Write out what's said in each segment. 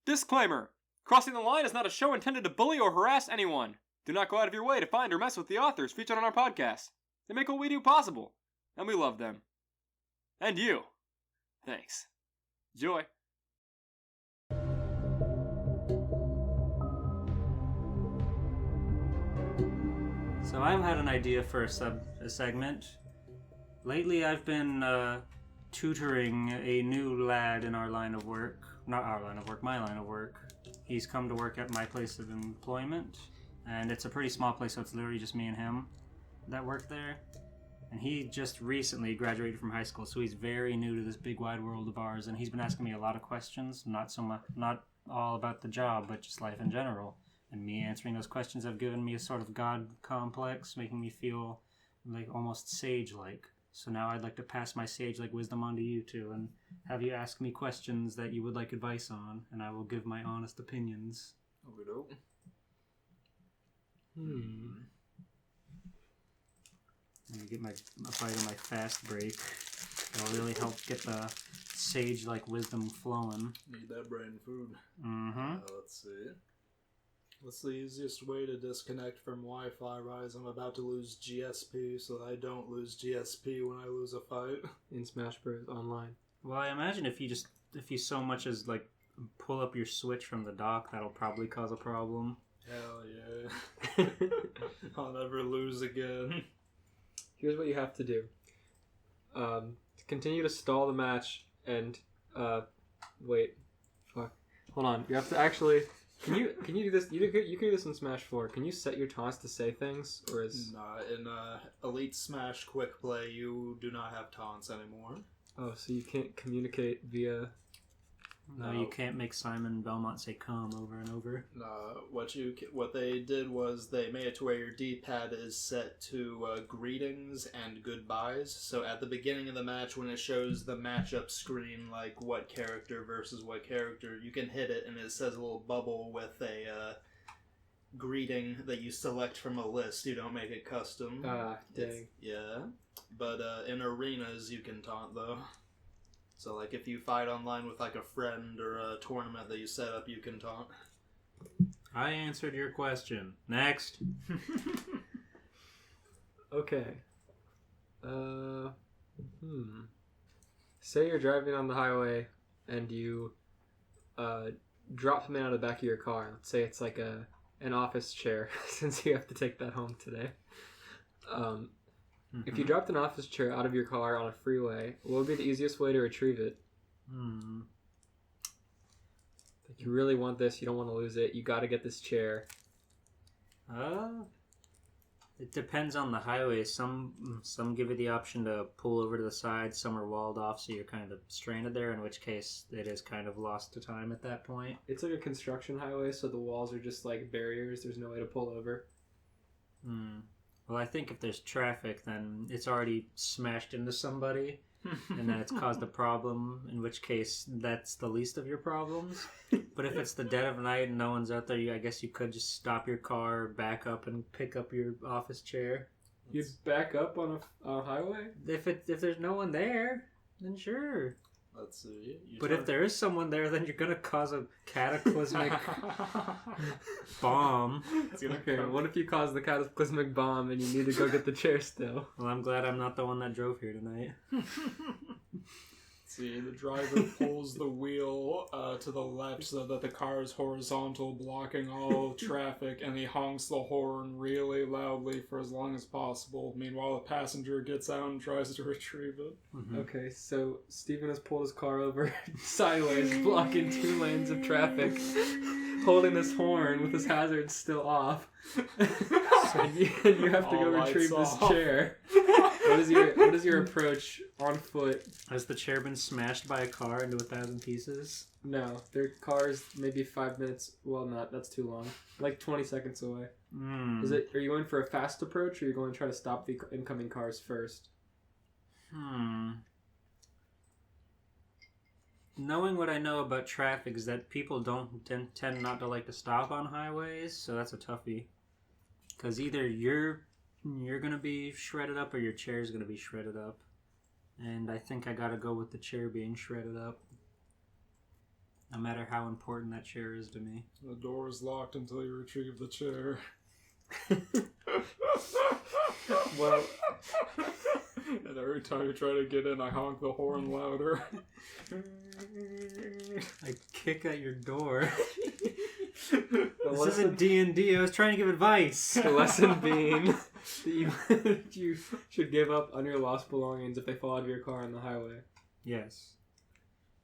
Disclaimer! Crossing the Line is not a show intended to bully or harass anyone. Do not go out of your way to find or mess with the authors featured on our podcast. They make what we do possible, and we love them. And you. Thanks. Enjoy. So I've had an idea for a segment. Lately I've been tutoring a new lad in our line of work. Not our line of work, my line of work. He's come to work at my place of employment. And it's a pretty small place, so it's literally just me and him that work there. And he just recently graduated from high school, so he's very new to this big wide world of ours. And he's been asking me a lot of questions, not all about the job, but just life in general. And me answering those questions have given me a sort of God complex, making me feel like almost sage-like. So now I'd like to pass my sage-like wisdom on to you two and have you ask me questions that you would like advice on, and I will give my honest opinions. Okie-doke. Let me get a bite of my fast break. It'll really help get the sage-like wisdom flowing. Need that brain food. Mm-hmm. Let's see. What's the easiest way to disconnect from Wi-Fi? Rise, I'm about to lose GSP, so that I don't lose GSP when I lose a fight. In Smash Bros. Online. Well, I imagine if you so much as like pull up your Switch from the dock, that'll probably cause a problem. Hell yeah. I'll never lose again. Here's what you have to do. To continue to stall the match and wait. Fuck. Hold on. You have to actually Can you do this? You can do this in Smash 4. Can you set your taunts to say things, or is? Nah, in Elite Smash Quick Play, you do not have taunts anymore. Oh, so you can't communicate via. No, you can't make Simon Belmont say "come" over and over. What they did was they made it to where your D-pad is set to greetings and goodbyes. So at the beginning of the match, when it shows the matchup screen, like what character versus what character, you can hit it and it says a little bubble with a greeting that you select from a list. You don't make it custom. Dang. Yeah, but in arenas you can taunt though. So, like, if you fight online with, like, a friend or a tournament that you set up, you can taunt. I answered your question. Next. Okay. Say you're driving on the highway and you drop something out of the back of your car. Let's say it's like an office chair, since you have to take that home today. If you dropped an office chair out of your car on a freeway, what would be the easiest way to retrieve it? Like, you really want this, you don't want to lose it, you gotta get this chair. It depends on the highway. Some give you the option to pull over to the side, some are walled off, so you're kind of stranded there, in which case it is kind of lost to time at that point. It's like a construction highway, so the walls are just like barriers, there's no way to pull over. Well, I think if there's traffic, then it's already smashed into somebody, and then it's caused a problem, in which case that's the least of your problems. But if it's the dead of night and no one's out there, I guess you could just stop your car, back up, and pick up your office chair. You'd back up on a highway? If there's no one there, then sure. Let's see. But if there is someone there, then you're going to cause a cataclysmic bomb. Okay, what if you cause the cataclysmic bomb and you need to go get the chair still? Well, I'm glad I'm not the one that drove here tonight. See, the driver pulls the wheel to the left so that the car is horizontal, blocking all traffic, and he honks the horn really loudly for as long as possible. Meanwhile, the passenger gets out and tries to retrieve it. Okay, so Steven has pulled his car over sideways, blocking 2 lanes of traffic, holding this horn with his hazards still off. And you have to go retrieve this chair. What is your approach on foot? Has the chair been smashed by a car into 1,000 pieces? No, their car's maybe 5 minutes. Well, not. That's too long. Like 20 seconds away. Are you going for a fast approach, or are you going to try to stop the incoming cars first? Knowing what I know about traffic is that people tend not to like to stop on highways, so that's a toughie. Because either you're going to be shredded up or your chair's going to be shredded up. And I think I got to go with the chair being shredded up. no matter how important that chair is to me. The door is locked until you retrieve the chair. Well, and every time you try to get in, I honk the horn louder. I kick at your door. the This lesson, isn't D&D. I was trying to give advice. the lesson being that you should give up on your lost belongings if they fall out of your car on the highway. Yes.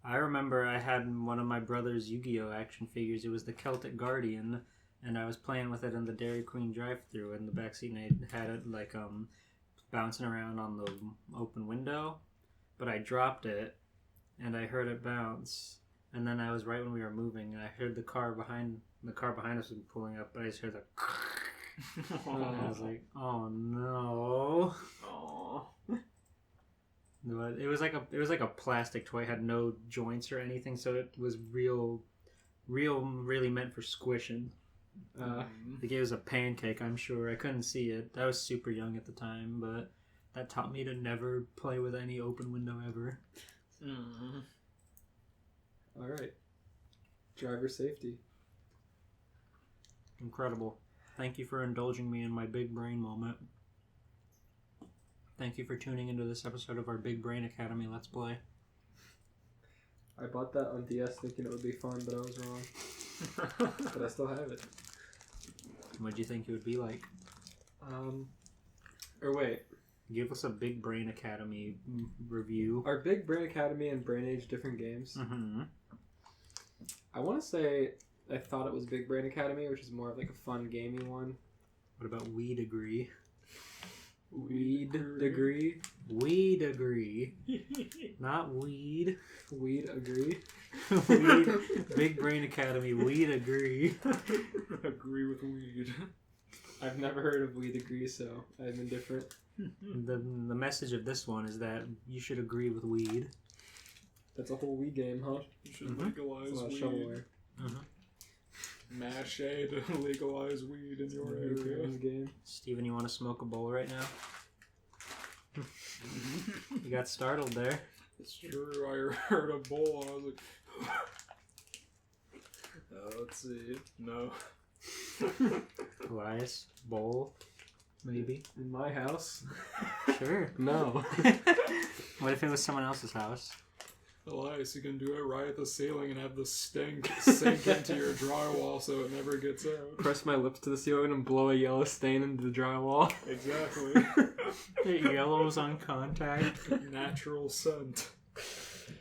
I remember I had one of my brother's Yu-Gi-Oh! Action figures. It was the Celtic Guardian, and I was playing with it in the Dairy Queen drive-thru in the backseat, and I had it like bouncing around on the open window, but I dropped it, and I heard it bounce, and then I was right when we were moving, and I heard the car behind us was pulling up, but I just heard the and I was like, oh no. Aww. But it was like a plastic toy. It had no joints or anything, so it was really meant for squishing. Like it was a pancake, I'm sure. I couldn't see it. I was super young at the time, but that taught me to never play with any open window ever. Alright. Driver safety. Incredible. Thank you for indulging me in my big brain moment. Thank you for tuning into this episode of our Big Brain Academy Let's Play. I bought that on DS thinking it would be fun, but I was wrong. But I still have it. What'd you think it would be like? Or wait. Give us a Big Brain Academy review. Are Big Brain Academy and Brain Age different games? Mm-hmm. I want to say I thought it was Big Brain Academy, which is more of like a fun, gamey one. What about We Degree? Weed degree? We Degree. Not weed. Weed agree? Weed. Big Brain Academy, We Degree. Agree with weed. I've never heard of weed agree, so I'm indifferent. The message of this one is that you should agree with weed. That's a whole weed game, huh? You should Mhm. legalize It's a lot of weed. shovelware. Mash A to legalize weed in your area. Game. Steven, you want to smoke a bowl right now? You got startled there. It's true, I heard a bowl and I was like... let's see. No. Elias, bowl, maybe. In my house? Sure. No. What if it was someone else's house? Elias, you can do it right at the ceiling and have the stink sink into your drywall so it never gets out. Press my lips to the ceiling and blow a yellow stain into the drywall. Exactly. The yellow's on contact. Natural scent.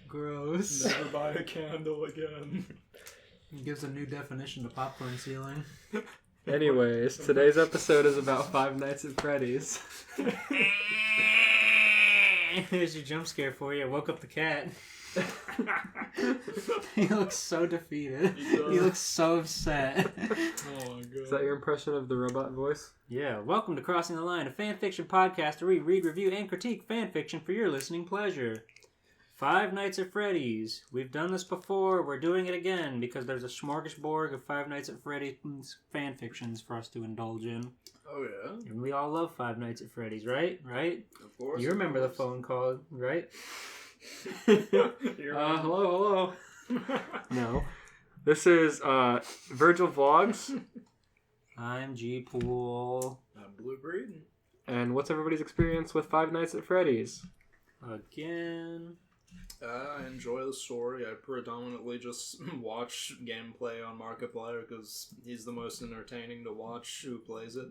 Gross. Never buy a candle again. It gives a new definition to popcorn ceiling. Anyways, today's episode is about Five Nights at Freddy's. Here's your jump scare for you. I woke up the cat. He looks so defeated. He looks so upset. Oh my god. Is that your impression of the robot voice? Yeah, welcome to Crossing the Line, a fanfiction podcast where we read, review, and critique fanfiction for your listening pleasure. Five Nights at Freddy's. We've done this before, we're doing it again, because there's a smorgasbord of Five Nights at Freddy's fanfictions for us to indulge in. Oh yeah? And we all love Five Nights at Freddy's, right? Right? Of course. You remember the phone call, right? Hello. No. This is Virgil Vlogs. I'm G Pool. I'm Blue Breeden. And what's everybody's experience with Five Nights at Freddy's? Again. I enjoy the story. I predominantly just watch gameplay on Markiplier because he's the most entertaining to watch who plays it.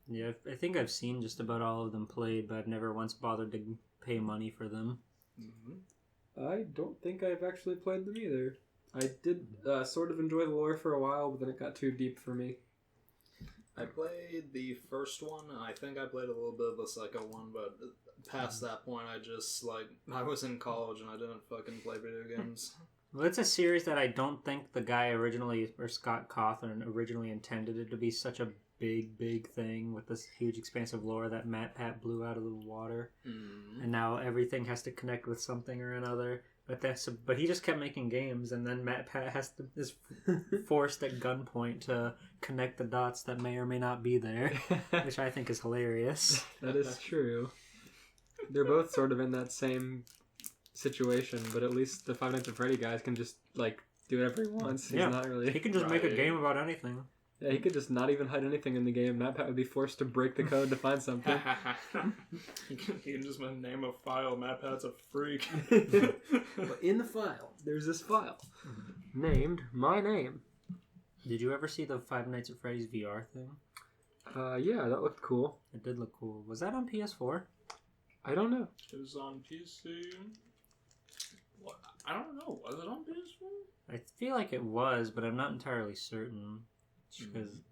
Yeah, I think I've seen just about all of them played, but I've never once bothered to pay money for them. Mm-hmm. I don't think I've actually played them either. I did sort of enjoy the lore for a while, but then it got too deep for me. I played the first one, and I think I played a little bit of the second one, but past that point, I was in college and I didn't fucking play video games. Well, it's a series that I don't think the guy originally, or Scott Cawthon originally intended it to be such a big thing with this huge expansive lore that Matt Pat blew out of the water. Mm. And now everything has to connect with something or another. But he just kept making games, and then Matt Pat is forced at gunpoint to connect the dots that may or may not be there, which I think is hilarious. That is true. They're both sort of in that same situation, but at least the Five Nights at Freddy guys can just, do whatever he wants. He's Yeah. not really. He can just make a Right. game about anything. Yeah, he could just not even hide anything in the game. MatPat would be forced to break the code to find something. You can just name a file. MatPat's a freak. But in the file, there's this file named my name. Did you ever see the Five Nights at Freddy's VR thing? Yeah, that looked cool. It did look cool. Was that on PS4? I don't know. It was on PC. What? I don't know. Was it on PS4? I feel like it was, but I'm not entirely certain. Because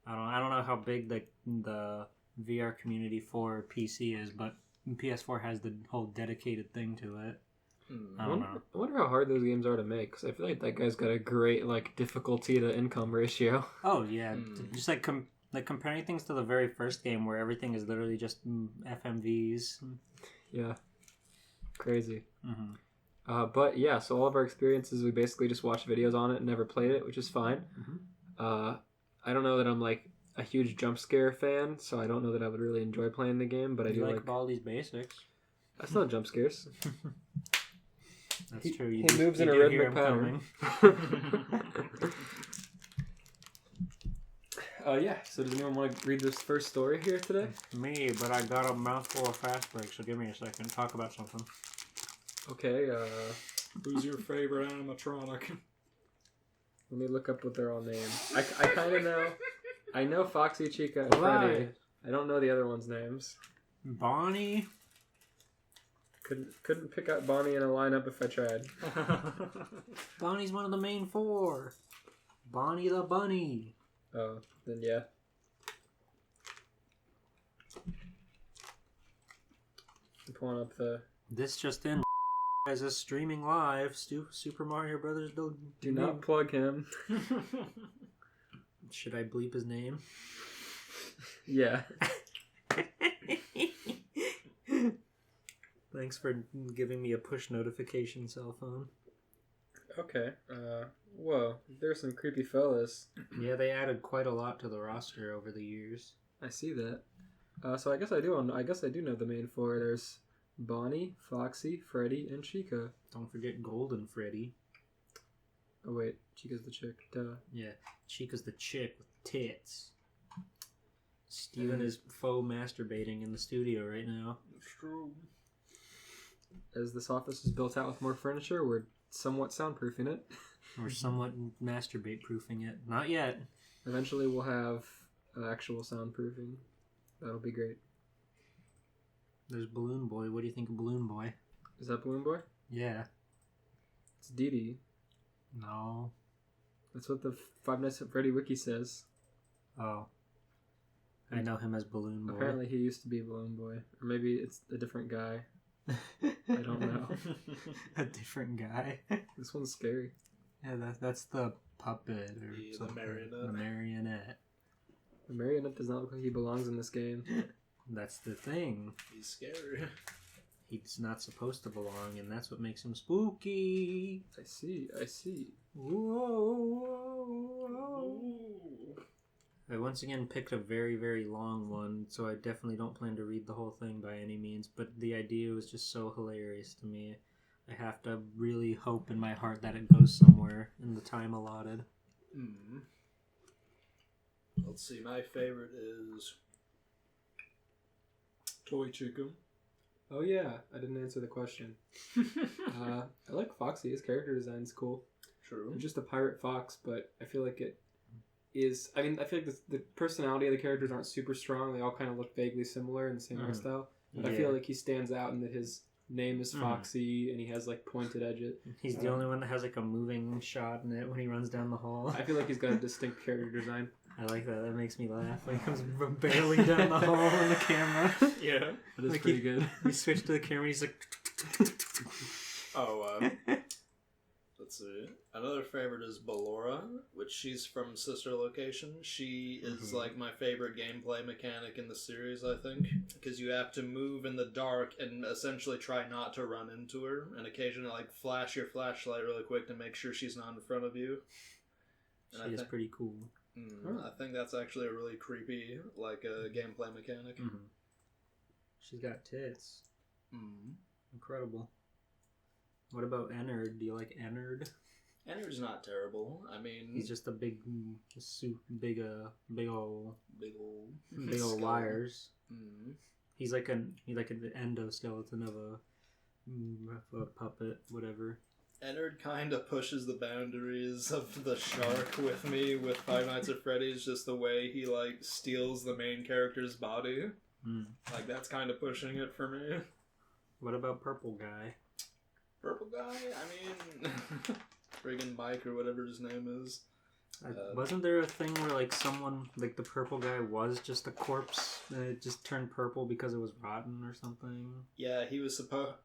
I don't know how big the VR community for PC is, but PS4 has the whole dedicated thing to it. I don't know. I wonder how hard those games are to make, because I feel like that guy's got a great difficulty to income ratio. Oh yeah, just comparing things to the very first game where everything is literally just FMVs. Yeah, crazy. Mm-hmm. But yeah, so all of our experiences, we basically just watched videos on it and never played it, which is fine. Mm-hmm. I don't know that I'm a huge jump scare fan, so I don't know that I would really enjoy playing the game, but I do like all these basics. That's not jump scares. That's true. He moves in a rhythmic pattern. Yeah, so does anyone want to read this first story here today? Me, but I got a mouthful of fast break, so give me a second. Talk about something. Okay, Who's your favorite animatronic? let me look up what they're all named. I kind of know. I know Foxy, Chica, and Freddy. I don't know the other ones' names. Bonnie? Couldn't pick out Bonnie in a lineup if I tried. Bonnie's one of the main four. Bonnie the Bunny. Oh, then yeah. I'm pulling up the... This just in. As is streaming live, Super Mario Brothers. Do not plug him. Should I bleep his name? Yeah. Thanks for giving me a push notification cell phone. Okay. Whoa. There's some creepy fellas. Yeah, they added quite a lot to the roster over the years. I see that. So I guess I do know the main four. There's Bonnie, Foxy, Freddy, and Chica. Don't forget Golden Freddy. Oh wait, Chica's the chick. Duh. Yeah, Chica's the chick with tits. Steven is faux masturbating in the studio right now. It's true. As this office is built out with more furniture, we're somewhat soundproofing it. We're somewhat masturbate proofing it. Not yet. Eventually we'll have actual soundproofing. That'll be great. There's Balloon Boy. What do you think of Balloon Boy? Is that Balloon Boy? Yeah. It's Dee Dee. No. That's what the Five Nights at Freddy wiki says. Oh. I know him as Balloon Boy. Apparently he used to be Balloon Boy. Or maybe it's a different guy. I don't know. A different guy. This one's scary. Yeah, that's the puppet or The something. marionette. The marionette. The marionette does not look like he belongs in this game. That's the thing. He's scary. He's not supposed to belong, and that's what makes him spooky. I see. Whoa. I once again picked a very, very long one, so I definitely don't plan to read the whole thing by any means, but the idea was just so hilarious to me. I have to really hope in my heart that it goes somewhere in the time allotted. Let's see, my favorite is Toy Chicken. Oh yeah, I didn't answer the question. I like Foxy. His character design's cool. True. He's just a pirate fox, but I feel like it is... I mean, I feel like the personality of the characters aren't super strong. They all kind of look vaguely similar in the same art style. But I feel like he stands out in that his name is Foxy, and he has pointed edges. He's the only one that has a moving shot in it when he runs down the hall. I feel like he's got a distinct character design. I like that. That makes me laugh. When he comes barreling down the hall on the camera. Yeah. That is pretty good. He switched to the camera and he's like... Let's see. Another favorite is Ballora, which she's from Sister Location. She is my favorite gameplay mechanic in the series, I think, because you have to move in the dark and essentially try not to run into her, and occasionally flash your flashlight really quick to make sure she's not in front of you. And She is pretty cool. I think that's actually a really creepy gameplay mechanic. She's got tits. Incredible. What about Ennard? Do you like Ennard? Ennard's not terrible. I mean, He's just a big old skull. wires. Mm. He's like the endoskeleton of a puppet, whatever. Ennard kind of pushes the boundaries of the shark with me with Five Nights at Freddy's, just the way he, like, steals the main character's body. Mm. Like, that's kind of pushing it for me. What about Purple Guy? Purple guy? I mean, friggin' Mike or whatever his name is. Wasn't there a thing where, like, someone, like, the purple guy was just a corpse and it just turned purple because it was rotten or something? Yeah, he was supposed...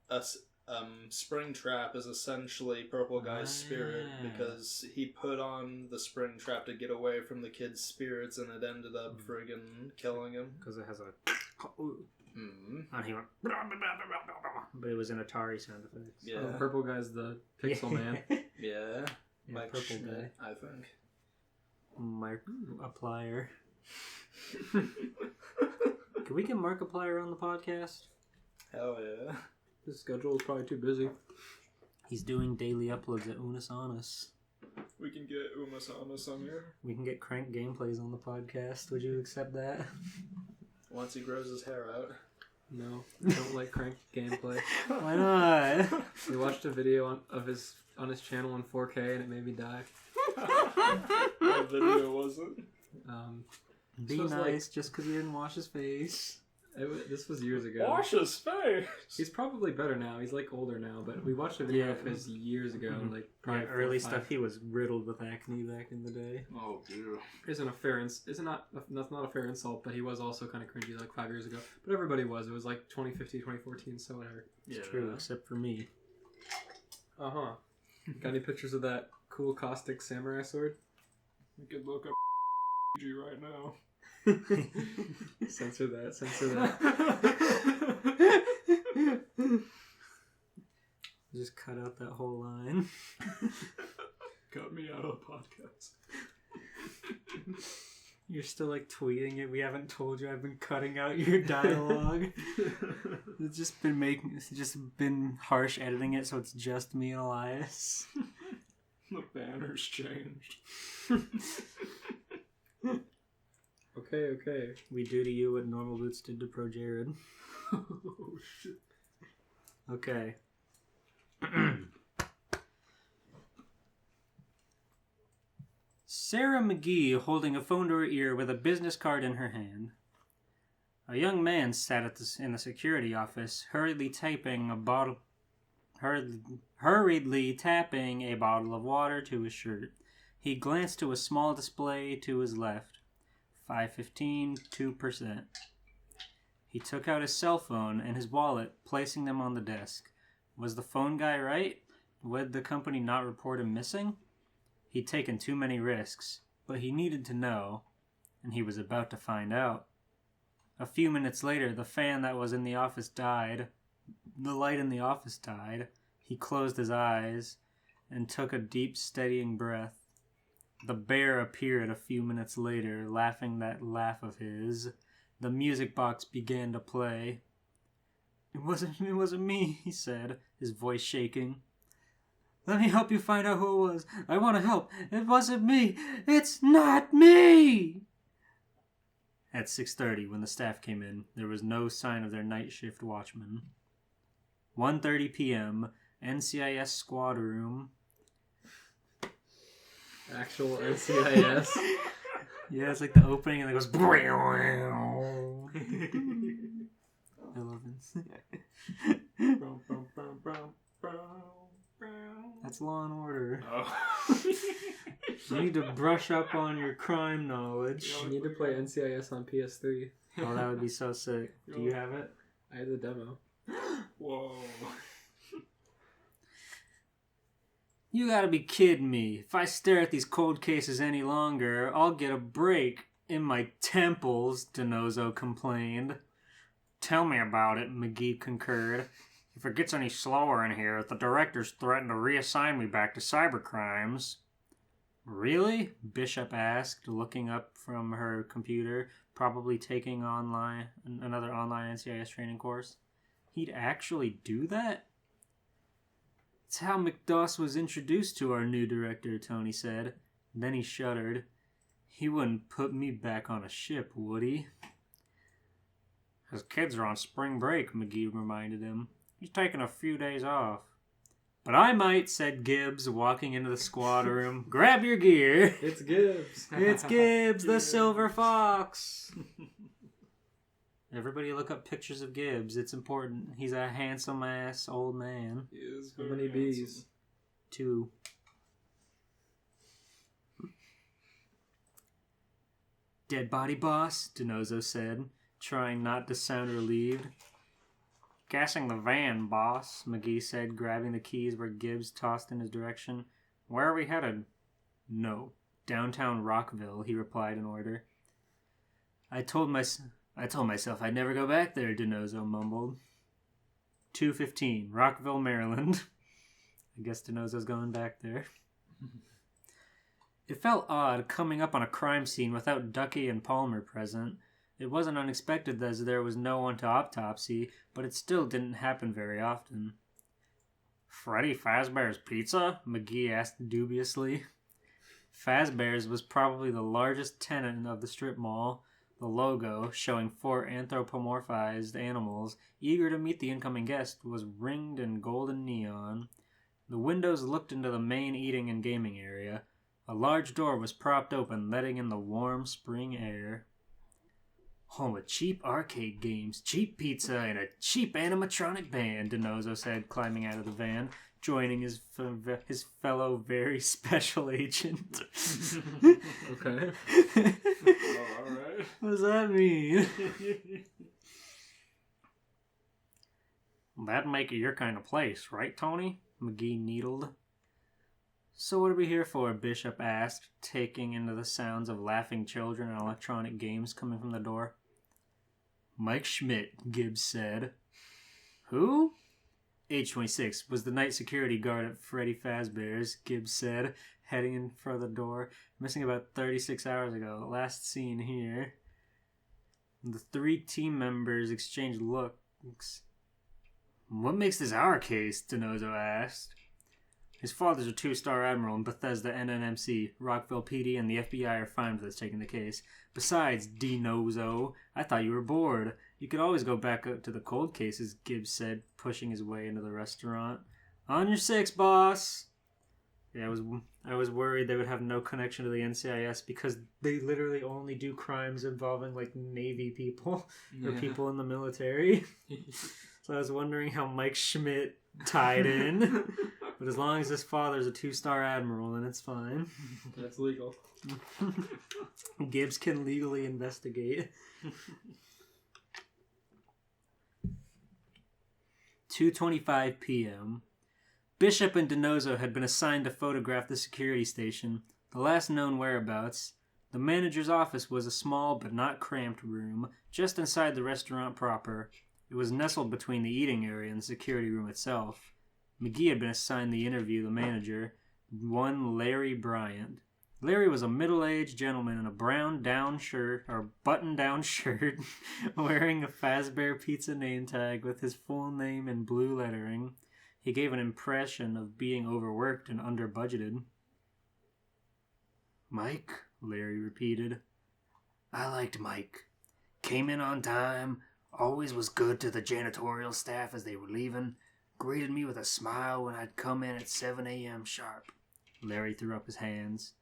Springtrap is essentially Purple Guy's spirit because he put on the Springtrap to get away from the kid's spirits and it ended up friggin' killing him. Because it has a... And he went... But it was an Atari sound effects. Yeah. Oh, Purple Guy's the Pixel Man. Yeah. Mike Purple Schmidt, Guy. I think. Markiplier. Can we get Markiplier on the podcast? Hell yeah. His schedule is probably too busy. He's doing daily uploads at Unis Honest. We can get Uma Samus on here. We can get Crank Gameplays on the podcast. Would you accept that? Once he grows his hair out. No, I don't like Crank gameplay. Why not? We watched a video on his channel in 4K and it made me die. What video was it? Be was nice just because he didn't wash his face. This was years ago. Wash his face! He's probably better now. He's like older now, but we watched a video of his years ago, like probably Yeah, 4 or early 5. stuff. He was riddled with acne back in the day. Oh, dear. That's not a fair insult, but he was also kind of cringy like 5 years ago. But everybody was. It was like 2015, 2014, so whatever. Yeah. True, except for me. Uh-huh. Got any pictures of that cool caustic samurai sword? We could look up right now. Censor that. Just cut out that whole line. Cut me out of the podcast. You're still like tweeting it. We haven't told you I've been cutting out your dialogue. It's just been harsh editing it, so it's just me and Elias. The banner's changed. Okay. We do to you what Normal Boots did to Pro Jared. Oh, shit. Okay. Sarah McGee holding a phone to her ear with a business card in her hand. A young man sat in the security office, hurriedly tapping a bottle of water to his shirt. He glanced to a small display to his left. 515, 2%. He took out his cell phone and his wallet, placing them on the desk. Was the phone guy right? Would the company not report him missing? He'd taken too many risks, but he needed to know, and he was about to find out. A few minutes later, the fan that was in the office died. The light in the office died. He closed his eyes and took a deep, steadying breath. The bear appeared a few minutes later, laughing that laugh of his. The music box began to play. It wasn't me, he said, his voice shaking. Let me help you find out who it was. I want to help. It wasn't me. It's not me! At 6:30, when the staff came in, there was no sign of their night shift watchman. 1:30 p.m., NCIS squad room. Actual NCIS. Yeah, it's like the opening and it goes... I love it. That's Law and Order. Oh. You need to brush up on your crime knowledge. You need to play NCIS on PS3. Oh, that would be so sick. Do you have it? I had the demo. Whoa. You gotta be kidding me. If I stare at these cold cases any longer, I'll get a break in my temples, DeNozo complained. Tell me about it, McGee concurred. If it gets any slower in here, the directors threatened to reassign me back to cybercrimes. Really? Bishop asked, looking up from her computer, probably taking another online NCIS training course. He'd actually do that? That's how McDoss was introduced to our new director, Tony said. Then he shuddered. He wouldn't put me back on a ship, would he? His kids are on spring break, McGee reminded him. He's taking a few days off. But I might, said Gibbs, walking into the squad room. Grab your gear. It's Gibbs. It's Gibbs, the Silver Fox. Everybody look up pictures of Gibbs. It's important. He's a handsome-ass old man. He is How very many bees? handsome. 2. Dead body, boss, DiNozzo said, trying not to sound relieved. Gassing the van, boss, McGee said, grabbing the keys where Gibbs tossed in his direction. Where are we headed? No. Downtown Rockville, he replied in order. I told myself I'd never go back there, DiNozzo mumbled. 2:15, Rockville, Maryland. I guess DiNozzo's going back there. It felt odd coming up on a crime scene without Ducky and Palmer present. It wasn't unexpected as there was no one to autopsy, but it still didn't happen very often. Freddy Fazbear's Pizza? McGee asked dubiously. Fazbear's was probably the largest tenant of the strip mall. The logo, showing 4 anthropomorphized animals, eager to meet the incoming guest, was ringed in golden neon. The windows looked into the main eating and gaming area. A large door was propped open, letting in the warm spring air. Home of cheap arcade games, cheap pizza, and a cheap animatronic band, DiNozzo said, climbing out of the van, joining his fellow very special agent. Okay. Oh, alright. What does that mean? That'd make it your kind of place, right, Tony? McGee needled. So what are we here for? Bishop asked, taking into the sounds of laughing children and electronic games coming from the door. Mike Schmidt, Gibbs said. Who? Age 26 was the night security guard at Freddy Fazbear's, Gibbs said, heading in for the door, missing about 36 hours ago. Last seen here. The 3 team members exchanged looks. What makes this our case? DiNozzo asked. His father's a 2-star admiral in Bethesda NNMC. Rockville PD and the FBI are fine with us taking the case. Besides, DiNozzo, I thought you were bored. You could always go back up to the cold cases, Gibbs said, pushing his way into the restaurant. On your 6, boss! Yeah, I was worried they would have no connection to the NCIS because they literally only do crimes involving, like, Navy people or people in the military. So I was wondering how Mike Schmidt tied in. But as long as his father's a 2-star admiral, then it's fine. That's legal. Gibbs can legally investigate. 2:25 p.m. Bishop and DiNozzo had been assigned to photograph the security station, the last known whereabouts. The manager's office was a small but not cramped room, just inside the restaurant proper. It was nestled between the eating area and the security room itself. McGee had been assigned to interview the manager, one Larry Bryant. Larry was a middle-aged gentleman in a button-down shirt, wearing a Fazbear Pizza name tag with his full name in blue lettering. He gave an impression of being overworked and under-budgeted. Mike, Larry repeated. I liked Mike. Came in on time, always was good to the janitorial staff as they were leaving. Greeted me with a smile when I'd come in at 7 a.m. sharp. Larry threw up his hands.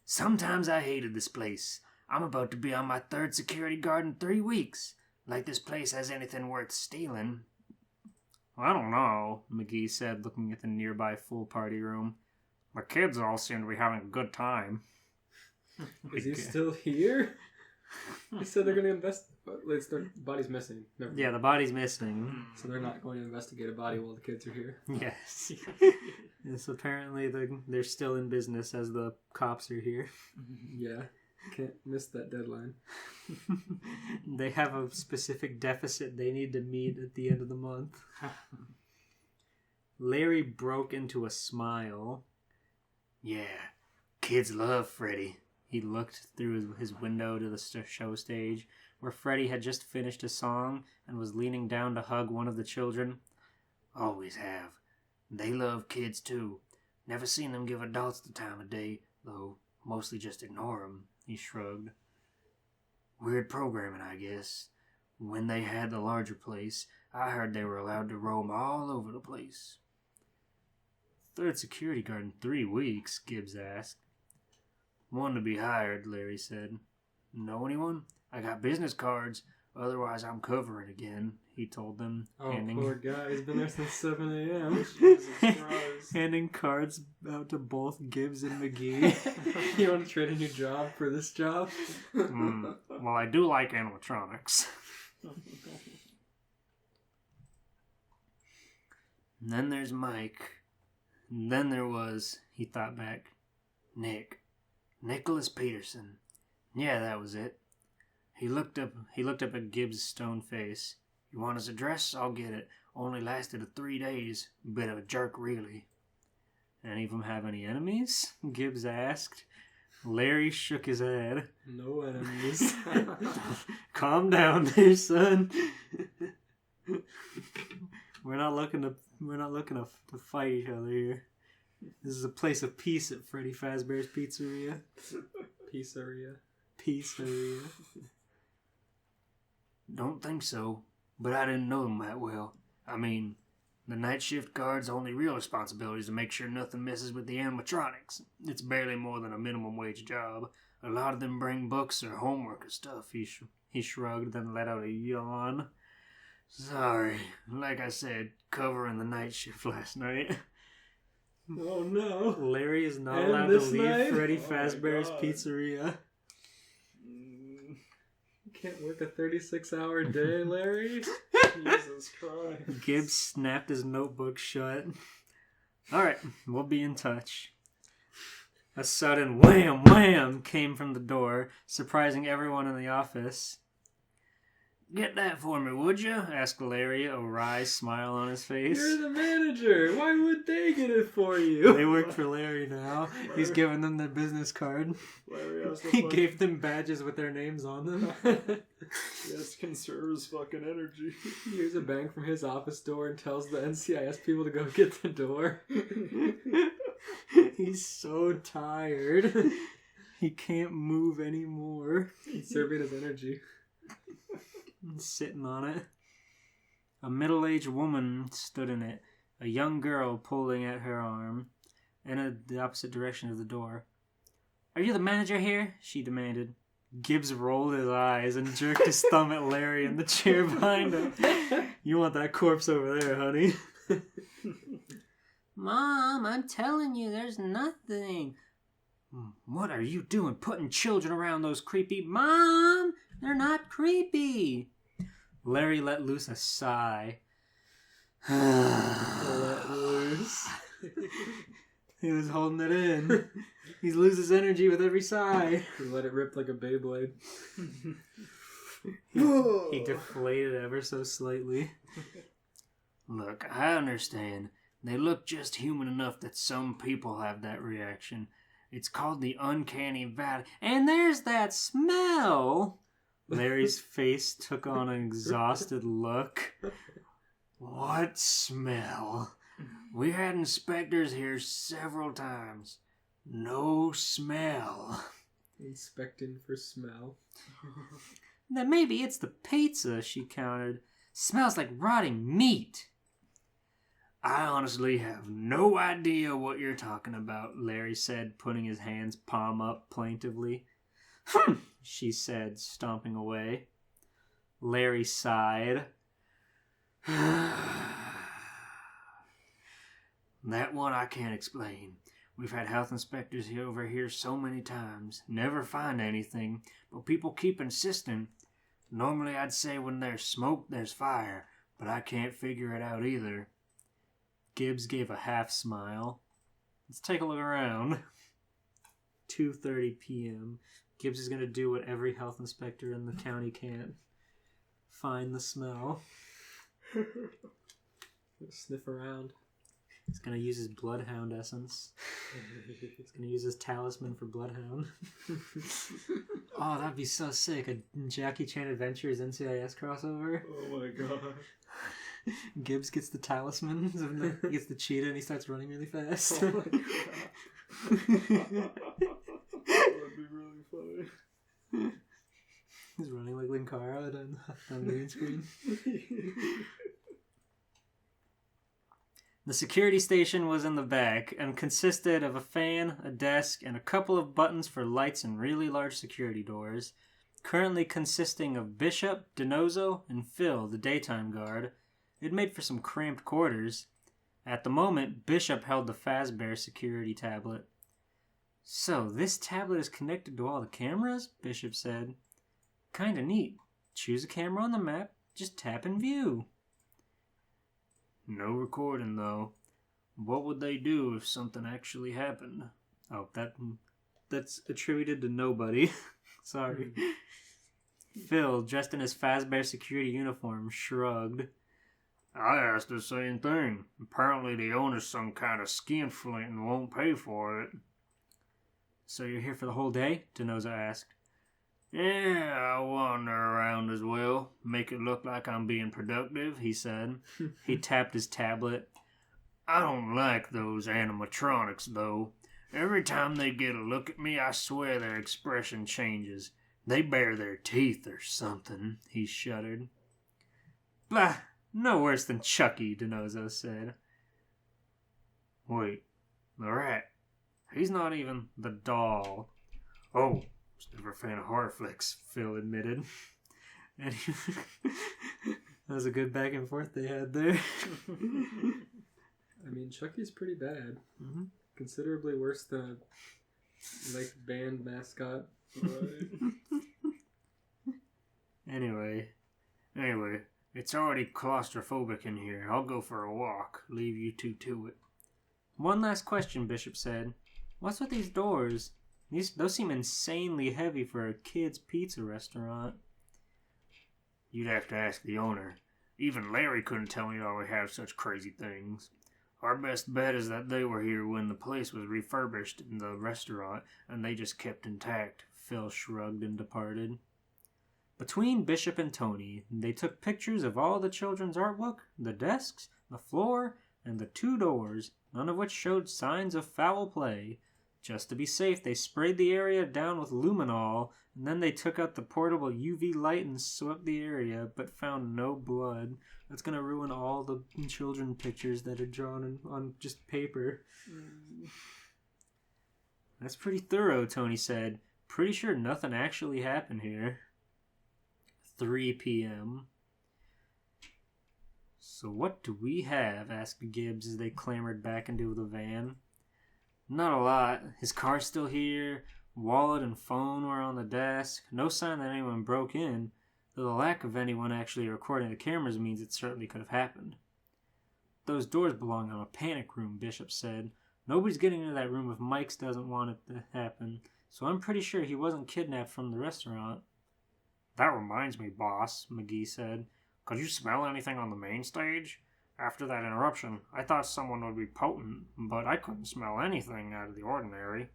Sometimes I hated this place. I'm about to be on my 3rd security guard in 3 weeks. Like this place has anything worth stealing. I don't know, McGee said, looking at the nearby full party room. The kids all seem to be having a good time. Is he still here? He said they're going to invest. Their body's missing. Yeah, the body's missing. So they're not going to investigate a body while the kids are here. Yes. Yes, apparently they're still in business as the cops are here. Yeah. Can't miss that deadline. They have a specific deficit they need to meet at the end of the month. Larry broke into a smile. Yeah, kids love Freddy. He looked through his window to the show stage, where Freddy had just finished a song and was leaning down to hug one of the children. Always have. They love kids, too. Never seen them give adults the time of day, though mostly just ignore them, he shrugged. Weird programming, I guess. When they had the larger place, I heard they were allowed to roam all over the place. Third security guard in 3 weeks, Gibbs asked. One to be hired, Larry said. Know anyone? I got business cards. Otherwise, I'm covering again, he told them. Oh, poor guy. He's been there since 7 a.m. Jesus Christ. Handing cards out to both Gibbs and McGee. You want to trade a new job for this job? Well, I do like animatronics. And then there's Mike. And then there was, he thought back, Nicholas Peterson. Yeah, that was it. He looked up at Gibbs' stone face. You want his address? I'll get it. Only lasted 3 days. Bit of a jerk, really. Any of them have any enemies? Gibbs asked. Larry shook his head. No enemies. Calm down there, son. We're not looking to fight each other here. This is a place of peace at Freddy Fazbear's Pizzeria. Pizzeria. Don't think so, but I didn't know them that well. I mean, the night shift guard's only real responsibility is to make sure nothing messes with the animatronics. It's barely more than a minimum wage job. A lot of them bring books or homework or stuff. He shrugged, then let out a yawn. Sorry, like I said, covering the night shift last night. Oh no. Larry is not And allowed to this leave night? Freddy Oh, Fazbear's God. Pizzeria. You can't work a 36-hour day, Larry. Jesus Christ. Gibbs snapped his notebook shut. Alright, we'll be in touch. A sudden wham wham came from the door, surprising everyone in the office. Get that for me, would you? Asked Larry, a wry smile on his face. You're the manager. Why would they get it for you? They work for Larry now. He's giving them their business card. Larry has to He gave them badges with their names on them. Yes, conserves fucking energy. He hears a bang from his office door and tells the NCIS people to go get the door. He's so tired. He can't move anymore. Conserving his energy. Sitting on it. A middle-aged woman stood in it, a young girl pulling at her arm, in the opposite direction of the door. Are you the manager here? She demanded. Gibbs rolled his eyes and jerked his thumb at Larry in the chair behind him. You want that corpse over there, honey. Mom, I'm telling you, there's nothing. What are you doing putting children around those creepy... Mom, they're not creepy. Larry let loose a sigh. Let loose. He was holding it in. He loses energy with every sigh. He let it rip like a Beyblade. He deflated ever so slightly. Look, I understand. They look just human enough that some people have that reaction. It's called the uncanny valley. And there's that smell! Larry's face took on an exhausted look. What smell? We had inspectors here several times. No smell. Inspecting for smell. Then maybe it's the pizza, she countered. Smells like rotting meat. I honestly have no idea what you're talking about, Larry said, putting his hands palm up plaintively. She said, stomping away. Larry sighed. That one I can't explain. We've had health inspectors over here so many times. Never find anything, but people keep insisting. Normally I'd say when there's smoke, there's fire, but I can't figure it out either. Gibbs gave a half smile. Let's take a look around. 2:30 p.m. Gibbs is going to do what every health inspector in the county can. Find the smell. Sniff around. He's going to use his bloodhound essence. He's going to use his talisman for bloodhound. Oh, that'd be so sick. A Jackie Chan Adventures NCIS crossover. Oh my god. Gibbs gets the talismans. He gets the cheetah and he starts running really fast. Oh my God. That would be really funny. He's running like Linkara on the green screen. The security station was in the back and consisted of a fan, a desk, and a couple of buttons for lights and really large security doors. Currently consisting of Bishop, Denozo, and Phil, the daytime guard. It made for some cramped quarters. At the moment, Bishop held the Fazbear security tablet. So, this tablet is connected to all the cameras? Bishop said. Kinda neat. Choose a camera on the map, just tap and view. No recording, though. What would they do if something actually happened? Oh, that's attributed to nobody. Sorry. Phil, dressed in his Fazbear security uniform, shrugged. I asked the same thing. Apparently the owner's some kind of skinflint and won't pay for it. So you're here for the whole day? Denozo asked. Yeah, I wander around as well. Make it look like I'm being productive, he said. He tapped his tablet. I don't like those animatronics, though. Every time they get a look at me, I swear their expression changes. They bare their teeth or something, he shuddered. Blah, no worse than Chucky, Denozo said. Wait, the rat. He's not even the doll. Oh, was never a fan of horror flicks, Phil admitted. And that was a good back and forth they had there. I mean, Chucky's pretty bad. Mm-hmm. Considerably worse than a band mascot. Right. Anyway, it's already claustrophobic in here. I'll go for a walk. Leave you two to it. One last question, Bishop said. What's with these doors? Those seem insanely heavy for a kid's pizza restaurant. You'd have to ask the owner. Even Larry couldn't tell me why we have such crazy things. Our best bet is that they were here when the place was refurbished in the restaurant, and they just kept intact. Phil shrugged and departed. Between Bishop and Tony, they took pictures of all the children's artwork, the desks, the floor, and the 2 doors, none of which showed signs of foul play. Just to be safe, they sprayed the area down with luminol, and then they took out the portable UV light and swept the area, but found no blood. That's gonna ruin all the children pictures that are drawn on just paper. That's pretty thorough, Tony said. Pretty sure nothing actually happened here. 3 p.m. So what do we have? Asked Gibbs as they clambered back into the van. Not a lot. His car's still here. Wallet and phone were on the desk. No sign that anyone broke in, though the lack of anyone actually recording the cameras means it certainly could have happened. Those doors belong in a panic room, Bishop said. Nobody's getting into that room if Mike's doesn't want it to happen, so I'm pretty sure he wasn't kidnapped from the restaurant. That reminds me, boss, McGee said. Could you smell anything on the main stage? After that interruption, I thought someone would be potent, but I couldn't smell anything out of the ordinary.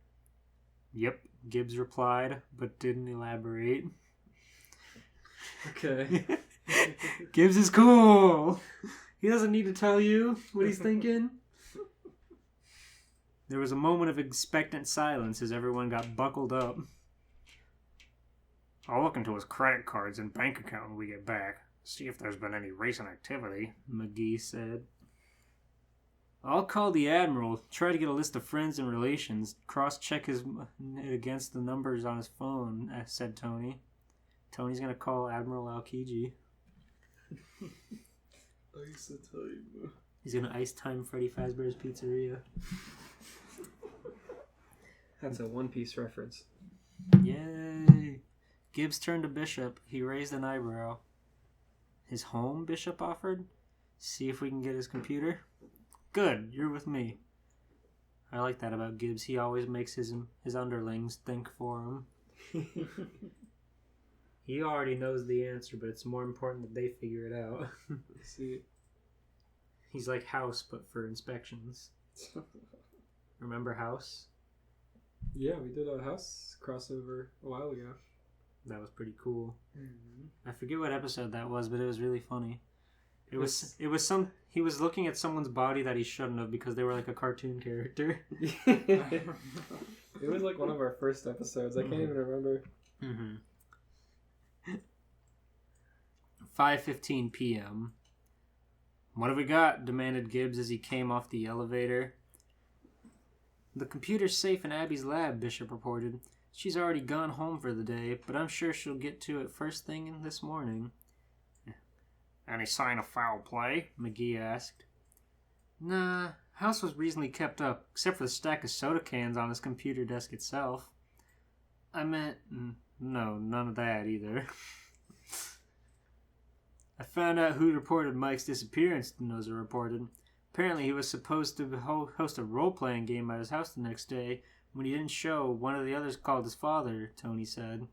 Yep, Gibbs replied, but didn't elaborate. Okay. Gibbs is cool! He doesn't need to tell you what he's thinking. There was a moment of expectant silence as everyone got buckled up. I'll look into his credit cards and bank account when we get back. See if there's been any recent activity, McGee said. I'll call the Admiral, try to get a list of friends and relations, cross-check it against the numbers on his phone, said Tony. Tony's gonna call Admiral Aokiji. Ice time. He's gonna ice time Freddy Fazbear's Pizzeria. That's a One Piece reference. Yay! Gibbs turned to Bishop. He raised an eyebrow. His home, Bishop offered? See if we can get his computer? Good, you're with me. I like that about Gibbs. He always makes his underlings think for him. He already knows the answer, but it's more important that they figure it out. See, He's like House, but for inspections. Remember House? yeah, we did a house crossover a while ago. That was pretty cool. Mm-hmm. I forget what episode that was, but it was really funny. It was he was looking at someone's body that he shouldn't have because they were like a cartoon character. It was like one of our first episodes. I can't even remember. 5:15 p.m. What have we got? Demanded Gibbs as he came off the elevator. The computer's safe in Abby's lab, Bishop reported. She's already gone home for the day, but I'm sure she'll get to it first thing this morning. Any sign of foul play? McGee asked. Nah, house was reasonably kept up, except for the stack of soda cans on his computer desk itself. I meant, no, none of that either. I found out who reported Mike's disappearance, Noza reported. Apparently he was supposed to host a role-playing game at his house the next day. When he didn't show, one of the others called his father, Tony said.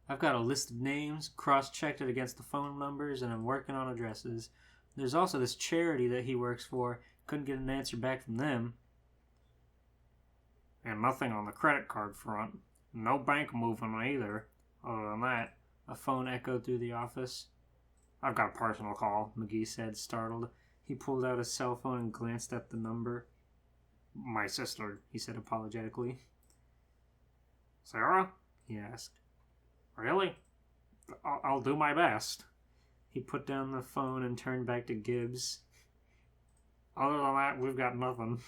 I've got a list of names, cross-checked it against the phone numbers, and I'm working on addresses. There's also this charity that he works for. Couldn't get an answer back from them. And nothing on the credit card front. No bank movement either. Other than that, a phone echoed through the office. I've got a personal call, McGee said, startled. He pulled out his cell phone and glanced at the number. My sister, he said apologetically. Sarah? He asked. Really? I'll do my best. He put down the phone and turned back to Gibbs. Other than that, we've got nothing.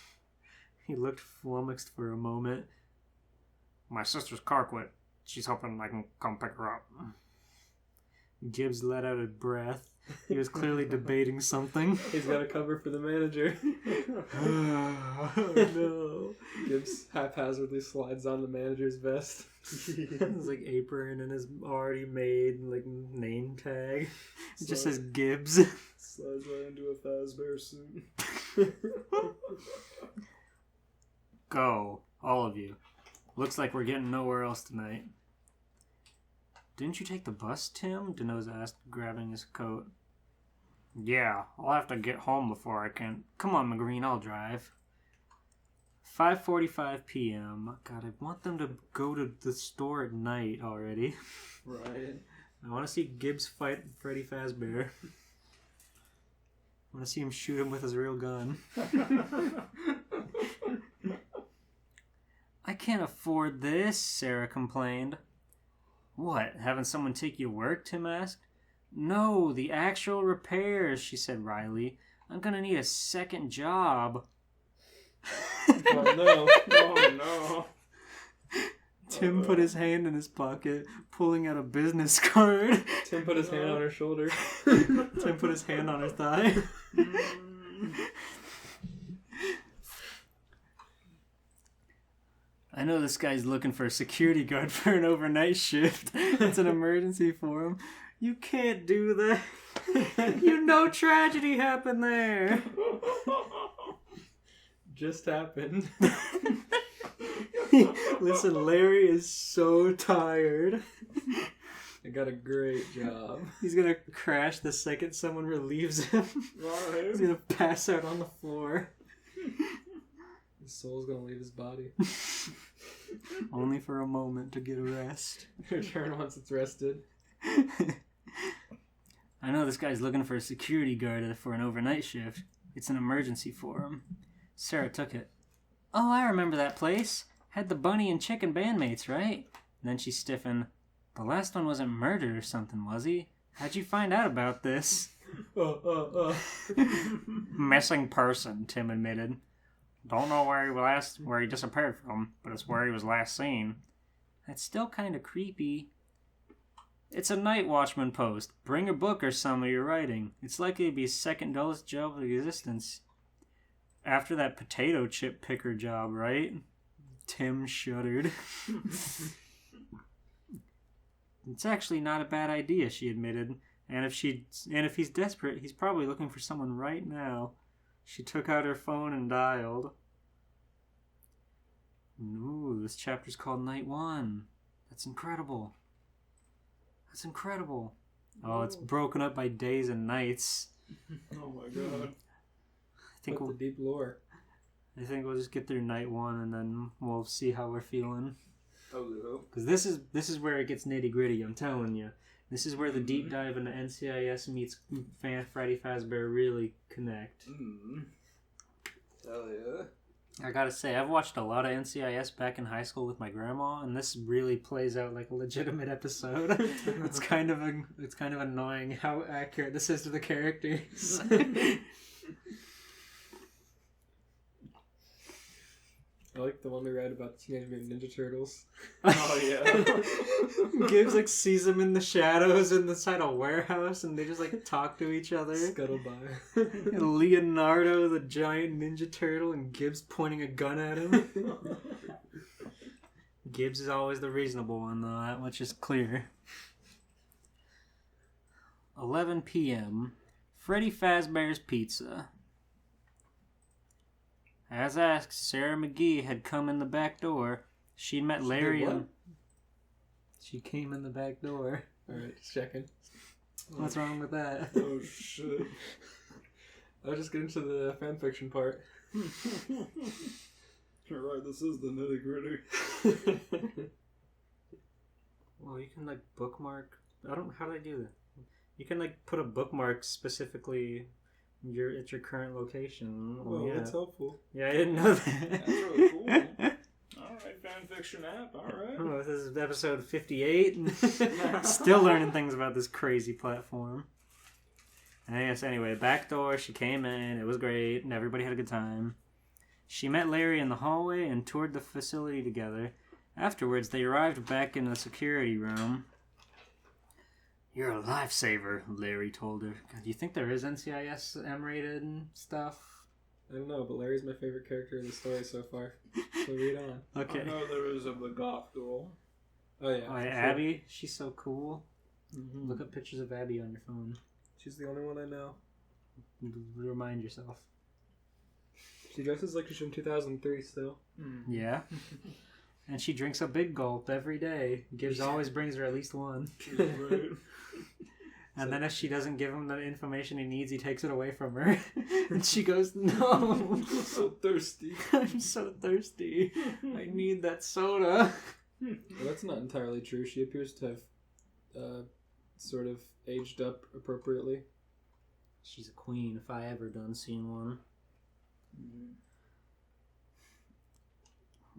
He looked flummoxed for a moment. My sister's car quit. She's hoping I can come pick her up. Gibbs let out a breath. He was clearly debating something. He's got a cover for the manager. Oh, no. Gibbs haphazardly slides on the manager's vest. His like apron and his already made like name tag. It just says Gibbs. Slides right into a Fazbear suit. Go, all of you. Looks like we're getting nowhere else tonight. Didn't you take the bus, Tim? Denoza asked, grabbing his coat. Yeah, I'll have to get home before I can. Come on, McGreen, I'll drive. 5:45 p.m. God, I want them to go to the store at night already. Right. I want to see Gibbs fight Freddy Fazbear. I want to see him shoot him with his real gun. I can't afford this, Sarah complained. What, having someone take you to work? Tim asked. No, the actual repairs, she said wryly. I'm gonna need a second job. Oh no. Oh no. Tim put his hand in his pocket, pulling out a business card. Tim put his hand on her shoulder. Tim put his hand on her thigh. I know this guy's looking for a security guard for an overnight shift. It's an emergency for him. You can't do that. You know tragedy happened there. Just happened. Listen, Larry is so tired. I got a great job. He's gonna crash the second someone relieves him. Right. He's gonna pass out on the floor. His soul's gonna leave his body. Only for a moment to get a rest. Return once it's rested. I know this guy's looking for a security guard for an overnight shift. It's an emergency for him. Sarah took it. Oh, I remember that place. Had the bunny and chicken bandmates, right? Then she stiffened. The last one wasn't murder or something, was he? How'd you find out about this? Missing person, Tim admitted. Don't know where he disappeared from, but it's where he was last seen. That's still kind of creepy. It's a night watchman post. Bring a book or some of your writing. It's likely to be his second dullest job of existence. After that potato chip picker job, right? Tim shuddered. It's actually not a bad idea, she admitted. And if he's desperate, he's probably looking for someone right now. She took out her phone and dialed. Ooh, this chapter's called Night 1. That's incredible. That's incredible. Oh, it's broken up by days and nights. Oh my god. I think the deep lore. I think we'll just get through Night 1 and then we'll see how we're feeling. Oh, Because this is where it gets nitty gritty, I'm telling you. This is where the deep dive into NCIS meets Freddy Fazbear really connect. Hell yeah. I gotta say, I've watched a lot of NCIS back in high school with my grandma, and this really plays out like a legitimate episode. It's kind of annoying how accurate this is to the characters. I like the one we read about the Teenage Mutant Ninja Turtles. Oh yeah. Gibbs like sees them in the shadows inside a warehouse, and they just like talk to each other. Scuttle by. And Leonardo, the giant Ninja Turtle, and Gibbs pointing a gun at him. Gibbs is always the reasonable one, though. That much is clear. 11 p.m. Freddy Fazbear's Pizza. As asked, Sarah McGee had come in the back door. She'd met Larry and... She came in the back door. Alright, just checking. What's wrong with that? Oh shit. I'll just get into the fanfiction part. You're right, this is the nitty gritty. Well, you can, like, bookmark... How do I do that? You can, like, put a bookmark specifically... at your current location. Well, yeah. that's helpful. Yeah, I didn't know that. That's really cool. Alright, fanfiction app, alright. Oh, this is episode 58. And still learning things about this crazy platform. And I guess, anyway, back door, she came in, it was great, and everybody had a good time. She met Larry in the hallway and toured the facility together. Afterwards, they arrived back in the security room. You're a lifesaver, Larry told her. God, do you think there is NCIS M-rated and stuff? I don't know, but Larry's my favorite character in the story so far. So read on. Okay. I know there is a goth girl. Oh yeah. Oh, for sure. Abby, she's so cool. Mhm. Look up pictures of Abby on your phone. She's the only one I know. Remind yourself. She dresses like she's from 2003 still. Yeah. And she drinks a big gulp every day. Gibbs always brings her at least one. She's great. And then if she doesn't give him the information he needs, he takes it away from her. And she goes, no. I'm so thirsty. I'm so thirsty. I need that soda. Well, that's not entirely true. She appears to have sort of aged up appropriately. She's a queen if I ever done seen one.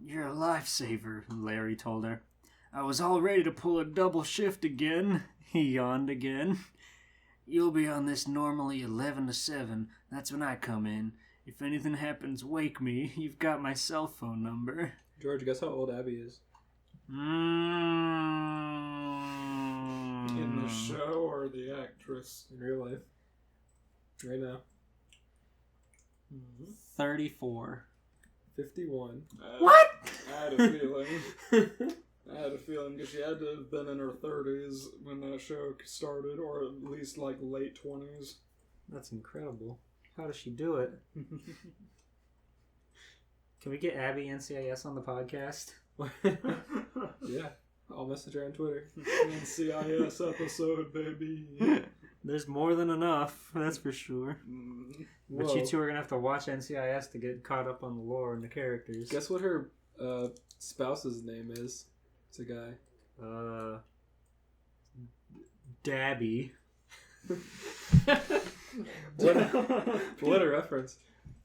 You're a lifesaver, Larry told her. I was all ready to pull a double shift again. He yawned again. You'll be on this normally 11 to 7. That's when I come in. If anything happens, wake me. You've got my cell phone number. George, guess how old Abby is? In the show or the actress? In real life. Right now. 34. 51. What? I had a feeling. I had a feeling because she had to have been in her 30s when that show started, or at least like late 20s. That's incredible. How does she do it? Can we get Abby NCIS on the podcast? Yeah. I'll message her on Twitter. NCIS episode, baby. There's more than enough, that's for sure. But Whoa. you two are going to have to watch NCIS to get caught up on the lore and the characters. Guess what her spouse's name is? It's a guy. Dabby. What a reference.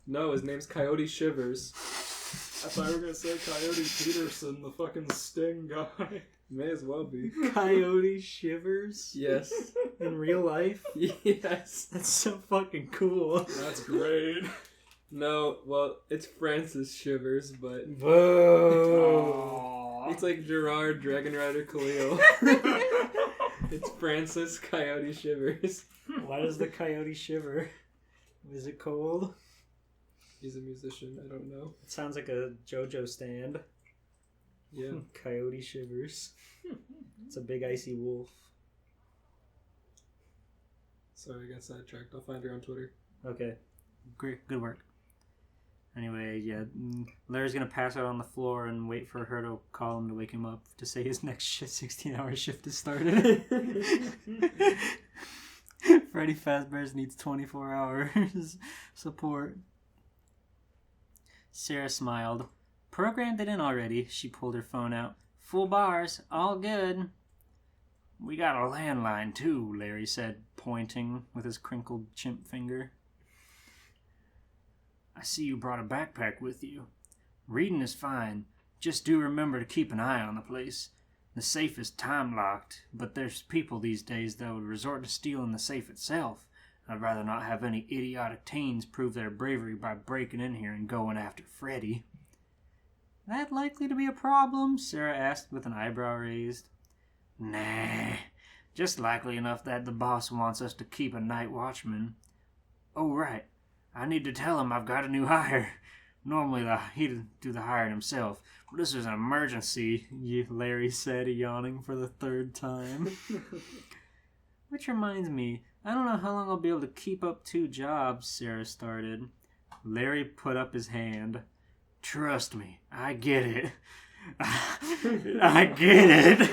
No, his name's Coyote Shivers. I thought you were going to say Coyote Peterson, the fucking Sting guy. May as well be. Coyote Shivers? Yes. In real life? Yes. That's so fucking cool. That's great. No, well, it's Francis Shivers, but Whoa. it's like Gerard Dragon Rider Khalil. It's Francis Coyote Shivers. Why does the coyote shiver? Is it cold? He's a musician, I don't know. It sounds like a JoJo stand. Yeah. Coyote shivers. It's a big icy wolf. Sorry, I got sidetracked. I'll find her on Twitter. Okay. Great. Good work. Anyway, yeah. Larry's going to pass out on the floor and wait for her to call him to wake him up to say his next 16-hour shift has started. Freddy Fazbear needs 24 hours support. Sarah smiled. Programmed it in already. She pulled her phone out. Full bars. All good. We got a landline, too, Larry said, pointing with his crinkled chimp finger. I see you brought a backpack with you. Reading is fine. Just do remember to keep an eye on the place. The safe is time-locked, but there's people these days that would resort to stealing the safe itself. I'd rather not have any idiotic teens prove their bravery by breaking in here and going after Freddy. That likely to be a problem? Sarah asked with an eyebrow raised. Nah, just likely enough that the boss wants us to keep a night watchman. Oh, right. I need to tell him I've got a new hire. Normally he'd do the hiring himself, but this is an emergency, Larry said, yawning for the third time. Which reminds me, I don't know how long I'll be able to keep up 2 jobs, Sarah started. Larry put up his hand. Trust me, I get it. I get it.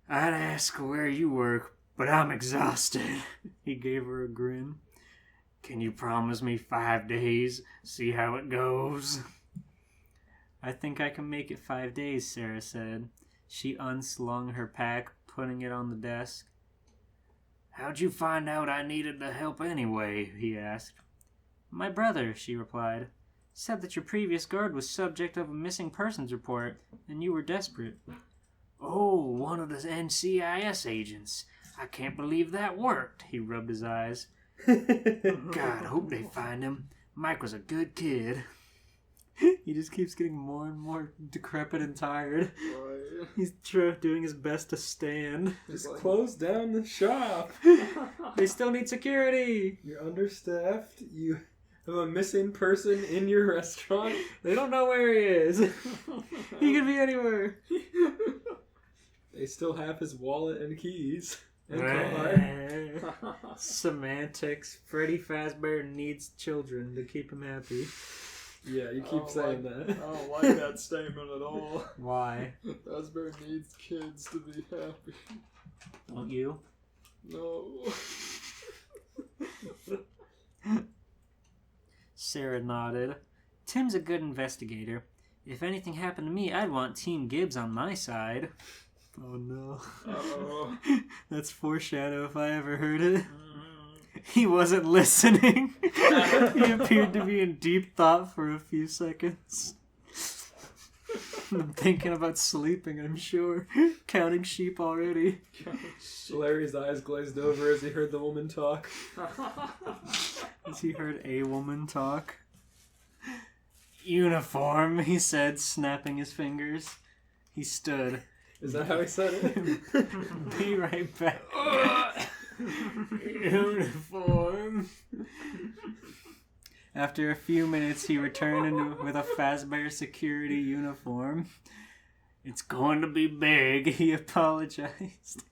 I'd ask where you work, but I'm exhausted. He gave her a grin. Can you promise me 5 days? See how it goes? I think I can make it 5 days, Sarah said. She unslung her pack, putting it on the desk. How'd you find out I needed the help anyway? He asked. My brother, she replied, said that your previous guard was subject of a missing persons report, and you were desperate. Oh, one of the NCIS agents. I can't believe that worked. He rubbed his eyes. God, hope they find him. Mike was a good kid. He just keeps getting more and more decrepit and tired. Right. He's doing his best to stand. Just close down the shop. They still need security. You're understaffed. You have a missing person in your restaurant. They don't know where he is. He could be anywhere. They still have his wallet and keys. And car. Semantics. Freddy Fazbear needs children to keep him happy. Yeah, you keep saying that. I don't like that statement at all. Why? Fazbear needs kids to be happy. Don't you? No. Sarah nodded. Tim's a good investigator. If anything happened to me, I'd want Team Gibbs on my side. Oh no. Uh-oh. That's foreshadow if I ever heard it. He wasn't listening. He appeared to be in deep thought for a few seconds. I'm thinking about sleeping, I'm sure. Counting sheep already. Larry's eyes glazed over as he heard the woman talk. As he heard a woman talk. Uniform, he said, snapping his fingers. He stood. Is that how he said it? Be right back. Uniform. After a few minutes, he returned with a Fazbear security uniform. It's going to be big, he apologized.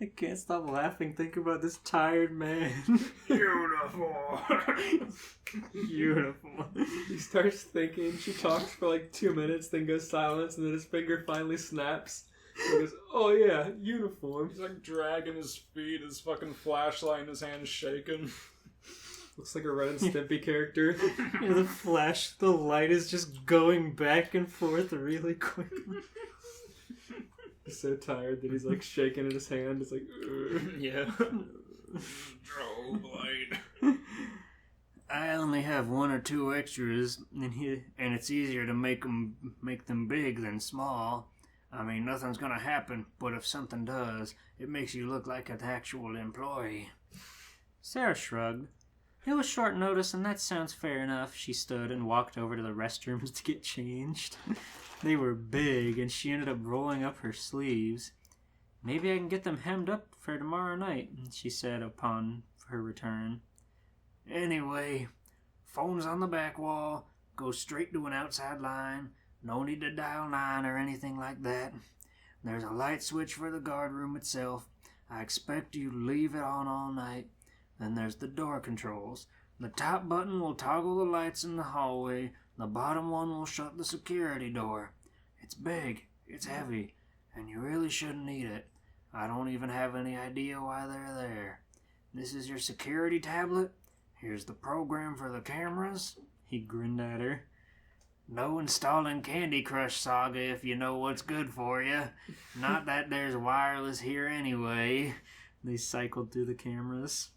I can't stop laughing thinking about this tired man. Uniform. Uniform. He starts thinking, she talks for like 2 minutes, then goes silent, and then his finger finally snaps. He goes, oh yeah, uniform. He's like dragging his feet, his fucking flashlight in his hand shaking. Looks like a Ren and Stimpy character. Yeah, the light is just going back and forth really quickly. He's so tired that he's like shaking in his hand. It's like, yeah. Strobe light. I only have 1 or 2 extras, and it's easier to make them big than small. I mean, nothing's gonna happen, but if something does, it makes you look like an actual employee. Sarah shrugged. It was short notice, and that sounds fair enough. She stood and walked over to the restrooms to get changed. They were big, and she ended up rolling up her sleeves. Maybe I can get them hemmed up for tomorrow night, she said upon her return. Anyway, phone's on the back wall. Go straight to an outside line. No need to dial 9 or anything like that. There's a light switch for the guard room itself. I expect you to leave it on all night. Then there's the door controls. The top button will toggle the lights in the hallway. The bottom one will shut the security door. It's big, it's heavy, and you really shouldn't need it. I don't even have any idea why they're there. This is your security tablet. Here's the program for the cameras. He grinned at her. No installing Candy Crush Saga if you know what's good for you. Not that there's wireless here anyway. They cycled through the cameras.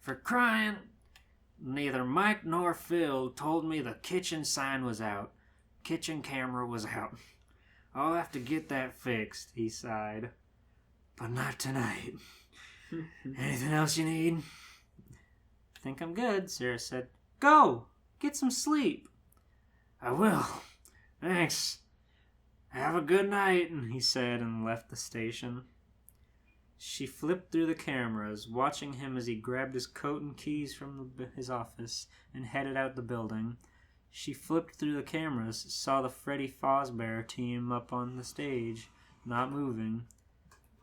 For crying, neither Mike nor Phil told me the kitchen sign was out. Kitchen camera was out. I'll have to get that fixed, he sighed. But not tonight. Anything else you need? Think I'm good, Sarah said. Go! Get some sleep. I will. Thanks. Have a good night, he said and left the station. She flipped through the cameras, watching him as he grabbed his coat and keys from his office and headed out the building. She flipped through the cameras, saw the Freddy Fazbear team up on the stage, not moving.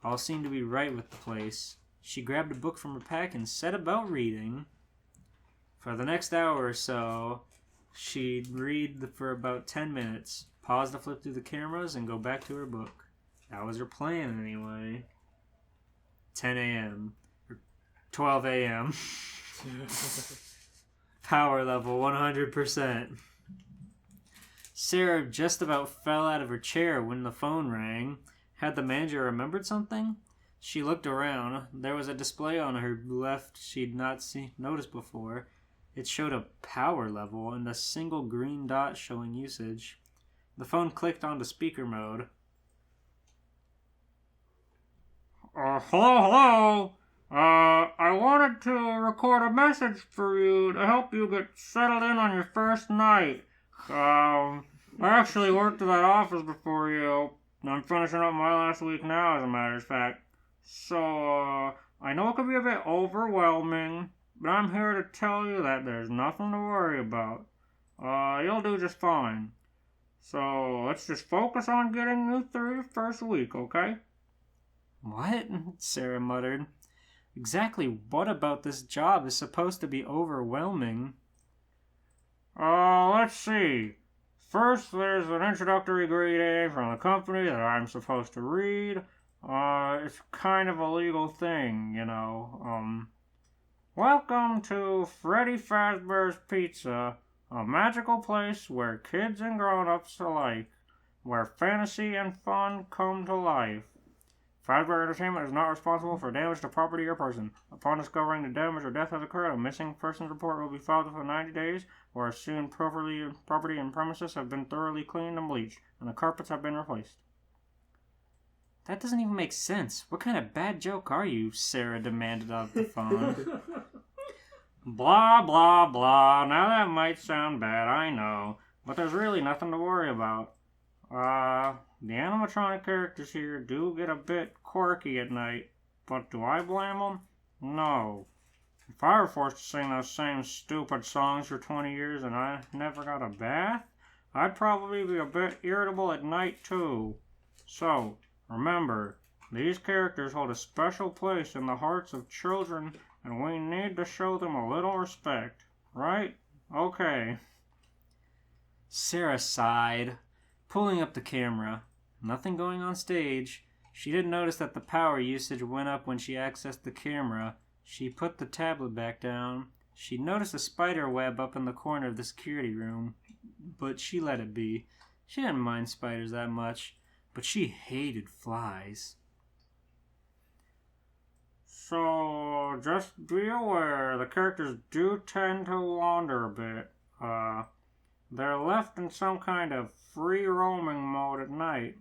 All seemed to be right with the place. She grabbed a book from her pack and set about reading. For the next hour or so, she'd read for about 10 minutes, pause to flip through the cameras, and go back to her book. That was her plan, anyway. 10 a.m. Or 12 a.m. Power level 100%. Sarah just about fell out of her chair when the phone rang. Had the manager remembered something? She looked around. There was a display on her left she'd not noticed before. It showed a power level and a single green dot showing usage. The phone clicked onto speaker mode. Hello. I wanted to record a message for you to help you get settled in on your first night. I actually worked at that office before you. I'm finishing up my last week now, as a matter of fact. So, I know it could be a bit overwhelming, but I'm here to tell you that there's nothing to worry about. You'll do just fine. So, let's just focus on getting you through your first week, okay? What? Sarah muttered. Exactly what about this job is supposed to be overwhelming? Let's see. First, there's an introductory greeting from the company that I'm supposed to read. It's kind of a legal thing, you know. Welcome to Freddy Fazbear's Pizza, a magical place where kids and grown-ups alike, where fantasy and fun come to life. Fazbear Entertainment is not responsible for damage to property or person. Upon discovering the damage or death has occurred, a missing persons report will be filed within 90 days, or as soon property and premises have been thoroughly cleaned and bleached, and the carpets have been replaced. That doesn't even make sense. What kind of bad joke are you? Sarah demanded of the phone. Blah, blah, blah. Now that might sound bad, I know. But there's really nothing to worry about. The animatronic characters here do get a bit quirky at night. But do I blame them? No. If I were forced to sing those same stupid songs for 20 years and I never got a bath, I'd probably be a bit irritable at night too. So, remember, these characters hold a special place in the hearts of children, and we need to show them a little respect, right? Okay. Sarah sighed, pulling up the camera. Nothing going on stage. She didn't notice that the power usage went up when she accessed the camera. She put the tablet back down. She noticed a spider web up in the corner of the security room, but she let it be. She didn't mind spiders that much, but she hated flies. So, just be aware, the characters do tend to wander a bit. They're left in some kind of free roaming mode at night.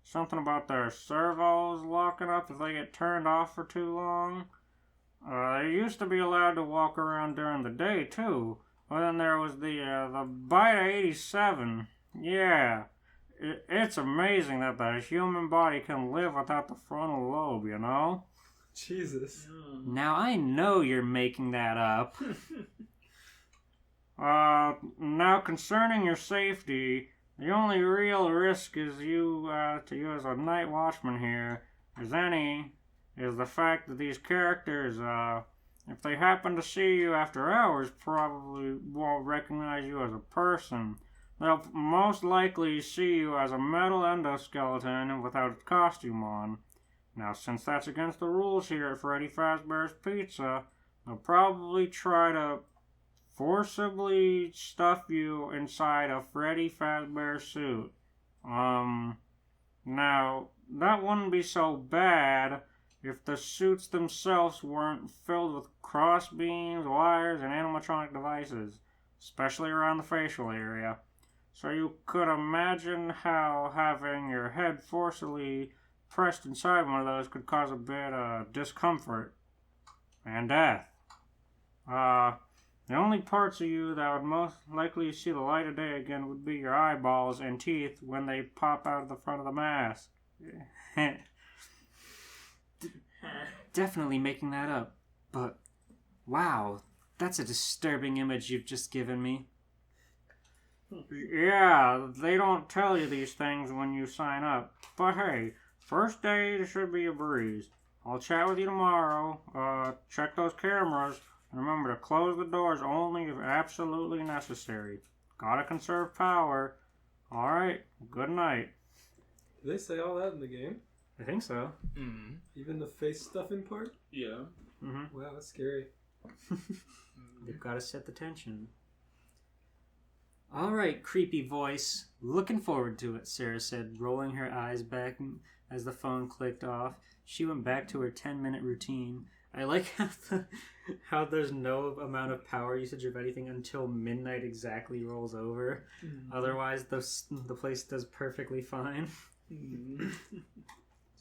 Something about their servos locking up if they get turned off for too long. They used to be allowed to walk around during the day too. But then there was the Beta 87. Yeah. It's amazing that the human body can live without the frontal lobe, you know? Jesus. Now I know you're making that up. Now concerning your safety, the only real risk is to you as a night watchman here, is the fact that these characters, if they happen to see you after hours, probably won't recognize you as a person. They'll most likely see you as a metal endoskeleton without a costume on. Now, since that's against the rules here at Freddy Fazbear's Pizza, they'll probably try to forcibly stuff you inside a Freddy Fazbear suit. Now, that wouldn't be so bad if the suits themselves weren't filled with cross beams, wires, and animatronic devices, especially around the facial area. So you could imagine how having your head forcibly pressed inside one of those could cause a bit of discomfort and death. The only parts of you that would most likely see the light of day again would be your eyeballs and teeth when they pop out of the front of the mask. Definitely making that up, but wow, that's a disturbing image you've just given me. Yeah, they don't tell you these things when you sign up, but hey, first day should be a breeze. I'll chat with you tomorrow. Check those cameras. Remember to close the doors only if absolutely necessary. Gotta conserve power. Alright, good night. Do they say all that in the game? I think so. Mm-hmm. Even the face stuffing part? Yeah. Mm-hmm. Wow, that's scary. They've gotta set the tension. Alright, creepy voice. Looking forward to it, Sarah said, rolling her eyes back as the phone clicked off. She went back to her 10-minute routine. I like how there's no amount of power usage of anything until midnight exactly rolls over. Mm-hmm. Otherwise, the place does perfectly fine. Mm-hmm.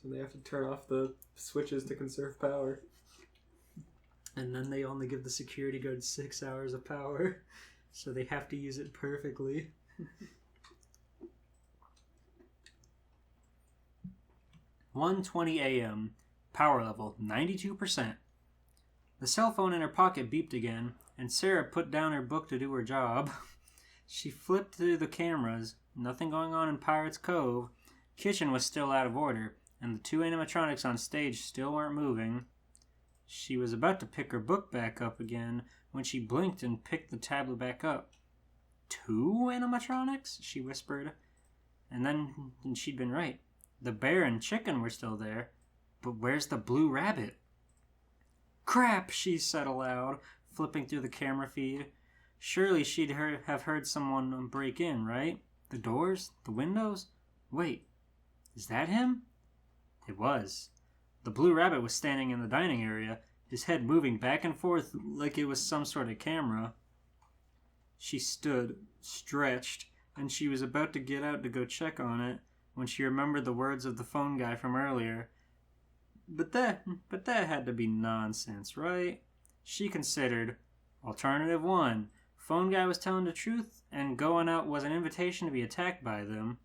So they have to turn off the switches to conserve power. And then they only give the security guard 6 hours of power. So they have to use it perfectly. 1:20 a.m. Power level 92%. The cell phone in her pocket beeped again, and Sarah put down her book to do her job. She flipped through the cameras. Nothing going on in Pirate's Cove. Kitchen was still out of order, and the two animatronics on stage still weren't moving. She was about to pick her book back up again when she blinked and picked the tablet back up. 2 animatronics? She whispered. And then she'd been right. The bear and chicken were still there, but where's the blue rabbit? Crap, she said aloud, flipping through the camera feed. Surely she'd have heard someone break in, right? The doors? The windows? Wait, is that him? It was. The blue rabbit was standing in the dining area, his head moving back and forth like it was some sort of camera. She stood, stretched, and she was about to get out to go check on it when she remembered the words of the phone guy from earlier. But that had to be nonsense, right? She considered. Alternative 1. Phone guy was telling the truth, and going out was an invitation to be attacked by them.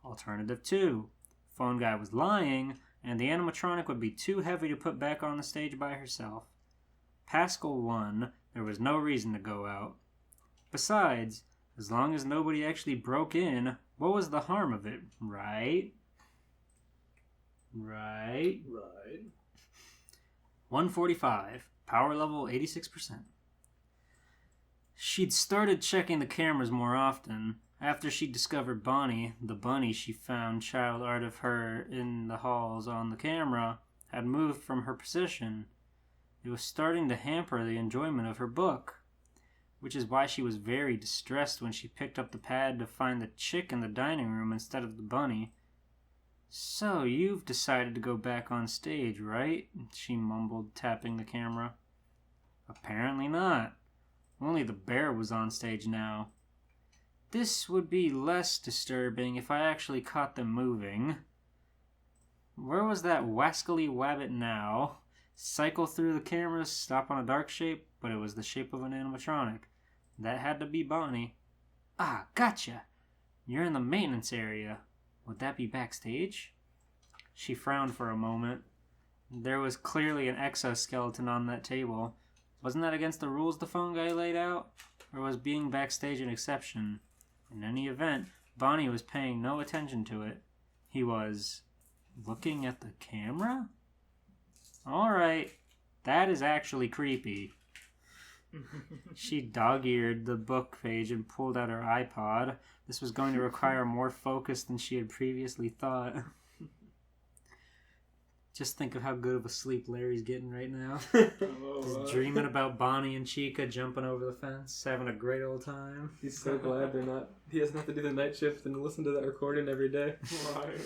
Alternative 2. Phone guy was lying, and the animatronic would be too heavy to put back on the stage by herself. Pascal won. There was no reason to go out. Besides, as long as nobody actually broke in, what was the harm of it, right? Right. 1:45. Power level 86%. She'd started checking the cameras more often. After she discovered Bonnie, the bunny she found child art of her in the halls on the camera, had moved from her position. It was starting to hamper the enjoyment of her book, which is why she was very distressed when she picked up the pad to find the chick in the dining room instead of the bunny. So, you've decided to go back on stage, right? She mumbled, tapping the camera. Apparently not. Only the bear was on stage now. This would be less disturbing if I actually caught them moving. Where was that wascally wabbit now? Cycle through the cameras, stop on a dark shape, but it was the shape of an animatronic. That had to be Bonnie. Ah, gotcha! You're in the maintenance area. Would that be backstage? She frowned for a moment. There was clearly an exoskeleton on that table. Wasn't that against the rules the phone guy laid out? Or was being backstage an exception? In any event, Bonnie was paying no attention to it. He was looking at the camera? Alright, that is actually creepy. She dog-eared the book page and pulled out her iPod. This was going to require more focus than she had previously thought. Just think of how good of a sleep Larry's getting right now. Oh, Just dreaming about Bonnie and Chica jumping over the fence, having a great old time. He's so glad they're not. He doesn't have to do the night shift and listen to that recording every day. Right.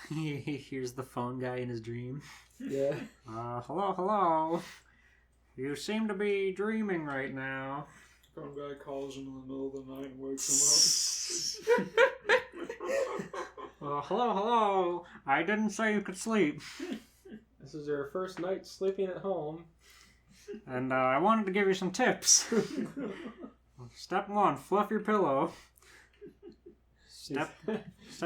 He hears the phone guy in his dream. Yeah. Hello. You seem to be dreaming right now. Some guy calls him in the middle of the night and wakes him up. Hello. I didn't say you could sleep. This is your first night sleeping at home. And I wanted to give you some tips. Step 1, fluff your pillow. Step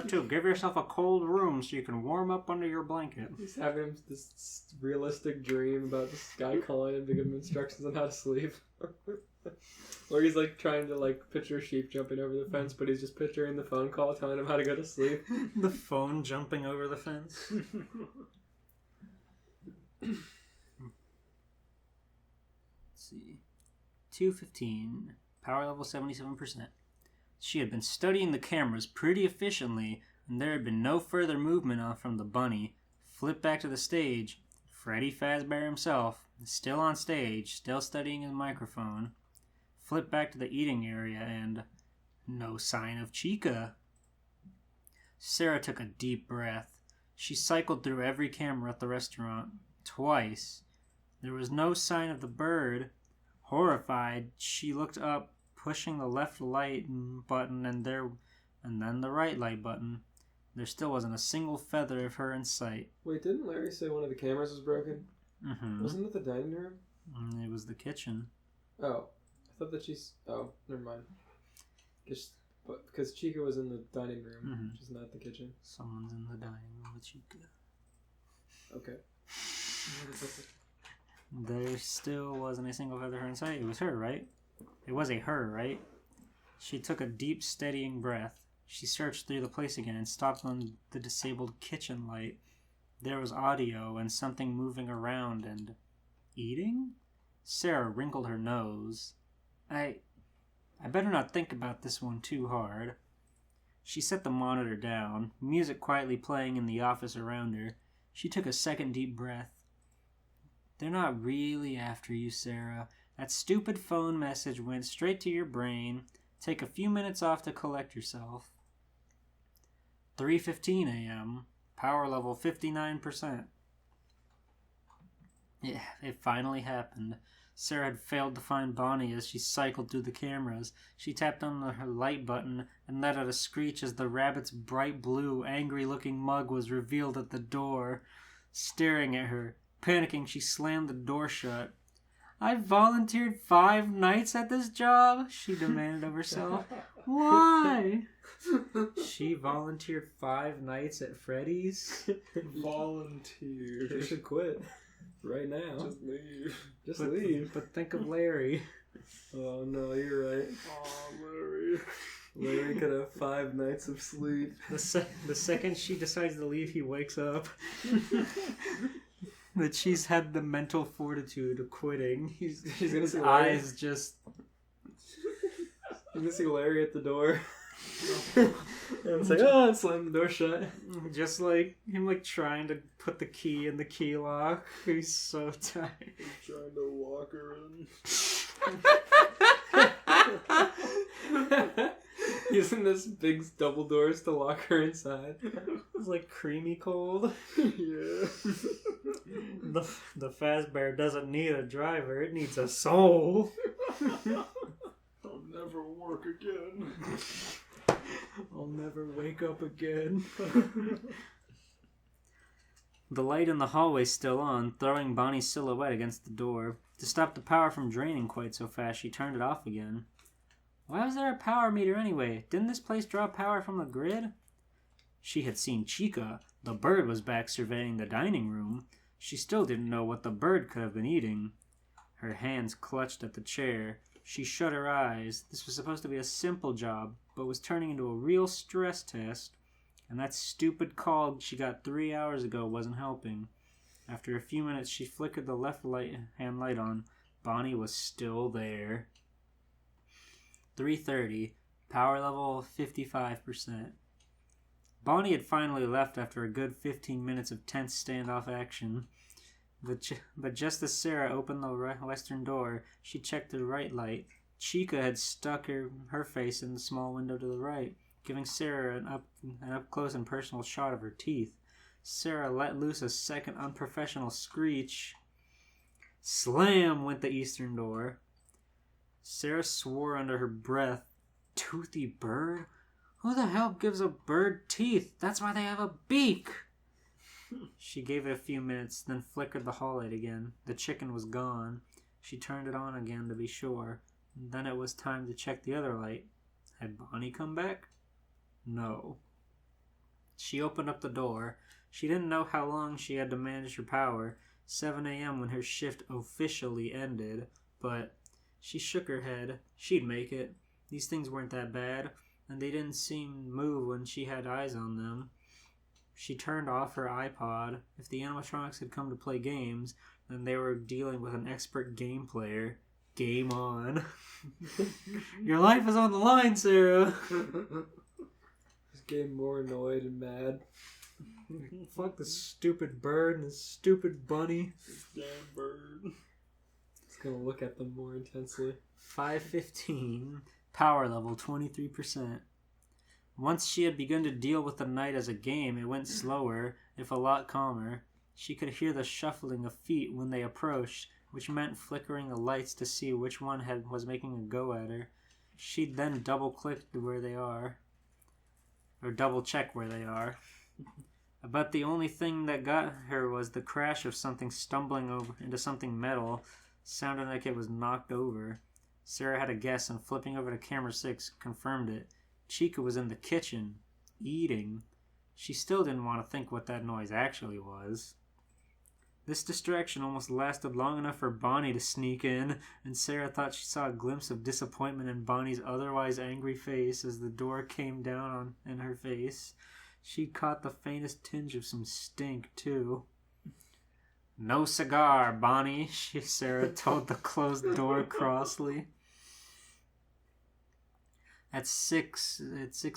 2, give yourself a cold room so you can warm up under your blanket. He's having this realistic dream about this guy calling him to give him instructions on how to sleep. Or he's like trying to like picture sheep jumping over the fence, but he's just picturing the phone call telling him how to go to sleep. The phone jumping over the fence. Let's see. 215. Power level 77%. She had been studying the cameras pretty efficiently, and there had been no further movement off from the bunny. Flip back to the stage. Freddy Fazbear himself, still on stage, still studying his microphone. Flip back to the eating area, and no sign of Chica. Sarah took a deep breath. She cycled through every camera at the restaurant. Twice. There was no sign of the bird. Horrified, she looked up, pushing the left light button and then the right light button. There still wasn't a single feather of her in sight. Wait, didn't Larry say one of the cameras was broken? Mm-hmm. Wasn't it the dining room? It was the kitchen. Oh, I thought that she's... Oh, never mind. Because Chica was in the dining room, which is not the kitchen. Someone's in the dining room with Chica. Okay. There still wasn't a single feather in sight. It was her, right? It was a her, right? She took a deep, steadying breath. She searched through the place again and stopped on the disabled kitchen light. There was audio and something moving around and... eating? Sarah wrinkled her nose. I better not think about this one too hard. She set the monitor down, music quietly playing in the office around her. She took a second deep breath. They're not really after you, Sarah. That stupid phone message went straight to your brain. Take a few minutes off to collect yourself. 3:15 a.m. Power level 59%. Yeah, it finally happened. Sarah had failed to find Bonnie as she cycled through the cameras. She tapped on her light button and let out a screech as the rabbit's bright blue, angry-looking mug was revealed at the door. Staring at her, panicking, she slammed the door shut. I volunteered 5 nights at this job, she demanded of herself. Why? She volunteered 5 nights at Freddy's? Volunteer. You should quit. Right now. Just leave. Leave. But think of Larry. Oh no, you're right. Oh, Larry. Larry could have 5 nights of sleep. The second she decides to leave, he wakes up. That she's had the mental fortitude of quitting. She's gonna His see Larry. eyes just... You're gonna see Larry at the door. And say, oh, and slam the door shut. Just like him, like trying to put the key in the key lock. He's so tired. I'm trying to walk her in. Using this big double doors to lock her inside. It's like creamy cold. Yeah. The Fazbear doesn't need a driver, it needs a soul. I'll never work again. I'll never wake up again. The light in the hallway's still on, throwing Bonnie's silhouette against the door. To stop the power from draining quite so fast, she turned it off again. Why was there a power meter anyway? Didn't this place draw power from the grid? She had seen Chica. The bird was back surveying the dining room. She still didn't know what the bird could have been eating. Her hands clutched at the chair. She shut her eyes. This was supposed to be a simple job, but was turning into a real stress test. And that stupid call she got 3 hours ago wasn't helping. After a few minutes, she flickered the left hand light on. Bonnie was still there. 3:30. Power level 55%. Bonnie had finally left after a good 15 minutes of tense standoff action. But just as Sarah opened the western door, she checked the right light. Chica had stuck her face in the small window to the right, giving Sarah an up-close and personal shot of her teeth. Sarah let loose a second unprofessional screech. Slam went the eastern door. Sarah swore under her breath. Toothy bird? Who the hell gives a bird teeth? That's why they have a beak! She gave it a few minutes, then flickered the hall light again. The chicken was gone. She turned it on again to be sure. Then it was time to check the other light. Had Bonnie come back? No. She opened up the door. She didn't know how long she had to manage her power. 7 a.m. when her shift officially ended. But she shook her head. She'd make it. These things weren't that bad, and they didn't seem to move when she had eyes on them. She turned off her iPod. If the animatronics had come to play games, then they were dealing with an expert game player. Game on. Your life is on the line, Sarah. Just getting more annoyed and mad. Fuck this stupid bird and this stupid bunny. This damn bird. Just gonna look at them more intensely. 5:15. Power level 23%. Once she had begun to deal with the night as a game, it went slower, if a lot calmer. She could hear the shuffling of feet when they approached, which meant flickering the lights to see which one was making a go at her. She'd then double-click where they are. Or double-check where they are. But the only thing that got her was the crash of something stumbling over into something metal, sounding like it was knocked over. Sarah had a guess, and flipping over to camera 6 confirmed it. Chica was in the kitchen, eating. She still didn't want to think what that noise actually was. This distraction almost lasted long enough for Bonnie to sneak in, and Sarah thought she saw a glimpse of disappointment in Bonnie's otherwise angry face as the door came down in her face. She caught the faintest tinge of some stink, too. No cigar, Bonnie, Sarah told the closed door crossly. At 6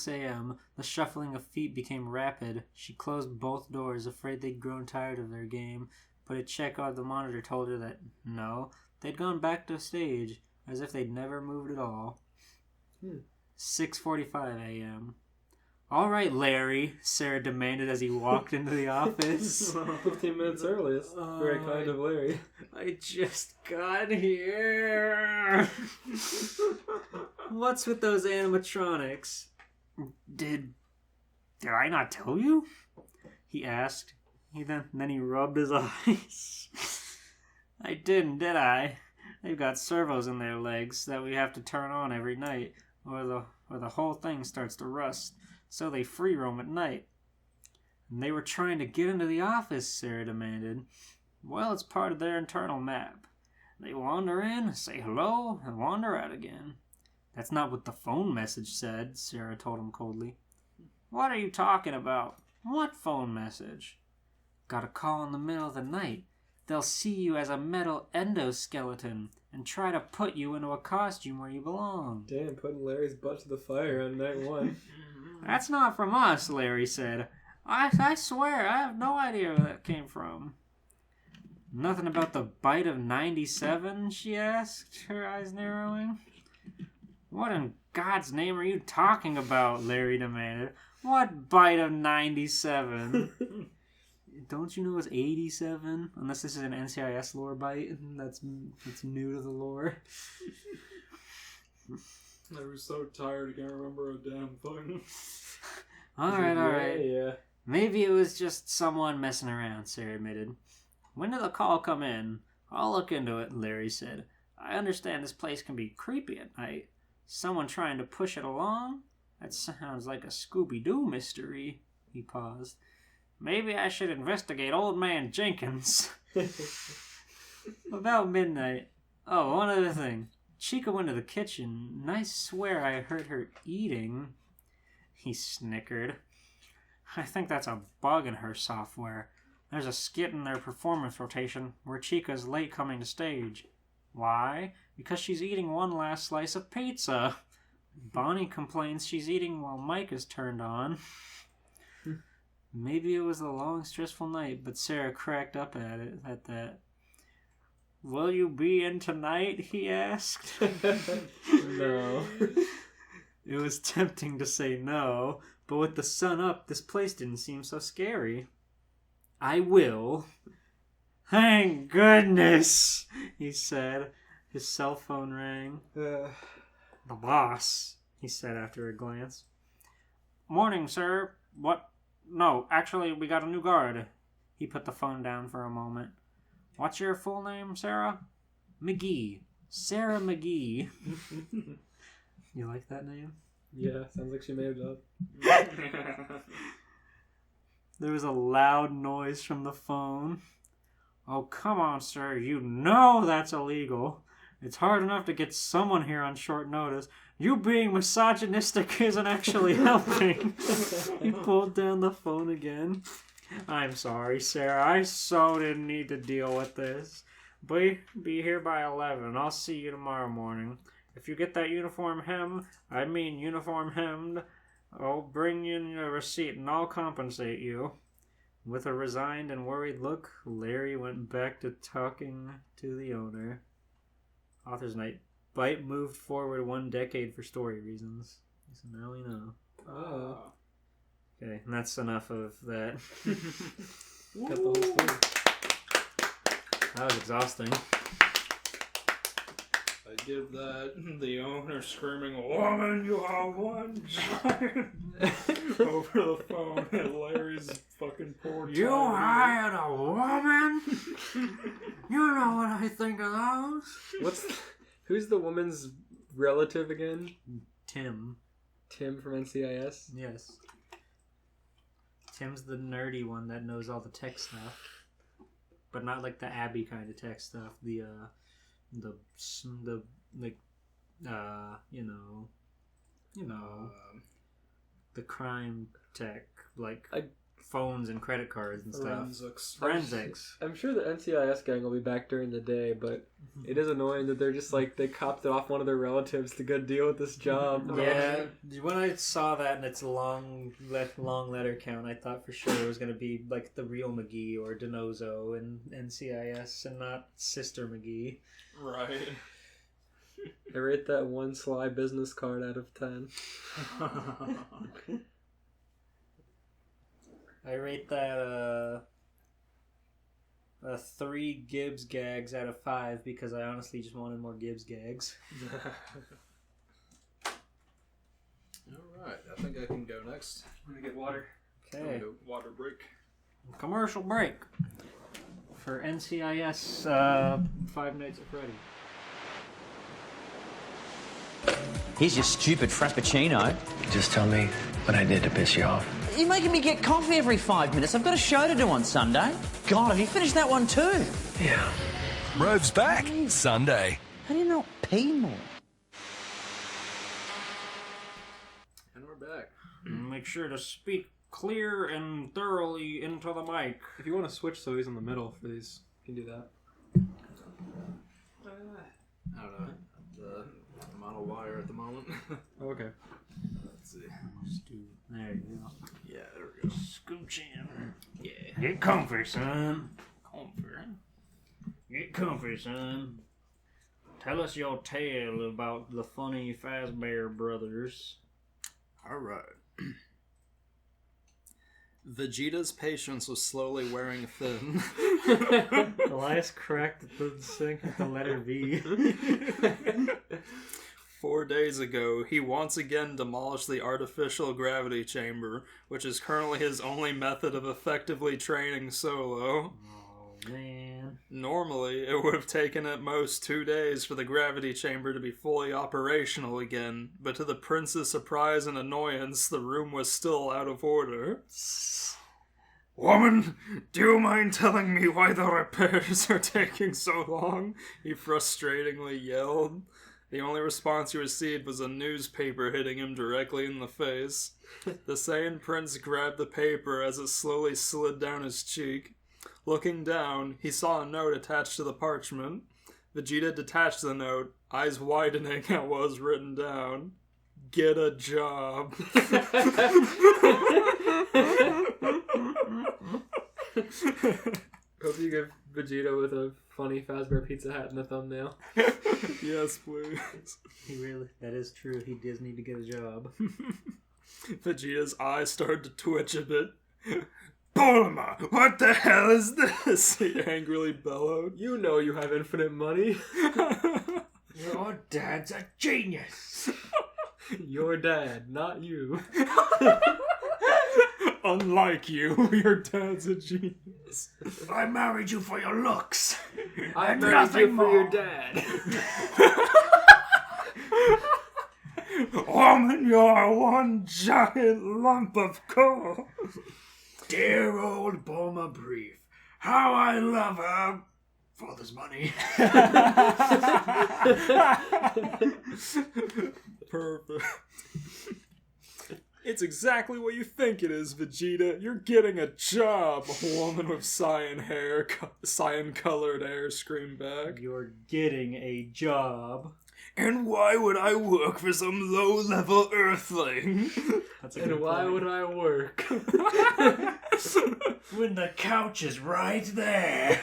a.m., the shuffling of feet became rapid. She closed both doors, afraid they'd grown tired of their game, but a check on the monitor told her that, no, they'd gone back to stage, as if they'd never moved at all. 6:45 a.m. All right, Larry, Sarah demanded as he walked into the office. 15 minutes early. It's very kind of Larry. I just got here. What's with those animatronics? Did I not tell you? He asked. Then he rubbed his eyes. I didn't, did I? They've got servos in their legs that we have to turn on every night, or the whole thing starts to rust. So they free roam at night. And they were trying to get into the office, Sarah demanded. Well, it's part of their internal map. They wander in, say hello, and wander out again. That's not what the phone message said, Sarah told him coldly. What are you talking about? What phone message? Got a call in the middle of the night. They'll see you as a metal endoskeleton and try to put you into a costume where you belong. Damn, putting Larry's butt to the fire on night one. That's not from us, Larry said. I swear, I have no idea where that came from. Nothing about the bite of 97, she asked, her eyes narrowing. What in God's name are you talking about, Larry demanded. What bite of 97? Don't you know it's 87? Unless this is an NCIS lore bite. That's new to the lore. I was so tired I can't remember a damn thing. Alright. Yeah. Maybe it was just someone messing around, Sarah admitted. When did the call come in? I'll look into it, Larry said. I understand this place can be creepy at night. Someone trying to push it along? That sounds like a Scooby-Doo mystery. He paused. Maybe I should investigate Old Man Jenkins. About midnight. Oh, one other thing. Chica went to the kitchen, and I swear I heard her eating. He snickered. I think that's a bug in her software. There's a skit in their performance rotation where Chica's late coming to stage. Why? Because she's eating one last slice of pizza. Bonnie complains she's eating while Mike is turned on. Maybe it was a long, stressful night, but Sarah cracked up at that. Will you be in tonight? He asked. No. It was tempting to say no, but with the sun up, this place didn't seem so scary. I will. Thank goodness, he said. His cell phone rang. The boss, he said after a glance. Morning, sir. What? No, actually, we got a new guard. He put the phone down for a moment. What's your full name, Sarah? McGee. Sarah McGee. You like that name? Yeah, sounds like she made it up. There was a loud noise from the phone. Oh, come on, sir. You know that's illegal. It's hard enough to get someone here on short notice. You being misogynistic isn't actually helping. He pulled down the phone again. I'm sorry, Sarah. I so didn't need to deal with this. Be here by 11. I'll see you tomorrow morning. If you get that uniform hemmed, I'll bring in a receipt and I'll compensate you. With a resigned and worried look, Larry went back to talking to the owner. Author's Night. Bite moved forward 1 decade for story reasons. So now we know. Oh. Okay, and that's enough of that. Got the whole story. That was exhausting. I give that the owner screaming, "Woman, you are one giant," over the phone at Larry's fucking poor You hired a woman? You know what I think of those? Who's the woman's relative again? Tim. Tim from NCIS? Yes. Tim's the nerdy one that knows all the tech stuff. But not like the Abby kind of tech stuff. The the crime tech, like phones and credit cards and stuff. Forensics. I'm sure the NCIS gang will be back during the day, but it is annoying that they're just like, they copped it off one of their relatives to go deal with this job. Yeah, when I saw that in its long letter count, I thought for sure it was going to be like the real McGee or Denozo in NCIS and not Sister McGee. Right. I rate that one sly business card out of 10. I rate that 3 Gibbs gags out of 5 because I honestly just wanted more Gibbs gags. Alright, I think I can go next. I'm gonna get water. Okay. Go water break. Commercial break for NCIS Five Nights at Freddy. Here's your stupid frappuccino. Just tell me what I did to piss you off. You're making me get coffee every 5 minutes. I've got a show to do on Sunday. God, have you finished that one too? Yeah. Rove's back Sunday. How do you not pee more? And we're back. Make sure to speak clear and thoroughly into the mic. If you want to switch so he's in the middle for these, you can do that. I don't know. I'm on a wire at the moment. Oh, okay. Let's see. There you go. Yeah, there we go. Scooch in. Yeah. Get comfy, son. Get comfy, son. Tell us your tale about the funny Fazbear brothers. Alright. Vegeta's patience was slowly wearing thin. Elias cracked the letter V. 4 days ago, he once again demolished the artificial gravity chamber, which is currently his only method of effectively training Solo. Oh, man. Normally, it would have taken at most 2 days for the gravity chamber to be fully operational again, but to the prince's surprise and annoyance, the room was still out of order. "Woman, do you mind telling me why the repairs are taking so long?" he frustratingly yelled. The only response he received was a newspaper hitting him directly in the face. The Saiyan prince grabbed the paper as it slowly slid down his cheek. Looking down, he saw a note attached to the parchment. Vegeta detached the note, eyes widening at what was written down. get a job. Hope you give Vegeta with a funny Fazbear Pizza hat in the thumbnail. Yes, please. That is true. He does need to get a job. Vegeta's eyes started to twitch a bit. Bulma, what the hell is this? He angrily bellowed. You know you have infinite money. Your dad's a genius. Your dad, not you. Unlike you, your dad's a genius. I married you for your looks. I And married nothing you for more. your dad. Woman, you're one giant lump of coal. Dear old Bulma Brief. How I love her. Father's money. Perfect. It's exactly what you think it is, Vegeta. You're getting a job. A woman with cyan-colored hair screamed back. You're getting a job. And why would I work for some low-level earthling? That's a And good why point. would I work? When the couch is right there.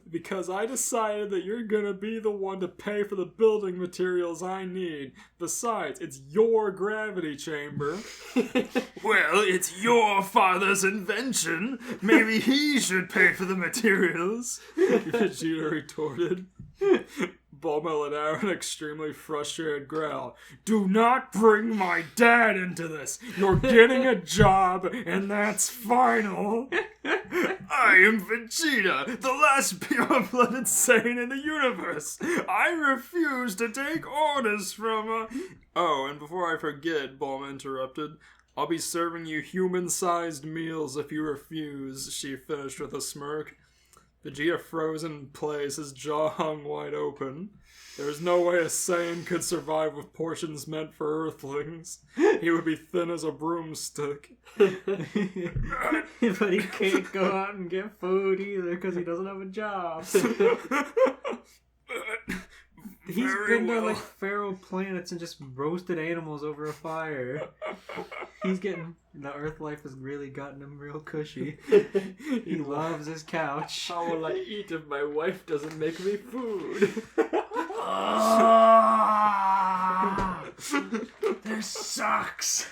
Because I decided that you're gonna be the one to pay for the building materials I need. Besides, it's your gravity chamber. Well, it's your father's invention. Maybe he should pay for the materials. Vegeta retorted. Bulma let out an extremely frustrated growl. Do not bring my dad into this. You're getting a job, and that's final. I am Vegeta, the last pure-blooded Saiyan in the universe. I refuse to take orders from a... Oh, and before I forget, Bulma interrupted, I'll be serving you human-sized meals if you refuse, she finished with a smirk. Vegeta froze in place, his jaw hung wide open. There was no way a Saiyan could survive with portions meant for Earthlings. He would be thin as a broomstick. But he can't go out and get food either because he doesn't have a job. He's Very been to well. like feral planets and just roasted animals over a fire. He's getting... The Earth life has really gotten him real cushy. He loves his couch. How will I eat if my wife doesn't make me food? This sucks.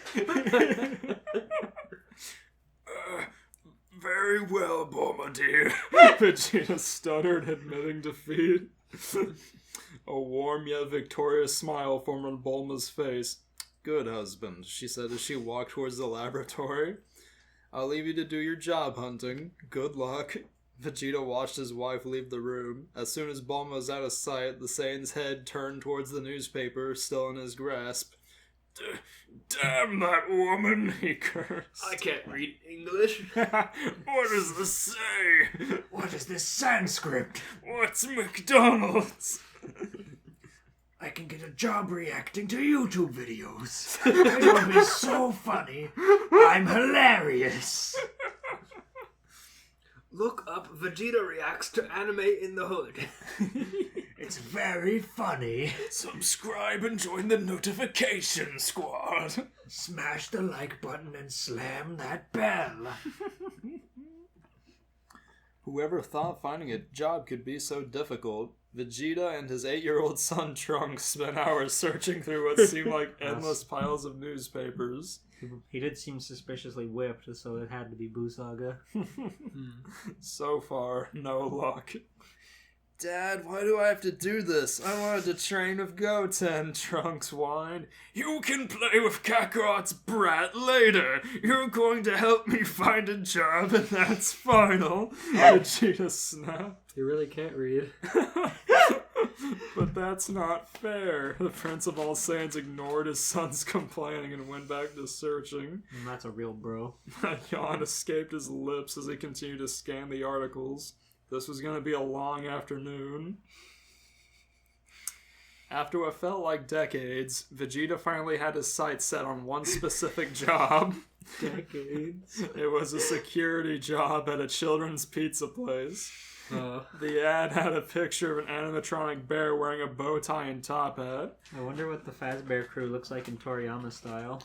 Very well, Bulma dear. Vegeta stuttered, admitting defeat. A warm yet victorious smile formed on Bulma's face. Good husband, she said as she walked towards the laboratory. I'll leave you to do your job hunting. Good luck. Vegeta watched his wife leave the room. As soon as Bulma was out of sight, the Saiyan's head turned towards the newspaper, still in his grasp. Damn that woman, he cursed. I can't read English. What does this say? What is this Sanskrit? What's McDonald's? I can get a job reacting to YouTube videos. It will be so funny. I'm hilarious. Look up Vegeta reacts to anime in the hood. It's very funny. Subscribe and join the notification squad. Smash the like button and slam that bell. Whoever thought finding a job could be so difficult? Vegeta and his 8-year-old son Trunks spent hours searching through what seemed like endless piles of newspapers. He did seem suspiciously whipped, so it had to be Buu Saga. So far, no luck. Dad, why do I have to do this? I wanted to train with Goten, Trunks whined. You can play with Kakarot's brat later. You're going to help me find a job, and that's final. Vegeta snapped. You really can't read. But that's not fair. The Prince of All Saiyans ignored his son's complaining and went back to searching. That's a real bro. A yawn escaped his lips as he continued to scan the articles. This was going to be a long afternoon. After what felt like decades, Vegeta finally had his sights set on one specific job. Decades. It was a security job at a children's pizza place. The ad had a picture of an animatronic bear wearing a bow tie and top hat. I wonder what the Fazbear crew looks like in Toriyama style.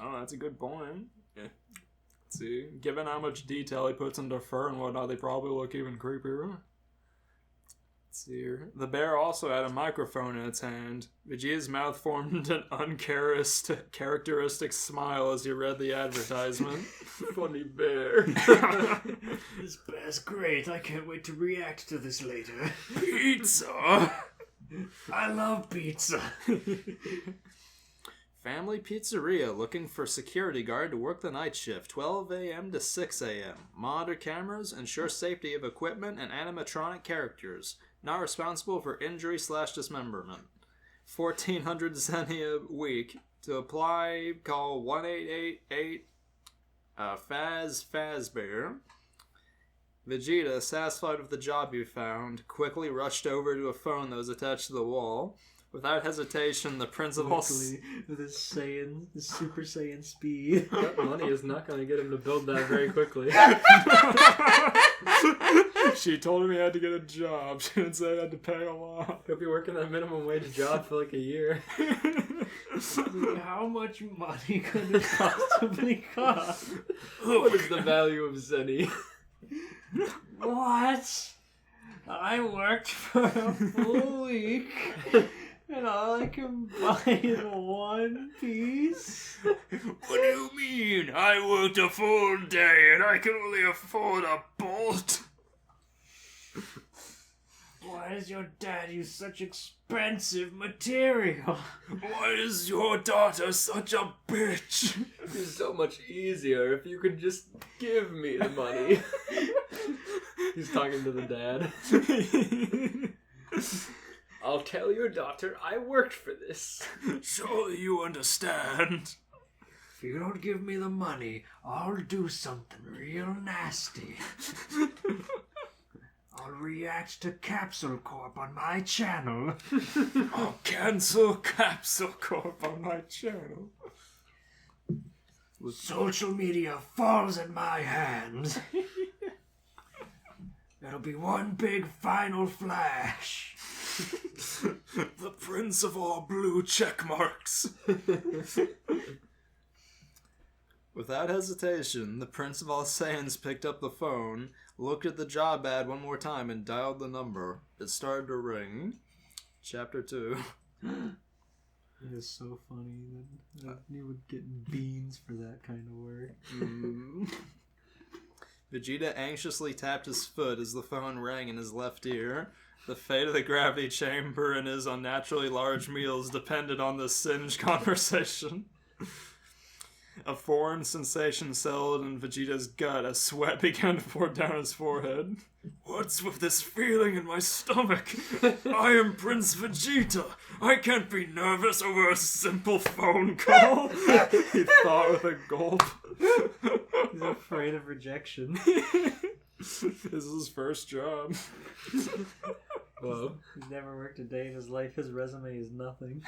Oh, that's a good point. Yeah. Let's see. Given how much detail he puts into fur and whatnot, they probably look even creepier. Let's see here. The bear also had a microphone in its hand. Vegeta's mouth formed an uncharacteristic smile as he read the advertisement. Funny bear. This bear's great. I can't wait to react to this later. Pizza! I love pizza. Family Pizzeria looking for security guard to work the night shift, 12 a.m. to 6 a.m. Monitor cameras, ensure safety of equipment and animatronic characters. Not responsible for injury/dismemberment. 1,400 zenny a week. To apply, call 1888 Fazbear. Vegeta, satisfied with the job you found, quickly rushed over to a phone that was attached to the wall. Without hesitation, the principal... With his Super Saiyan speed. That money is not going to get him to build that very quickly. She told him he had to get a job. She didn't say he had to pay him off. He'll be working that minimum wage job for like a year. How much money could it possibly cost? What is the value of Zenny? What? I worked for a full week, and all I can buy is one piece? What do you mean? I worked a full day and I can only afford a bolt. Why does your dad use such expensive material? Why is your daughter such a bitch? It's so much easier if you could just give me the money. He's talking to the dad. I'll tell your daughter I worked for this. Surely you understand. If you don't give me the money, I'll do something real nasty. I'll react to Capsule Corp on my channel. I'll cancel Capsule Corp on my channel. Social media falls in my hands. It'll be one big final flash. The prince of all blue check marks. Without hesitation, the Prince of All Saiyans picked up the phone, looked at the job ad one more time, and dialed the number. It started to ring. Chapter 2. It is so funny that you would get beans for that kind of work. Vegeta anxiously tapped his foot as the phone rang in his left ear. The fate of the gravity chamber and his unnaturally large meals depended on this singed conversation. A foreign sensation settled in Vegeta's gut as sweat began to pour down his forehead. What's with this feeling in my stomach? I am Prince Vegeta. I can't be nervous over a simple phone call. He thought with a gulp. He's afraid of rejection. This is his first job. Whoa. He's never worked a day in his life. His resume is nothing.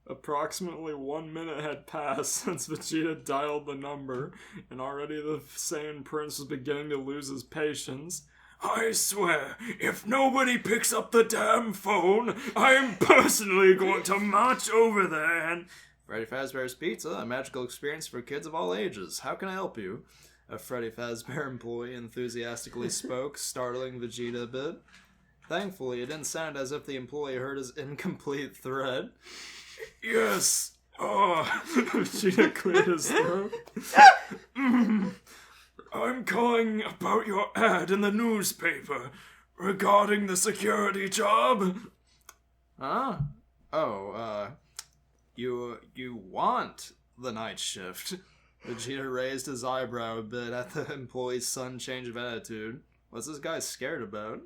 Approximately 1 minute had passed since Vegeta dialed the number, and already the Saiyan Prince was beginning to lose his patience. I swear, if nobody picks up the damn phone, I am personally going to march over there and... Freddy Fazbear's Pizza, a magical experience for kids of all ages. How can I help you? A Freddy Fazbear employee enthusiastically spoke, startling Vegeta a bit. Thankfully, it didn't sound as if the employee heard his incomplete threat. Yes. Oh, Vegeta cleared his throat. I'm calling about your ad in the newspaper regarding the security job. Huh? Oh, you want the night shift? Vegeta raised his eyebrow a bit at the employee's sudden change of attitude. What's this guy scared about?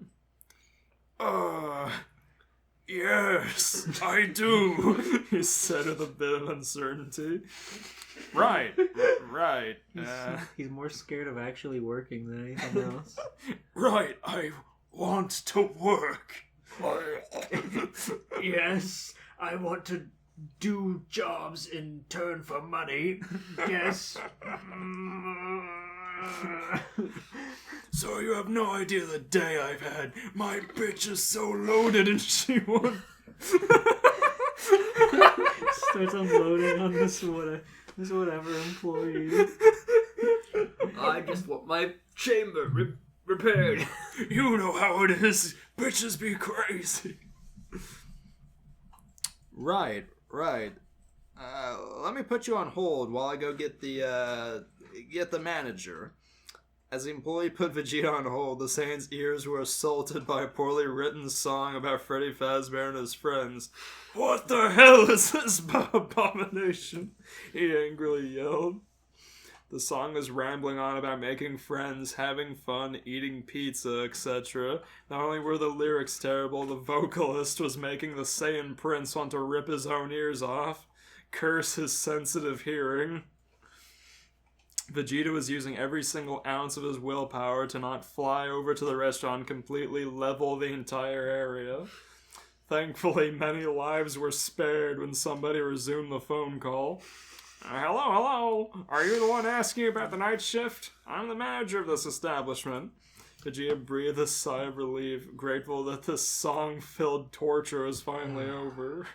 Yes, I do, he said with a bit of uncertainty. Right. He's more scared of actually working than anything else. Right, I want to work. Yes, I want to do jobs in turn for money. Yes. So you have no idea the day I've had. My bitch is so loaded and she won't... Starts unloading on this whatever employee. I just want my chamber repaired. You know how it is. Bitches be crazy. Right. Let me put you on hold while I go get the manager. As the employee put Vegeta on hold, the Saiyan's ears were assaulted by a poorly written song about Freddy Fazbear and his friends. What the hell is this abomination? He angrily yelled. The song was rambling on about making friends, having fun, eating pizza, etc. Not only were the lyrics terrible, the vocalist was making the Saiyan prince want to rip his own ears off, curse his sensitive hearing. Vegeta was using every single ounce of his willpower to not fly over to the restaurant and completely level the entire area. Thankfully, many lives were spared when somebody resumed the phone call. Hello. Are you the one asking about the night shift? I'm the manager of this establishment. Vegeta breathed a sigh of relief, grateful that this song-filled torture was finally over.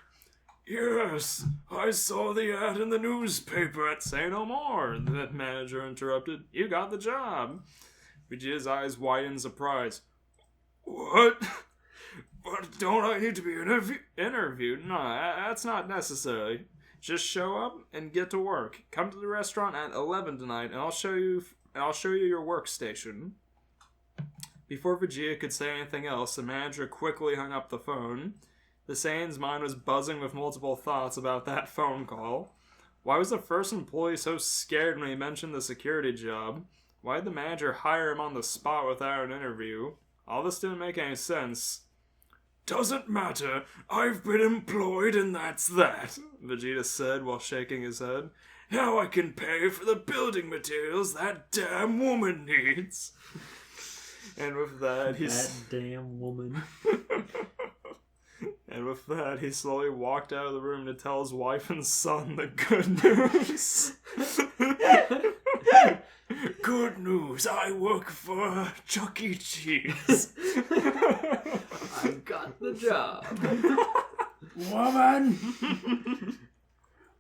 Yes, I saw the ad in the newspaper at Say No More, the manager interrupted. You got the job. Vegeta's eyes widened in surprise. What? But don't I need to be interviewed? No, that's not necessary. Just show up and get to work. Come to the restaurant at 11 tonight, and I'll show you your workstation. Before Vegeta could say anything else, the manager quickly hung up the phone. The Saiyan's mind was buzzing with multiple thoughts about that phone call. Why was the first employee so scared when he mentioned the security job? Why did the manager hire him on the spot without an interview? All this didn't make any sense. Doesn't matter. I've been employed and that's that, Vegeta said while shaking his head. Now I can pay for the building materials that damn woman needs. And with that, That damn woman. And with that, he slowly walked out of the room to tell his wife and son the good news. Good news, I work for Chuck E. Cheese. I got the job. Woman!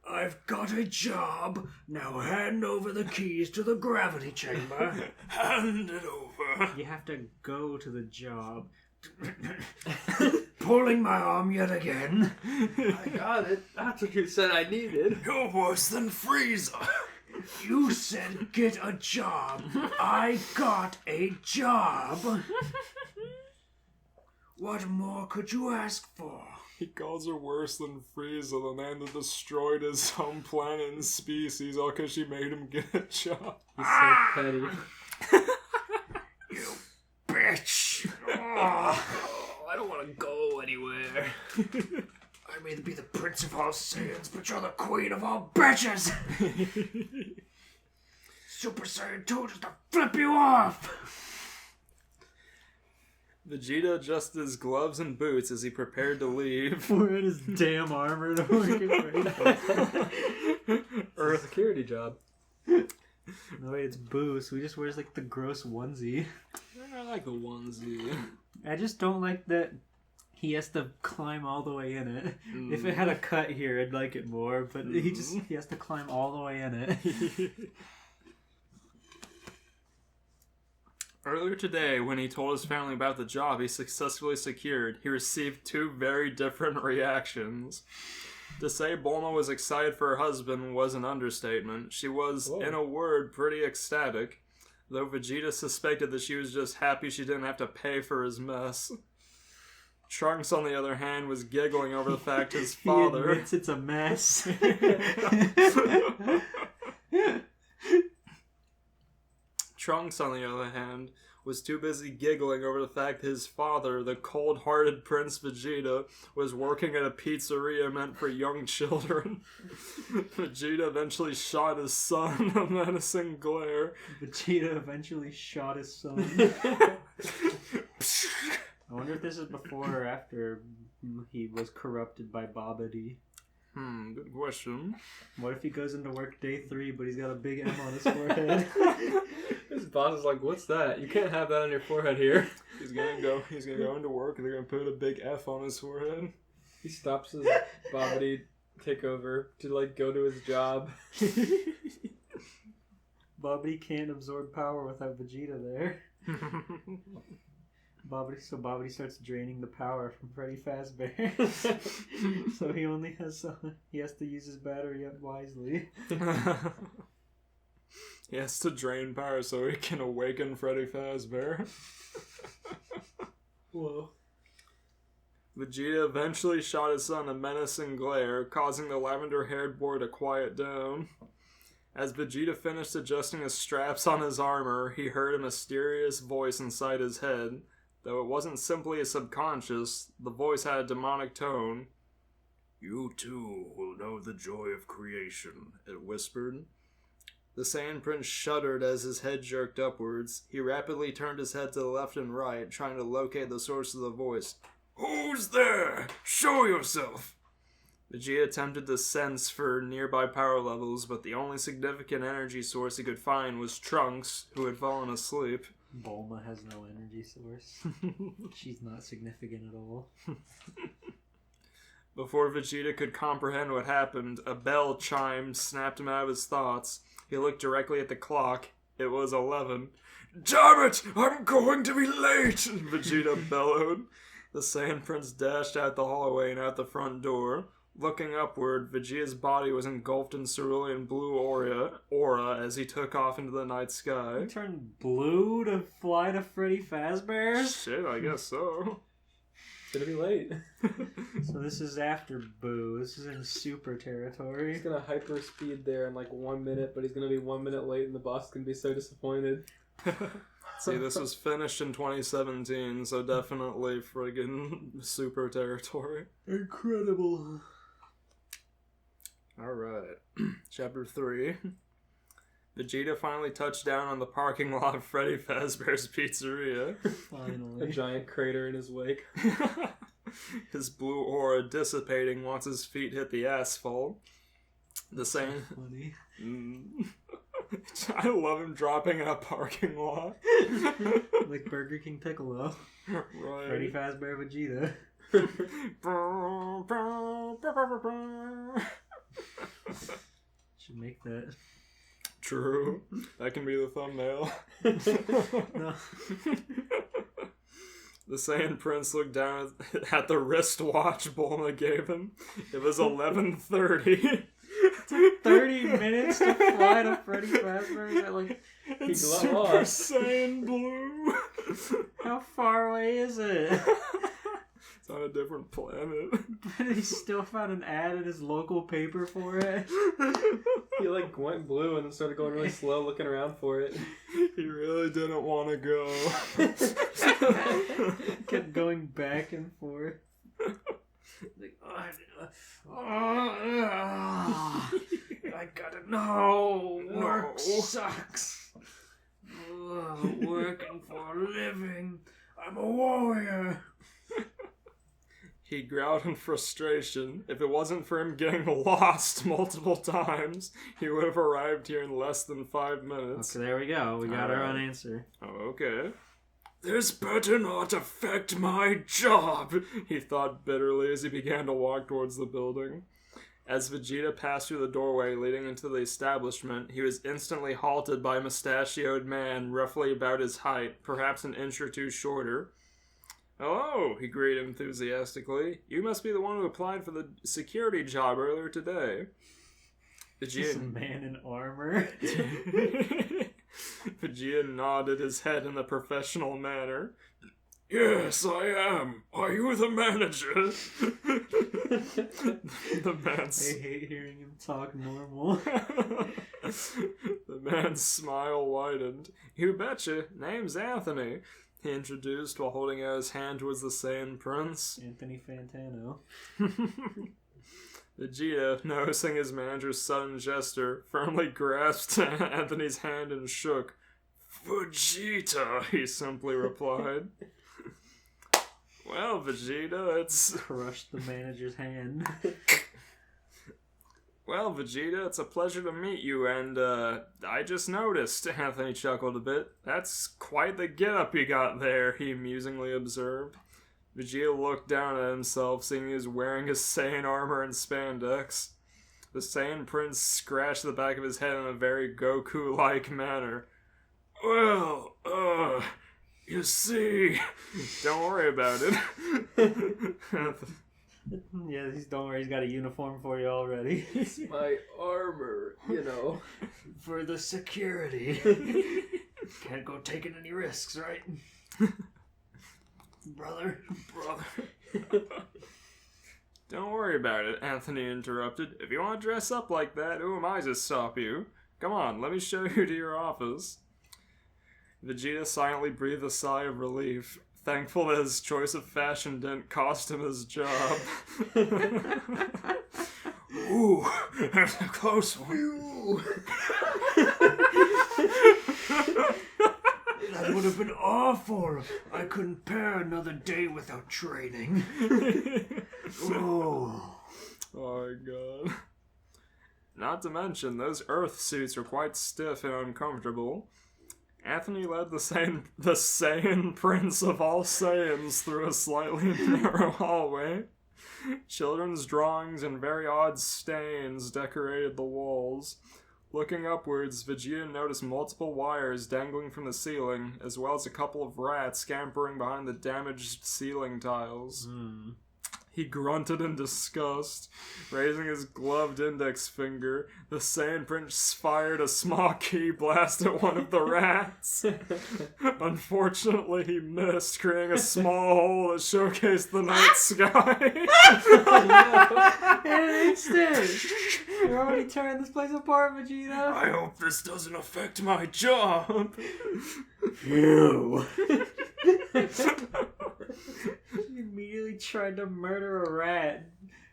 I've got a job. Now hand over the keys to the gravity chamber. Hand it over. You have to go to the job. Pulling my arm yet again. I got it. That's what you said I needed. You're worse than Frieza. You said get a job. I got a job. What more could you ask for? He calls her worse than Frieza, the man that destroyed his home planet and species, all because she made him get a job. He's so petty. You bitch. I don't want to go anywhere. I may be the prince of all Saiyans, but you're the queen of all bitches. Super Saiyan 2 just to flip you off. Vegeta adjusted his gloves and boots as he prepared to leave. Wearing his damn armor to work it. Or a security job. No, wait, it's Boo, so he just wears like the gross onesie. I like the onesie. I just don't like that he has to climb all the way in it. If it had a cut here, I'd like it more, but he has to climb all the way in it. Earlier today, when he told his family about the job he successfully secured, he received two very different reactions. To say Bulma was excited for her husband was an understatement. She was, in a word, pretty ecstatic, though Vegeta suspected that she was just happy she didn't have to pay for his mess. Trunks, on the other hand, was giggling over the fact his father... He admits it's a mess. Trunks, on the other hand, was too busy giggling over the fact his father, the cold-hearted Prince Vegeta, was working at a pizzeria meant for young children. Vegeta eventually shot his son, a menacing glare. Vegeta eventually shot his son. I wonder if this is before or after he was corrupted by Babidi. Good question. What if he goes into work day 3, but he's got a big M on his forehead? His boss is like, "What's that? You can't have that on your forehead here." He's gonna go into work and they're gonna put a big F on his forehead. He stops his Bobbity takeover to like go to his job. Bobbity can't absorb power without Vegeta there. Bobbity starts draining the power from Freddy Fazbear. So he has to use his battery up wisely. He has to drain power so he can awaken Freddy Fazbear. Whoa. Vegeta eventually shot his son a menacing glare, causing the lavender-haired boy to quiet down. As Vegeta finished adjusting the straps on his armor, he heard a mysterious voice inside his head. Though it wasn't simply a subconscious, the voice had a demonic tone. "You too will know the joy of creation," it whispered. The Saiyan Prince shuddered as his head jerked upwards. He rapidly turned his head to the left and right, trying to locate the source of the voice. "Who's there? Show yourself!" Vegeta attempted to sense for nearby power levels, but the only significant energy source he could find was Trunks, who had fallen asleep. Bulma has no energy source. She's not significant at all. Before Vegeta could comprehend what happened, a bell chimed, snapped him out of his thoughts. He looked directly at the clock. It was 11. "Damn it! I'm going to be late!" Vegeta bellowed. The Saiyan Prince dashed out the hallway and out the front door. Looking upward, Vegeta's body was engulfed in cerulean blue aura as he took off into the night sky. He turned blue to fly to Freddy Fazbear? Shit, I guess so. It's gonna be late. So this is after Boo. This is in super territory. He's gonna hyper speed there in like 1 minute, but he's gonna be 1 minute late and the boss is gonna be so disappointed. See, this was finished in 2017, so definitely friggin' super territory. Incredible. Alright. Chapter 3. Vegeta finally touched down on the parking lot of Freddy Fazbear's Pizzeria. A Finally. giant crater in his wake. His blue aura dissipating once his feet hit the asphalt. The same. Funny. I love him dropping in a parking lot. Like Burger King Piccolo. Right. Freddy Fazbear Vegeta. Should make that. True. That can be the thumbnail. No. The Saiyan Prince looked down at the wristwatch Bulma gave him. It was 11:30. 30 minutes to fly to Freddy Fazbear? Is that like... It's got Super lost. Saiyan Blue. How far away is it? It's on a different planet. But he still found an ad in his local paper for it. He like went blue and then started going really slow looking around for it. He really didn't want to go. Kept going back and forth. Like, I gotta know. Work sucks. Working for a living. I'm a warrior. He growled in frustration. If it wasn't for him getting lost multiple times, he would have arrived here in less than 5 minutes. Okay, there we go. We got our own answer. Oh, okay. This better not affect my job, he thought bitterly as he began to walk towards the building. As Vegeta passed through the doorway leading into the establishment, he was instantly halted by a mustachioed man roughly about his height, perhaps an inch or two shorter. "Hello," he greeted enthusiastically. "You must be the one who applied for the security job earlier today." This man in armor. Vegeta nodded his head in a professional manner. "Yes, I am. Are you the manager?" The man's... I hate hearing him talk normal. The man's smile widened. "You betcha. Name's Anthony," he introduced while holding out his hand towards the Saiyan Prince. Anthony Fantano. Vegeta, noticing his manager's sudden gesture, firmly grasped Anthony's hand and shook. "Vegeta," he simply replied. "Well, Vegeta, it's..." Crushed the manager's hand. Well, Vegeta, it's a pleasure to meet you, and, I just noticed, Anthony chuckled a bit. That's quite the get-up you got there, he musingly observed. Vegeta looked down at himself, seeing he was wearing his Saiyan armor and spandex. The Saiyan Prince scratched the back of his head in a very Goku-like manner. Well, you see... Don't worry about it. Yeah, don't worry, he's got a uniform for you already. My armor, you know. For the security. Can't go taking any risks, right? Brother. Don't worry about it, Anthony interrupted. If you want to dress up like that, who am I to stop you? Come on, let me show you to your office. Vegeta silently breathed a sigh of relief, thankful that his choice of fashion didn't cost him his job. Ooh, that's a close one. That would have been awful. I couldn't bear another day without training. Oh. Oh my god. Not to mention, those Earth suits are quite stiff and uncomfortable. Anthony led the Saiyan Prince of all Saiyans through a slightly narrow hallway. Children's drawings and very odd stains decorated the walls. Looking upwards, Vegeta noticed multiple wires dangling from the ceiling, as well as a couple of rats scampering behind the damaged ceiling tiles. He grunted in disgust. Raising his gloved index finger, the Saiyan Prince fired a small ki blast at one of the rats. Unfortunately, he missed, creating a small hole that showcased the night sky. You're already tearing this place apart, Vegeta. I hope this doesn't affect my job. Ew. He immediately tried to murder a rat.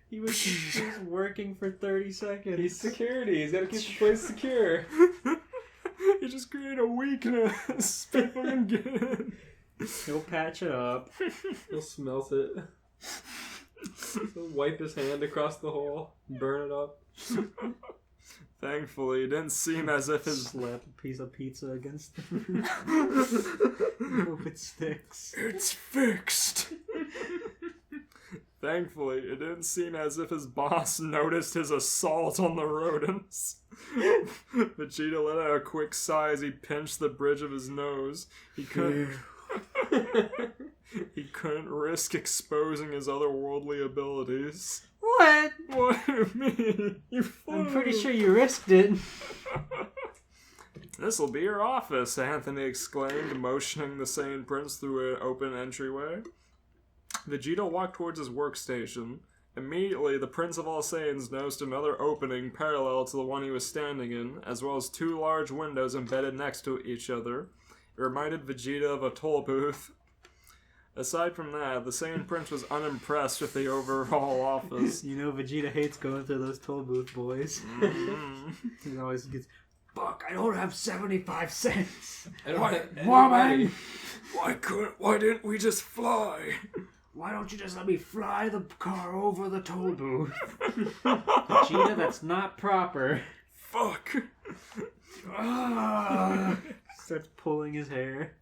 He was working for 30 seconds. He's security. He's got to keep the place secure. He just created a weakness. People can get in. He'll patch it up. He'll smelt it. He'll wipe his hand across the hole. Burn it up. Thankfully, it didn't seem as if his... Slap a piece of pizza against the hope it sticks. It's fixed. Thankfully, it didn't seem as if his boss noticed his assault on the rodents. Vegeta let out a quick sigh as he pinched the bridge of his nose. He couldn't risk exposing his otherworldly abilities. What? What do you mean? I'm pretty sure you risked it. This'll be your office, Anthony exclaimed, motioning the Saiyan Prince through an open entryway. Vegeta walked towards his workstation. Immediately, the Prince of all Saiyans noticed another opening parallel to the one he was standing in, as well as two large windows embedded next to each other. It reminded Vegeta of a toll booth. Aside from that, the Saiyan Prince was unimpressed with the overall office. You know Vegeta hates going through those toll booth boys. He always gets... Fuck, I don't have 75 cents. I don't have any Woman! money. Why didn't we just fly? Why don't you just let me fly the car over the toll booth? Vegeta, that's not proper. Fuck. Starts pulling his hair.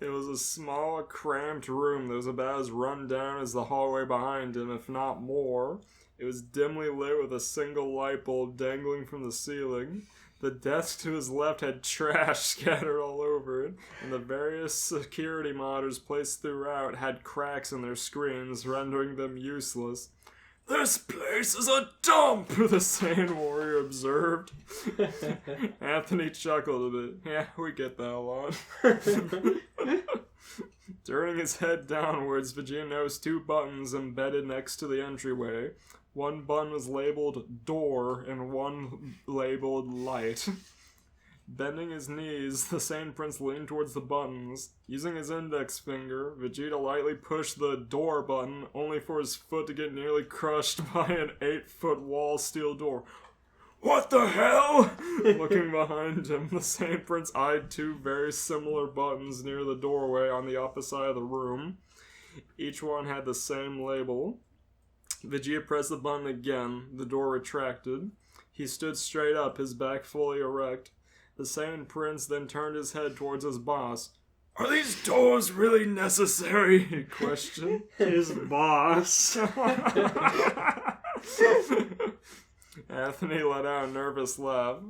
It was a small, cramped room that was about as run down as the hallway behind him, if not more. It was dimly lit with a single light bulb dangling from the ceiling. The desk to his left had trash scattered all over it, and the various security monitors placed throughout had cracks in their screens, rendering them useless. This place is a dump, the Saiyan warrior observed. Anthony chuckled a bit. Yeah, we get that a lot. Turning his head downwards, Vegeta noticed two buttons embedded next to the entryway. One button was labeled Door and one labeled Light. Bending his knees, the Saiyan Prince leaned towards the buttons. Using his index finger, Vegeta lightly pushed the Door button, only for his foot to get nearly crushed by an 8-foot wall steel door. What the hell? Looking behind him, the Saiyan Prince eyed two very similar buttons near the doorway on the opposite side of the room. Each one had the same label. Vegeta pressed the button again. The door retracted. He stood straight up, his back fully erect. The Saiyan Prince then turned his head towards his boss. "Are these doors really necessary?" he questioned. His boss. Anthony let out a nervous laugh.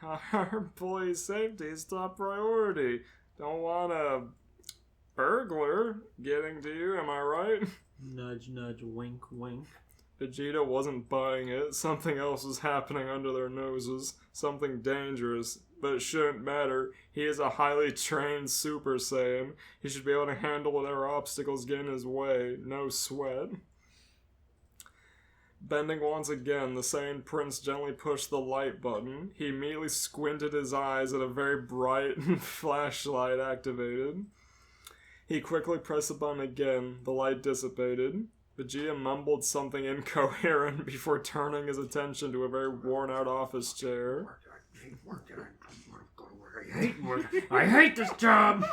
"Our employee safety is top priority. Don't want a burglar getting to you, am I right?" Nudge, nudge, wink, wink. Vegeta wasn't buying it. Something else was happening under their noses. Something dangerous. But it shouldn't matter. He is a highly trained Super Saiyan. He should be able to handle whatever obstacles get in his way. No sweat. Bending once again, the Saiyan Prince gently pushed the light button. He immediately squinted his eyes at a very bright flashlight activated. He quickly pressed the button again. The light dissipated. Vegeta mumbled something incoherent before turning his attention to a very worn-out office chair. I hate this job.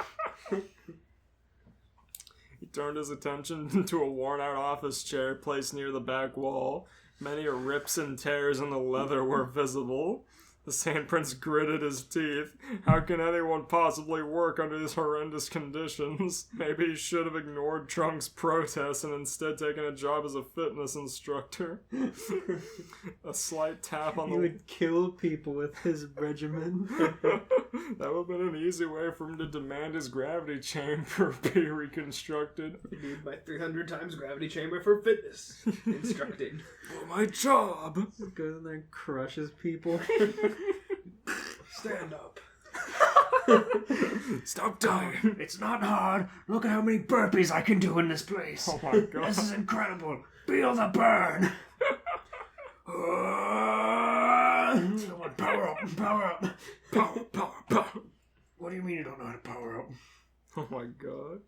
He turned his attention to a worn-out office chair placed near the back wall. Many rips and tears in the leather were visible. The Saiyan Prince gritted his teeth. How can anyone possibly work under these horrendous conditions? Maybe he should have ignored Trunks' protests and instead taken a job as a fitness instructor. A slight tap on He would kill people with his regimen. That would have been an easy way for him to demand his gravity chamber be reconstructed. I need my 300 times gravity chamber for fitness instructing. For my job. Goes in there and crushes people. Stand up. Stop dying. It's not hard. Look at how many burpees I can do in this place. Oh my god. This is incredible. Feel the burn. Someone power up. Power up. Power. What do you mean you don't know how to power up? Oh my god.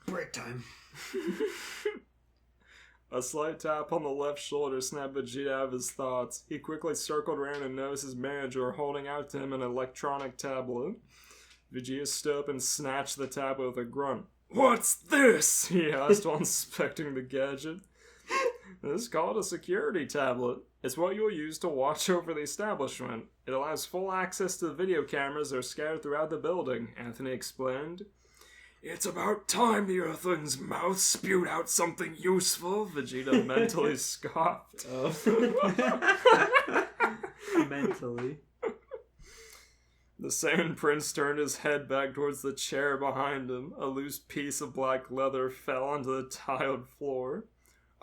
Break time. A slight tap on the left shoulder snapped Vegeta out of his thoughts. He quickly circled around and noticed his manager holding out to him an electronic tablet. Vegeta stood up and snatched the tablet with a grunt. "What's this?" he asked while inspecting the gadget. "This is called a security tablet. It's what you'll use to watch over the establishment. It allows full access to the video cameras that are scattered throughout the building," Anthony explained. "It's about time the Earthling's mouth spewed out something useful," Vegeta mentally scoffed. Mentally. The Saiyan Prince turned his head back towards the chair behind him. A loose piece of black leather fell onto the tiled floor.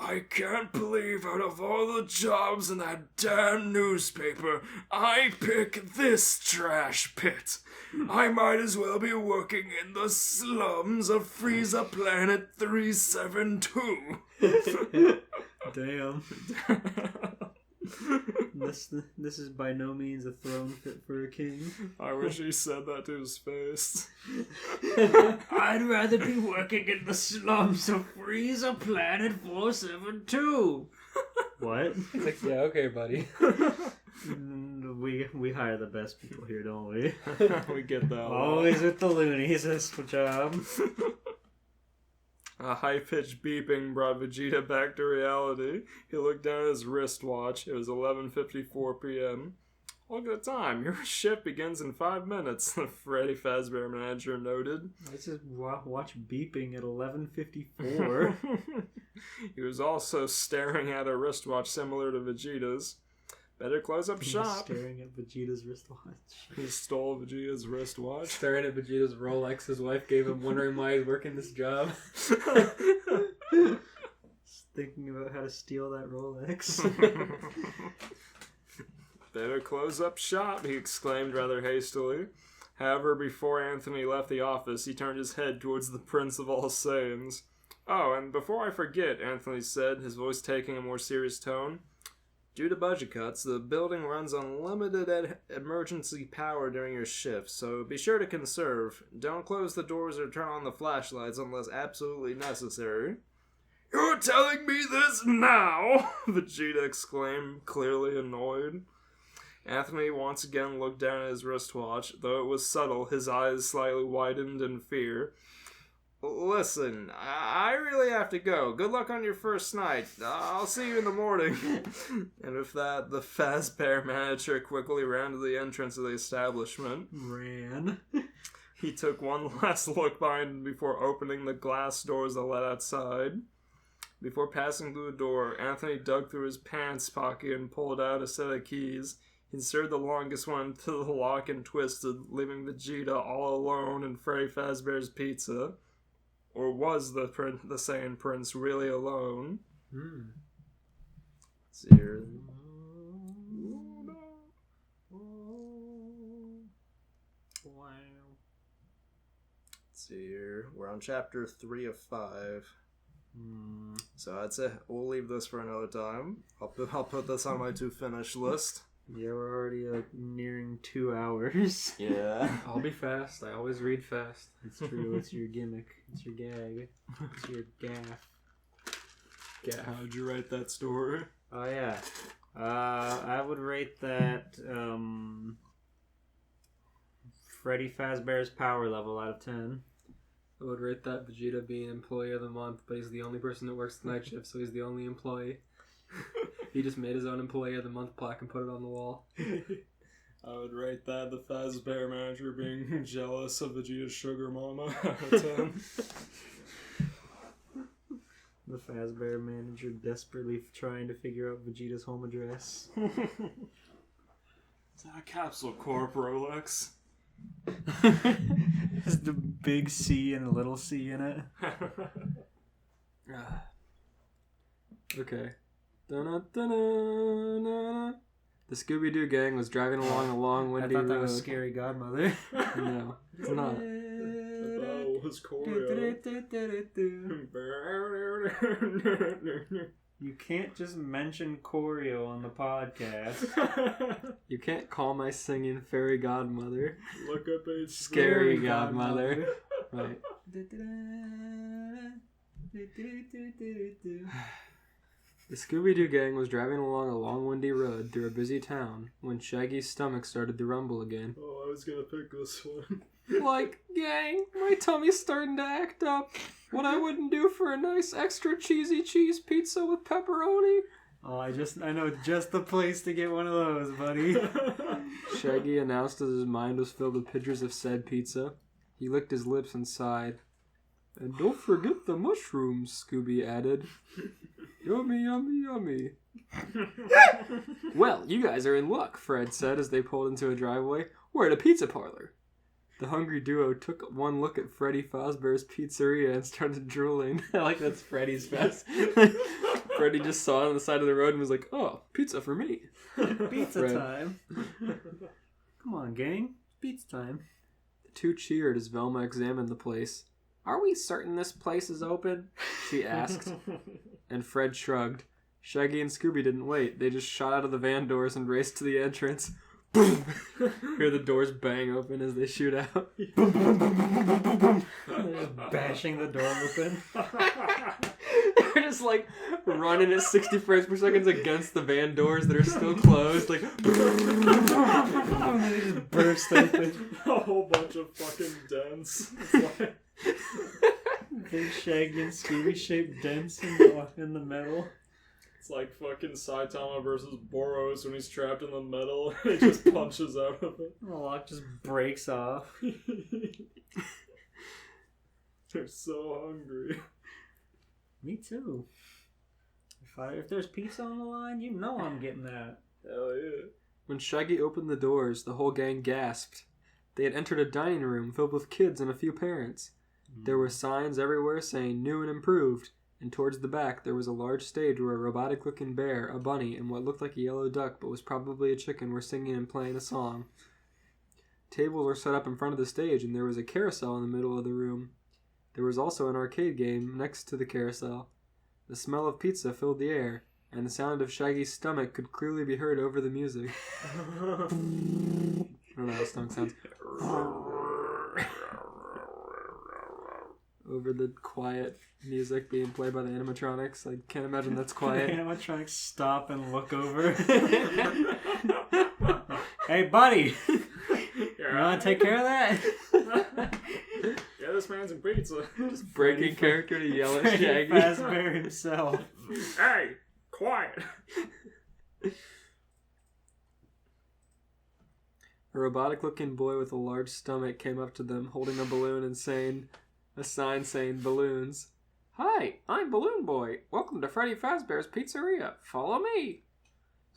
"I can't believe out of all the jobs in that damn newspaper, I pick this trash pit. I might as well be working in the slums of Frieza Planet 372. Damn. This is by no means a throne fit for a king. I wish he said that to his face. I'd rather be working in the slums of Frieza Planet 472. What? He's like, yeah, okay, buddy. We hire the best people here, don't we? We get that. Always with the loonies, this job. A high-pitched beeping brought Vegeta back to reality. He looked down at his wristwatch. It was 11:54 p.m. "Look at the time. Your shift begins in 5 minutes," the Freddy Fazbear manager noted. Let's just watch beeping at 11:54. He was also staring at a wristwatch similar to Vegeta's. "Better close up shop." Staring at Vegeta's wristwatch. He stole Vegeta's wristwatch. Staring at Vegeta's Rolex his wife gave him, wondering why he's working this job. Thinking about how to steal that Rolex. "Better close up shop," he exclaimed rather hastily. However, before Anthony left the office, he turned his head towards the Prince of All Saiyans. "Oh, and before I forget," Anthony said, his voice taking a more serious tone. "Due to budget cuts, the building runs on limited emergency power during your shift, so be sure to conserve. Don't close the doors or turn on the flashlights unless absolutely necessary." "You're telling me this now?" Vegeta exclaimed, clearly annoyed. Anthony once again looked down at his wristwatch. Though it was subtle, his eyes slightly widened in fear. Listen, I really have to go. Good luck on your first night. I'll see you in the morning. And with that, the Fazbear manager quickly ran to the entrance of the establishment. Ran. He took one last look behind him before opening the glass doors that led outside. Before passing through the door, Anthony dug through his pants pocket and pulled out a set of keys. He inserted the longest one into the lock and twisted, leaving Vegeta all alone in Freddy Fazbear's Pizza. Or was the Saiyan Prince really alone? Let's see here. Let's see here. We're on chapter 3 of 5. So I'd say we'll leave this for another time. I'll put this on my to finish list. Yeah, we're already nearing 2 hours. Yeah. I'll be fast. I always read fast. It's true. It's your gimmick. It's your gag. It's your gaff. How'd you write that story? Oh, yeah. I would rate that Freddy Fazbear's power level out of 10. I would rate that Vegeta being Employee of the Month, but he's the only person that works the night shift, so he's the only employee. He just made his own Employee of the Month plaque and put it on the wall. I would rate that the Fazbear manager being jealous of Vegeta's sugar mama out of 10. The Fazbear manager desperately trying to figure out Vegeta's home address. Is that a Capsule Corp Rolex? Has the big C and a little C in it. Okay. Dun-dun-dun-dun-dun. The Scooby-Doo gang was driving along a long, windy I thought that road. was Scary Godmother. No, it's not. That was choreo. You can't just mention choreo on the podcast. You can't call my singing fairy godmother. Look up a Scary godmother. Right. The Scooby-Doo gang was driving along a long, windy road through a busy town when Shaggy's stomach started to rumble again. Oh, I was gonna pick this one. Like, gang, my tummy's starting to act up. What I wouldn't do for a nice extra cheesy cheese pizza with pepperoni. Oh, I know just the place to get one of those, buddy. Shaggy announced as his mind was filled with pictures of said pizza. He licked his lips and sighed. And don't forget the mushrooms, Scooby added. Yummy, yummy, yummy. Well, you guys are in luck, Fred said as they pulled into a driveway. We're at a pizza parlor. The hungry duo took one look at Freddy Fazbear's Pizzeria and started drooling. I like that's Freddy's best. Freddy just saw it on the side of the road and was like, oh, pizza for me. Pizza Fred. time. Come on, gang. Pizza time. The two cheered as Velma examined the place. Are we certain this place is open? She asked. And Fred shrugged. Shaggy and Scooby didn't wait. They just shot out of the van doors and raced to the entrance. Boom! Hear the doors bang open as they shoot out. They're just bashing the door open. They're just like running at 60 frames per second against the van doors that are still closed. Like, And they just burst open. A whole bunch of fucking dents. It's like... Big Shaggy and Scooby shaped dents in the metal. It's like fucking Saitama versus Boros when he's trapped in the metal and he just punches out of it. The lock just breaks off. They're so hungry. Me too. If there's pizza on the line, you know I'm getting that. Hell yeah. when Shaggy opened the doors, the whole gang gasped. They had entered a dining room filled with kids and a few parents. There were signs everywhere saying new and improved, and towards the back there was a large stage where a robotic-looking bear, a bunny, and what looked like a yellow duck but was probably a chicken were singing and playing a song. Tables were set up in front of the stage, and there was a carousel in the middle of the room. There was also an arcade game next to the carousel. The smell of pizza filled the air, and the sound of Shaggy's stomach could clearly be heard over the music. I don't know how stomach sounds. Over the quiet music being played by the animatronics. I can't imagine that's quiet. The animatronics stop and look over. Hey, buddy! You want to take care of that? Yeah, this man's in pizza. Just breaking character to yell at Freddy Shaggy. Fazbear himself. Hey, quiet. A robotic-looking boy with a large stomach came up to them, holding a balloon and saying a sign saying balloons. Hi, I'm Balloon Boy. Welcome to Freddy Fazbear's Pizzeria. Follow me.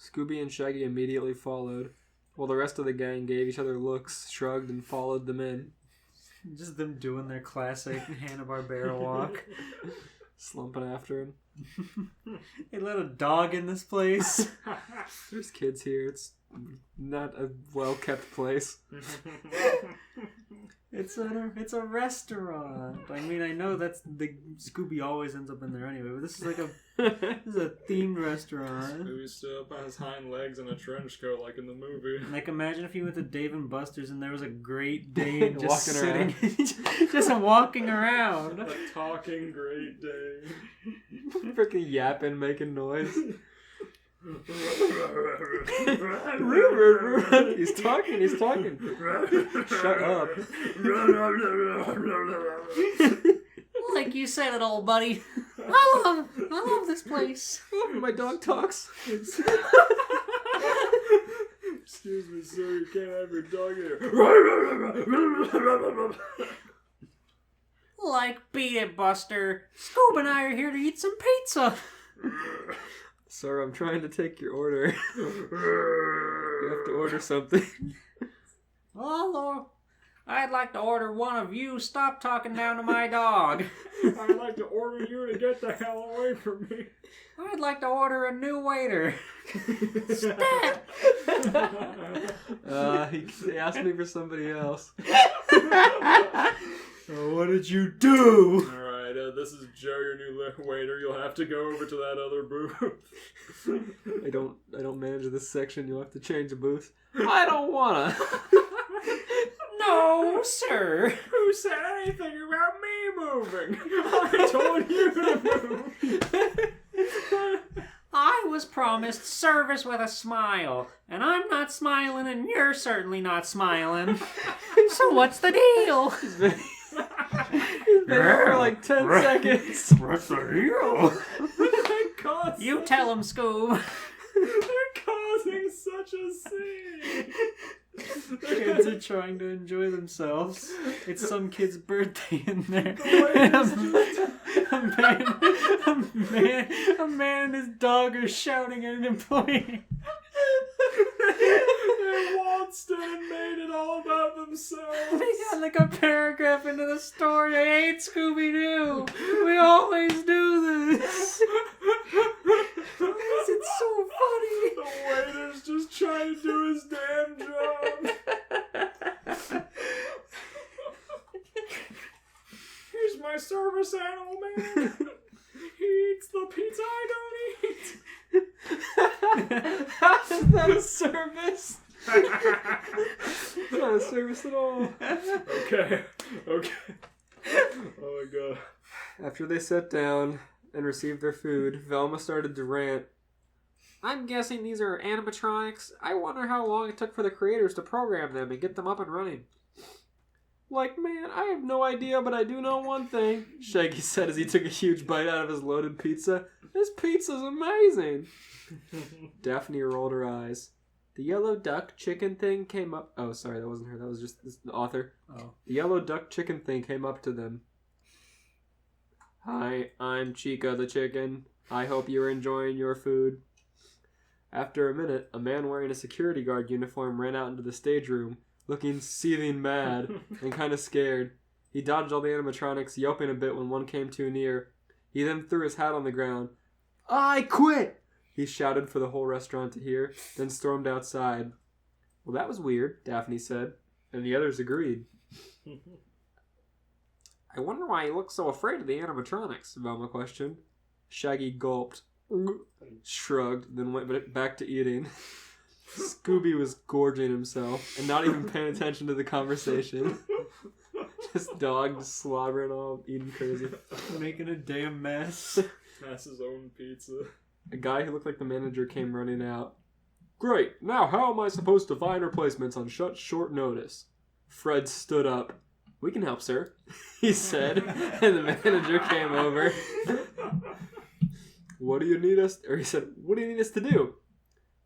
Scooby and Shaggy immediately followed, while the rest of the gang gave each other looks, shrugged, and followed them in. Just them doing their classic Hanna-Barbera walk. Slumping after him. They let a dog in this place. There's kids here. It's not a well-kept place. It's a restaurant. I mean, I know that's the Scooby always ends up in there anyway, but this is like a themed restaurant. Scooby stood up on his hind legs in a trench coat like in the movie. Like, imagine if you went to Dave and Buster's and there was a Great Dane just Walking sitting, just walking around. A talking Great Dane. Freaking yapping, making noise. He's talking. Shut up. Like you said it, old buddy. I love this place. My dog talks. Excuse me, sir, you can't have your dog here. Like, beat it, Buster. Scoob and I are here to eat some pizza. Sir, I'm trying to take your order. You have to order something. Hello. I'd like to order one of you. Stop talking down to my dog. I'd like to order you to get the hell away from me. I'd like to order a new waiter. Stat. He asked me for somebody else. What did you do? Alright, this is Joe, your new waiter. You'll have to go over to that other booth. I don't manage this section. You'll have to change the booth. I don't wanna. No, sir. Who said anything about me moving? I told you to move. I was promised service with a smile, and I'm not smiling, and you're certainly not smiling. So what's the deal? He's been there for like 10 seconds. What's the deal? You tell him, Scoob. They're causing such a scene. Kids are trying to enjoy themselves. It's some kid's birthday in there. A man and his dog are shouting at an employee. They waltzed in and made it all about themselves. They got like a paragraph into the story. I hate Scooby-Doo. We always do this. It's so funny. The waiter's just trying to do his damn job. Here's my service animal, man. He eats the pizza I don't eat. How is that a service? It's not a service at all. Okay. Oh my god. After they sat down and received their food, Velma started to rant. I'm guessing these are animatronics. I wonder how long it took for the creators to program them and get them up and running. Like, man, I have no idea, but I do know one thing, Shaggy said as he took a huge bite out of his loaded pizza. This pizza's amazing. Daphne rolled her eyes. The yellow duck chicken thing came up... Oh, sorry, that wasn't her. That was just the author. Oh. The yellow duck chicken thing came up to them. Hi, I'm Chica the chicken. I hope you're enjoying your food. After a minute, a man wearing a security guard uniform ran out into the stage room, looking seething mad and kind of scared. He dodged all the animatronics, yelping a bit when one came too near. He then threw his hat on the ground. I quit! He shouted for the whole restaurant to hear, then stormed outside. Well, that was weird, Daphne said, and the others agreed. I wonder why he looks so afraid of the animatronics, Velma questioned. Shaggy gulped, shrugged, then went back to eating. Scooby was gorging himself and not even paying attention to the conversation. Just dog just slobbering all, eating crazy. Making a damn mess. That's his own pizza. A guy who looked like the manager came running out. Great, now how am I supposed to find replacements on such short notice? Fred stood up. "We can help, sir," he said, and the manager came over. "What do you need us?" Or he said, "What do you need us to do?"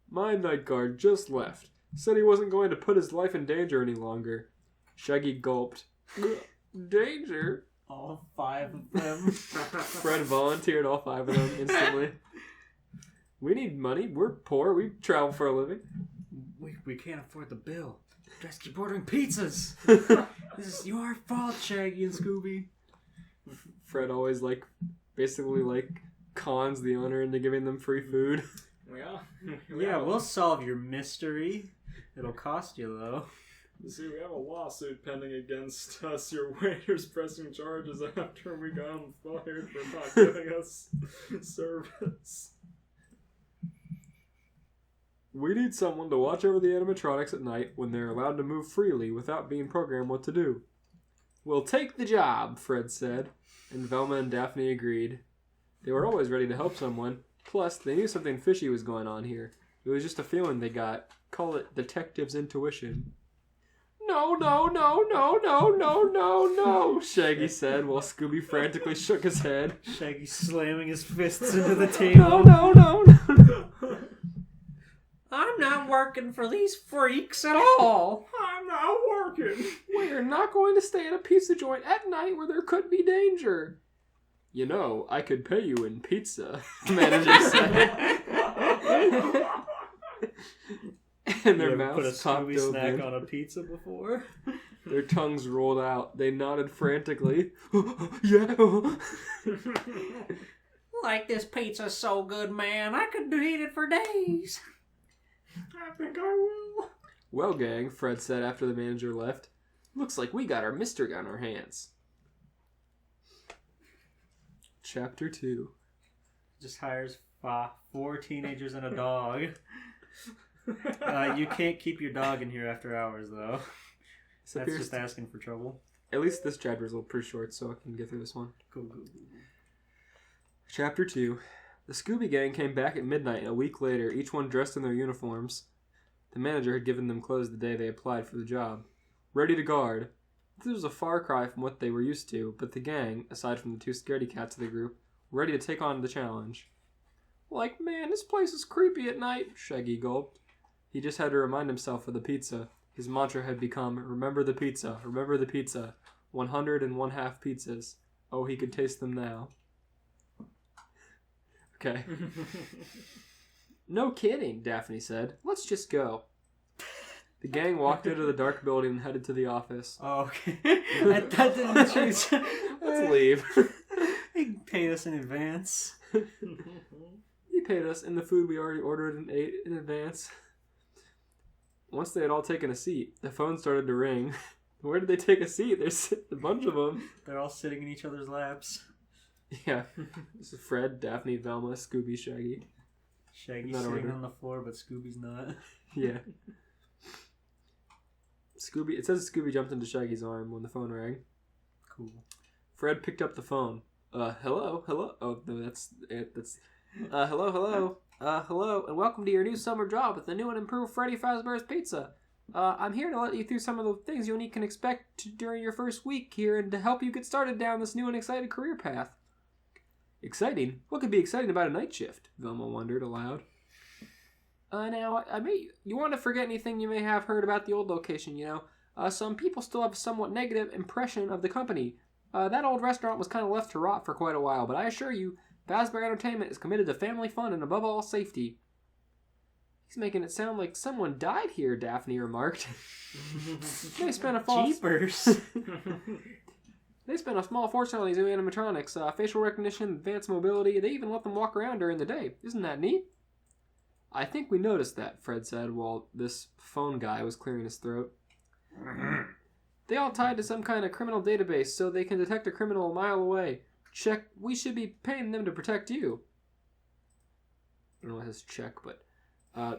"My night guard just left. Said he wasn't going to put his life in danger any longer." Shaggy gulped. "Danger?" All 5 of them. Fred volunteered all 5 of them instantly. "We need money. We're poor. We travel for a living." We can't afford the bill. Just keep ordering pizzas. This is your fault, Shaggy and Scooby. Fred always basically cons the owner into giving them free food. Yeah, we'll solve your mystery. It'll cost you though. You see, we have a lawsuit pending against us. Your waiters pressing charges after we got them fired for not giving us service. "We need someone to watch over the animatronics at night when they're allowed to move freely without being programmed what to do." "We'll take the job," Fred said, and Velma and Daphne agreed. They were always ready to help someone, plus they knew something fishy was going on here. It was just a feeling they got. Call it detective's intuition. "No, no, no, no, no, no, no, no," Shaggy said while Scooby frantically shook his head. Shaggy slamming his fists into the table. No, no, no, no. I'm not working for these freaks at all. I'm not working. "We're not going to stay at a pizza joint at night where there could be danger." "You know, I could pay you in pizza," the manager said. And their mouths put a popped Scooby snack open. on a pizza before? Their tongues rolled out. They nodded frantically. "Yeah." Like this pizza's so good, man. I could eat it for days. I think I will. "Well, gang," Fred said after the manager left, "looks like we got our mystery on our hands." Chapter 2. Just hires 4 teenagers and a dog. You can't keep your dog in here after hours, though. That's just asking for trouble. At least this chapter is a little pretty short, so I can get through this one. Cool. Chapter 2. The Scooby Gang came back at midnight a week later, each one dressed in their uniforms. The manager had given them clothes the day they applied for the job. Ready to guard. This was a far cry from what they were used to, but the gang, aside from the 2 scaredy cats of the group, were ready to take on the challenge. "Man, this place is creepy at night," Shaggy gulped. He just had to remind himself of the pizza. His mantra had become, "Remember the pizza, remember the pizza. 101/2 pizzas. Oh, he could taste them now." Okay. "No kidding," Daphne said. "Let's just go." The gang walked into the dark building and headed to the office. Oh, okay. That didn't choose. Let's leave. He paid us in advance. He paid us in the food we already ordered and ate in advance. Once they had all taken a seat, the phone started to ring. Where did they take a seat? There's a bunch of them. They're all sitting in each other's laps. Yeah. This is Fred, Daphne, Velma, Scooby, Shaggy. Shaggy's sitting on the floor, but Scooby's not. Yeah. Scooby. It says Scooby jumped into Shaggy's arm when the phone rang. Cool. Fred picked up the phone. Hello? Oh, no, that's it. Hello, and welcome to your new summer job with the new and improved Freddy Fazbear's Pizza. I'm here to let you through some of the things you can expect during your first week here and to help you get started down this new and exciting career path. Exciting? What could be exciting about a night shift? Velma wondered aloud. Now, you want to forget anything you may have heard about the old location, you know. Some people still have a somewhat negative impression of the company. That old restaurant was kind of left to rot for quite a while, but I assure you, Fazbear Entertainment is committed to family fun and above all, safety. He's making it sound like someone died here, Daphne remarked. They spent a Jeepers. They spent a small fortune on these new animatronics, facial recognition, advanced mobility. They even let them walk around during the day. Isn't that neat? I think we noticed that, Fred said while this phone guy was clearing his throat. They all tied to some kind of criminal database so they can detect a criminal a mile away. Check, we should be paying them to protect you. I don't know what his check, but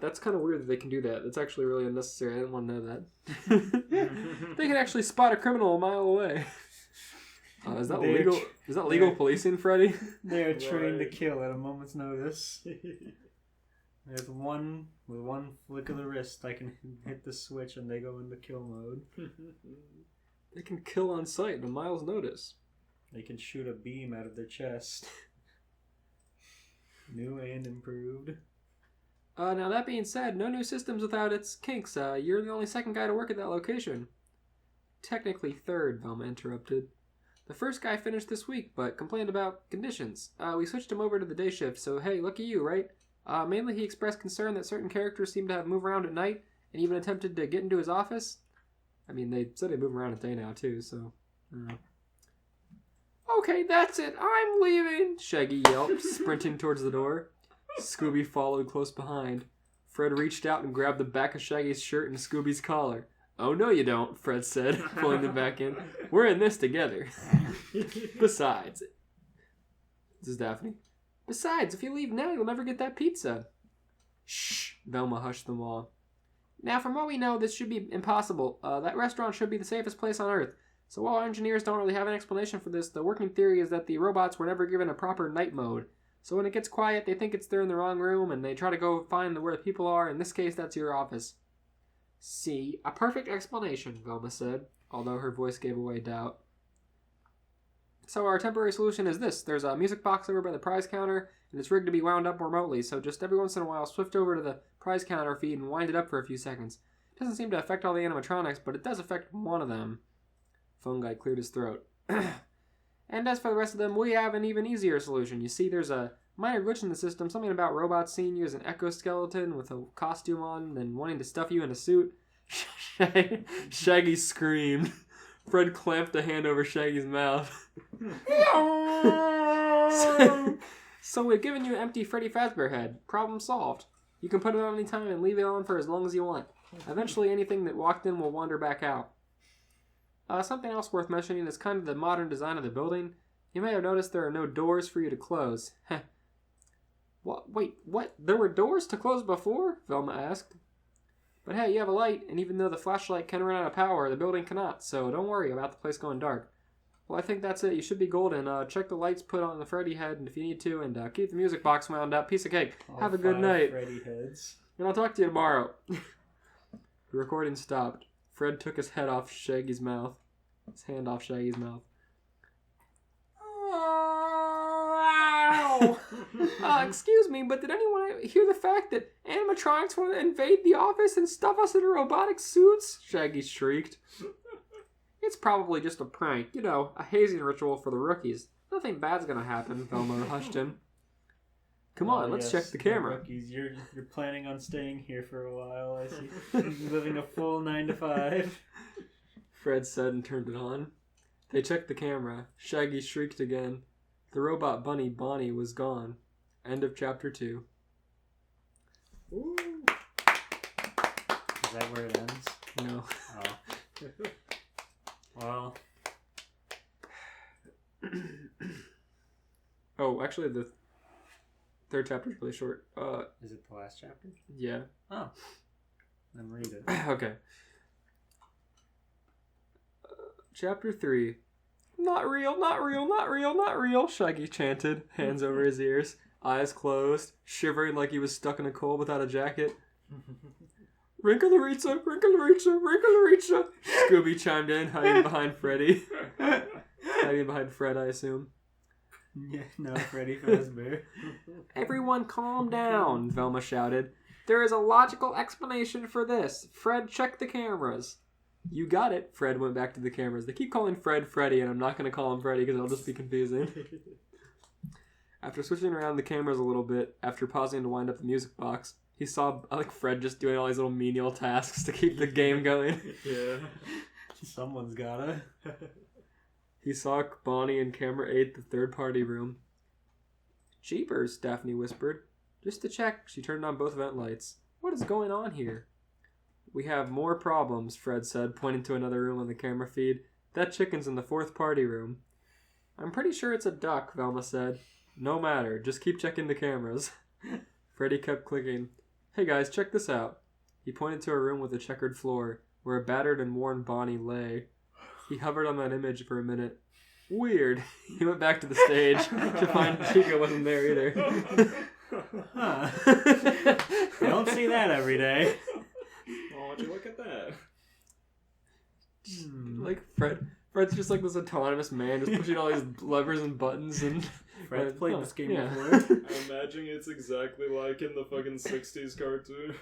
that's kind of weird that they can do that. That's actually really unnecessary. I didn't want to know that. They can actually spot a criminal a mile away. Is that legal? Is that legal policing, Freddy? They are trained to kill at a moment's notice. With one flick of the wrist, I can hit the switch and they go into kill mode. They can kill on sight at a mile's notice. They can shoot a beam out of their chest. New and improved. Now that being said, no new systems without its kinks. You're the only second guy to work at that location. Technically third, Velma interrupted. The first guy finished this week, but complained about conditions. We switched him over to the day shift, so hey, lucky you, right? Mainly he expressed concern that certain characters seem to have move around at night, and even attempted to get into his office. I mean, they said they move around at day now, too, so... Okay, that's it. I'm leaving, Shaggy yelped, sprinting towards the door. Scooby followed close behind. Fred reached out and grabbed the back of Shaggy's shirt and Scooby's collar. Oh, no you don't, Fred said, pulling them back in. We're in this together. Besides... This is Daphne. Besides, if you leave now, you'll never get that pizza. Shh, Velma hushed them all. Now, from what we know, this should be impossible. That restaurant should be the safest place on Earth. So while our engineers don't really have an explanation for this, the working theory is that the robots were never given a proper night mode. So when it gets quiet, they think they're in the wrong room, and they try to go find where the people are. In this case, that's your office. See, a perfect explanation, Velma said, although her voice gave away doubt. So our temporary solution is this. There's a music box over by the prize counter, and it's rigged to be wound up remotely, so just every once in a while swift over to the prize counter feed and wind it up for a few seconds. It doesn't seem to affect all the animatronics, but it does affect one of them. Phone guy cleared his throat. And as for the rest of them, we have an even easier solution. You see, there's a minor glitch in the system, something about robots seeing you as an exoskeleton with a costume on, and then wanting to stuff you in a suit. Shaggy screamed. Fred clamped a hand over Shaggy's mouth. So we've given you an empty Freddy Fazbear head. Problem solved. You can put it on any time and leave it on for as long as you want. Eventually anything that walked in will wander back out. Something else worth mentioning is kind of the modern design of the building. You may have noticed there are no doors for you to close. What? Wait, what? There were doors to close before? Velma asked. But hey, you have a light, and even though the flashlight can run out of power, the building cannot, so don't worry about the place going dark. Well, I think that's it. You should be golden. Check the lights put on the Freddy head and if you need to, and keep the music box wound up. Piece of cake. Have a good night. Freddy heads. And I'll talk to you tomorrow. The recording stopped. Fred took his head off Shaggy's mouth. His hand off Shaggy's mouth. Excuse me, but did anyone hear the fact that animatronics want to invade the office and stuff us in robotic suits? Shaggy shrieked. It's probably just a prank, you know, a hazing ritual for the rookies. Nothing bad's gonna happen, Velma hushed him. Come on, let's check the camera. Rookies, you're planning on staying here for a while, I see. You're living a full 9 to 5. Fred said and turned it on. They checked the camera. Shaggy shrieked again. The robot bunny Bonnie was gone. End of chapter 2. Ooh. Is that where it ends? No. Oh. Well. Oh, actually the third chapter is really short. Is it the last chapter? Yeah. Oh. Then read it. Okay. Chapter 3. Not real, not real, not real, not real, Shaggy chanted, hands over his ears, eyes closed, shivering like he was stuck in a cold without a jacket. Wrinkle-a-reetza, wrinkle-a-reetza, wrinkle-a-reetza, Scooby chimed in, hiding behind Freddy. Hiding behind Fred, I assume. Yeah, no, Freddy Fazbear. Everyone calm down, Velma shouted. There is a logical explanation for this. Fred, check the cameras. You got it. Fred went back to the cameras. They keep calling Fred Freddy, and I'm not going to call him Freddy because it'll just be confusing. After switching around the cameras a little bit, after pausing to wind up the music box, he saw Fred just doing all these little menial tasks to keep the game going. Yeah. Someone's gotta. He saw Bonnie in camera 8, the third-party room. Jeepers, Daphne whispered. Just to check, she turned on both vent lights. What is going on here? We have more problems, Fred said, pointing to another room on the camera feed. That chicken's in the fourth party room. I'm pretty sure it's a duck, Velma said. No matter, just keep checking the cameras. Freddy kept clicking. Hey guys, check this out. He pointed to a room with a checkered floor, where a battered and worn Bonnie lay. He hovered on that image for a minute. Weird. He went back to the stage to find Chica wasn't there either. Huh. You don't see that every day. Why don't you look at that? Like Fred's just like this autonomous man, just pushing all these levers and buttons and. Fred's played this game yeah. before. I'm imagining it's exactly like in the fucking 60s cartoon.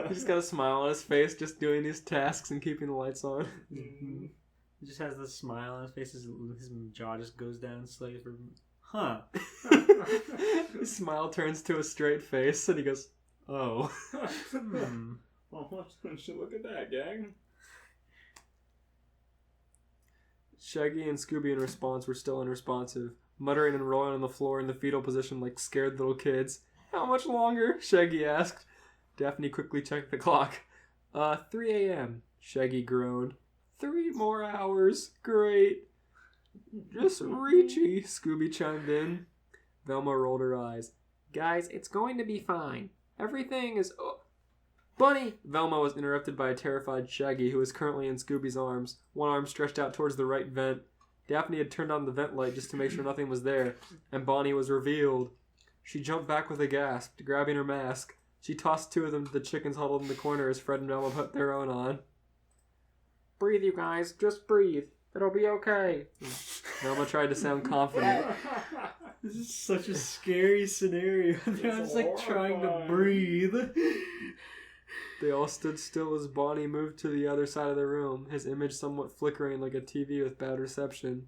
He just got a smile on his face, just doing these tasks and keeping the lights on. He just has this smile on his face. His jaw just goes down slightly. Huh. His smile turns to a straight face, and he goes, "Oh." Well, look at that, gang. Shaggy and Scooby in response were still unresponsive, muttering and rolling on the floor in the fetal position like scared little kids. "How much longer?" Shaggy asked. Daphne quickly checked the clock. 3 a.m., Shaggy groaned. 3 more hours. Great. Just reachy, Scooby chimed in. Velma rolled her eyes. "Guys, it's going to be fine. Everything is... Bunny!" Velma was interrupted by a terrified Shaggy, who was currently in Scooby's arms, one arm stretched out towards the right vent. Daphne had turned on the vent light just to make sure nothing was there, and Bonnie was revealed. She jumped back with a gasp, grabbing her mask. She tossed 2 of them to the chickens huddled in the corner as Fred and Velma put their own on. "Breathe, you guys. Just breathe. It'll be okay." Velma tried to sound confident. This is such a scary scenario. They're just like trying to breathe. They all stood still as Bonnie moved to the other side of the room, his image somewhat flickering like a TV with bad reception.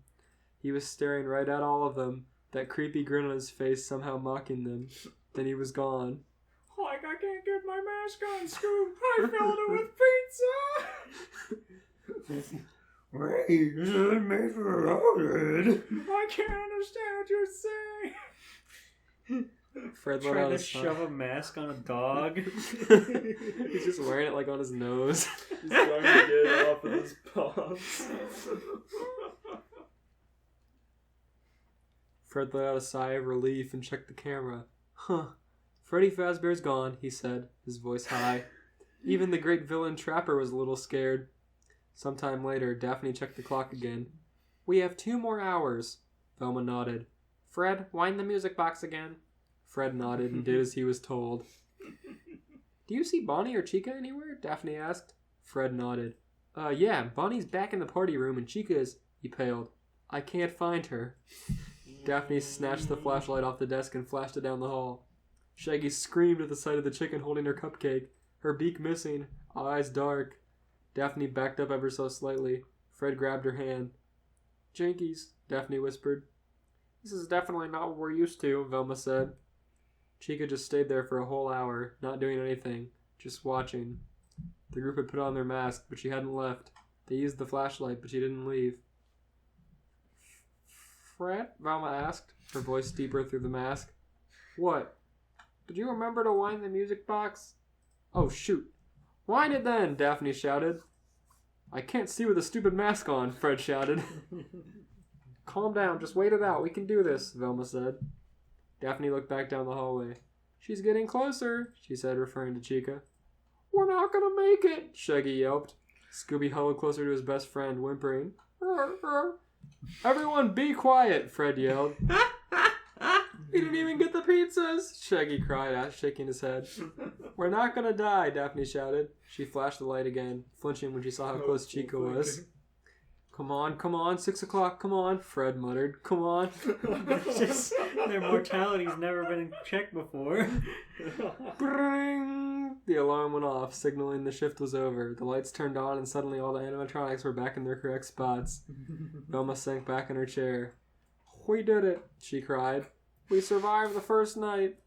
He was staring right at all of them, that creepy grin on his face somehow mocking them. Then he was gone. Like, I can't get my mask on, Scoop. I filled it with pizza. Wait, this isn't made for children. I can't understand what you're saying. Fred let Trying out to a sigh. shove a mask on a dog. He's just wearing it like on his nose. He's trying to get it off of his paws. Fred let out a sigh of relief and checked the camera. "Huh. Freddy Fazbear's gone," he said, his voice high. Even the great villain Trapper was a little scared. Sometime later, Daphne checked the clock again. "We have 2 more hours." Velma nodded. "Fred, wind the music box again." Fred nodded and did as he was told. "Do you see Bonnie or Chica anywhere?" Daphne asked. Fred nodded. Yeah, Bonnie's back in the party room and Chica is..." He paled. "I can't find her." Daphne snatched the flashlight off the desk and flashed it down the hall. Shaggy screamed at the sight of the chicken holding her cupcake, her beak missing, eyes dark. Daphne backed up ever so slightly. Fred grabbed her hand. "Jinkies," Daphne whispered. "This is definitely not what we're used to," Velma said. Chica just stayed there for a whole hour, not doing anything, just watching. The group had put on their mask, but she hadn't left. They used the flashlight, but she didn't leave. "Fred?" Velma asked, her voice deeper through the mask. "What?" "Did you remember to wind the music box?" "Oh, shoot." "Wind it then!" Daphne shouted. "I can't see with a stupid mask on," Fred shouted. "Calm down, just wait it out. We can do this," Velma said. Daphne looked back down the hallway. "She's getting closer," she said, referring to Chica. "We're not gonna make it," Shaggy yelped. Scooby huddled closer to his best friend, whimpering. "Everyone be quiet," Fred yelled. "We didn't even get the pizzas," Shaggy cried, shaking his head. "We're not gonna die," Daphne shouted. She flashed the light again, flinching when she saw how close Chica was. Come on, 6 o'clock, come on," Fred muttered. "Come on." Their mortality's never been checked before. Bring! The alarm went off, signaling the shift was over. The lights turned on and suddenly all the animatronics were back in their correct spots. Velma sank back in her chair. "We did it," she cried. "We survived the first night."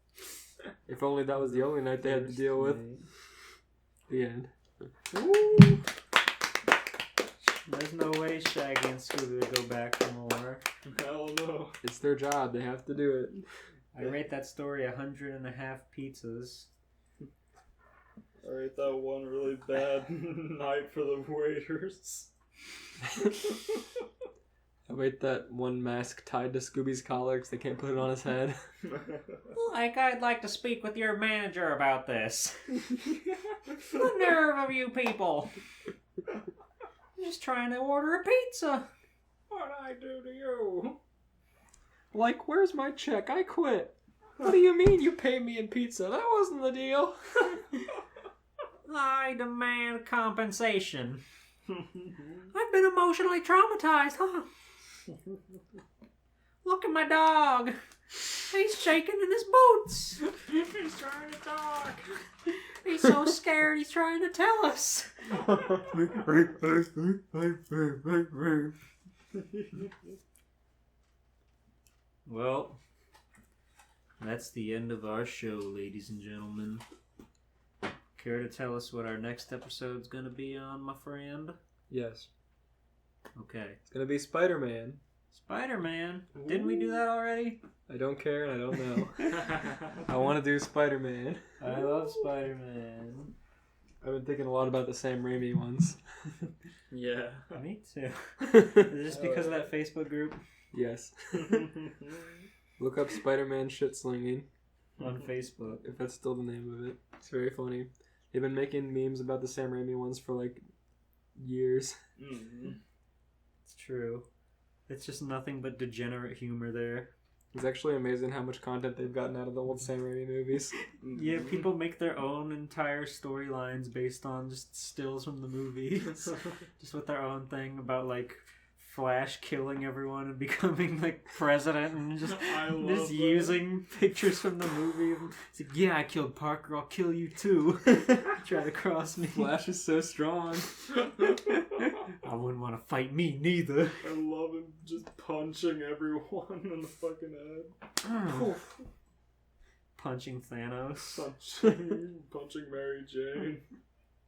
If only that was the only night they had to deal with. The end. Ooh. There's no way Shaggy and Scooby would go back for more. Hell no. It's their job. They have to do it. I rate that story 100.5 pizzas. I rate that one really bad night for the waiters. I rate that one mask tied to Scooby's collar because they can't put it on his head. I'd like to speak with your manager about this. The nerve of you people! I'm just trying to order a pizza. What'd I do to you? Like, where's my check? I quit. What do you mean you paid me in pizza? That wasn't the deal. I demand compensation. I've been emotionally traumatized, huh? Look at my dog. He's shaking in his boots. He's trying to talk. He's so scared he's trying to tell us. Well, that's the end of our show, ladies and gentlemen. Care to tell us what our next episode's gonna be on, my friend? Yes. Okay. It's gonna be Spider-Man. Spider-Man? Didn't we do that already? I don't care and I don't know. I want to do Spider-Man. I love Spider-Man. I've been thinking a lot about the Sam Raimi ones. Yeah. Me too. Is it just because of that Facebook group? Yes. Look up Spider-Man shit slinging On Facebook. if that's still the name of it. It's very funny. They've been making memes about the Sam Raimi ones for like years. Mm-hmm. It's true. It's just nothing but degenerate humor there. It's actually amazing how much content they've gotten out of the old Sam Raimi movies. Yeah, people make their own entire storylines based on just stills from the movies. Just with their own thing about like Flash killing everyone and becoming like president and just using pictures from the movie. It's like, yeah, I killed Parker, I'll kill you too. Try to cross me. Flash is so strong. I wouldn't want to fight me neither. I love him just punching everyone in the fucking head. Punching Thanos. Punching Mary Jane.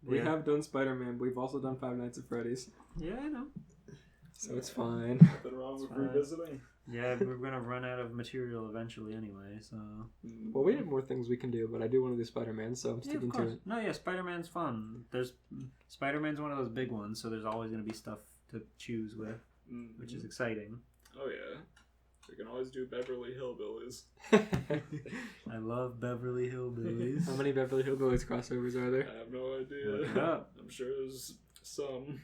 We have done Spider-Man, but we've also done Five Nights at Freddy's. Yeah, I know. So it's fine. Nothing wrong with fine. revisiting. Yeah, we're gonna run out of material eventually anyway, so... Well, we have more things we can do, but I do want to do Spider-Man, so I'm sticking to it. No, yeah, Spider-Man's fun. Spider-Man's one of those big ones, so there's always gonna be stuff to choose with, which is exciting. Oh yeah. We can always do Beverly Hillbillies. I love Beverly Hillbillies. How many Beverly Hillbillies crossovers are there? I have no idea. Look it up. I'm sure there's some.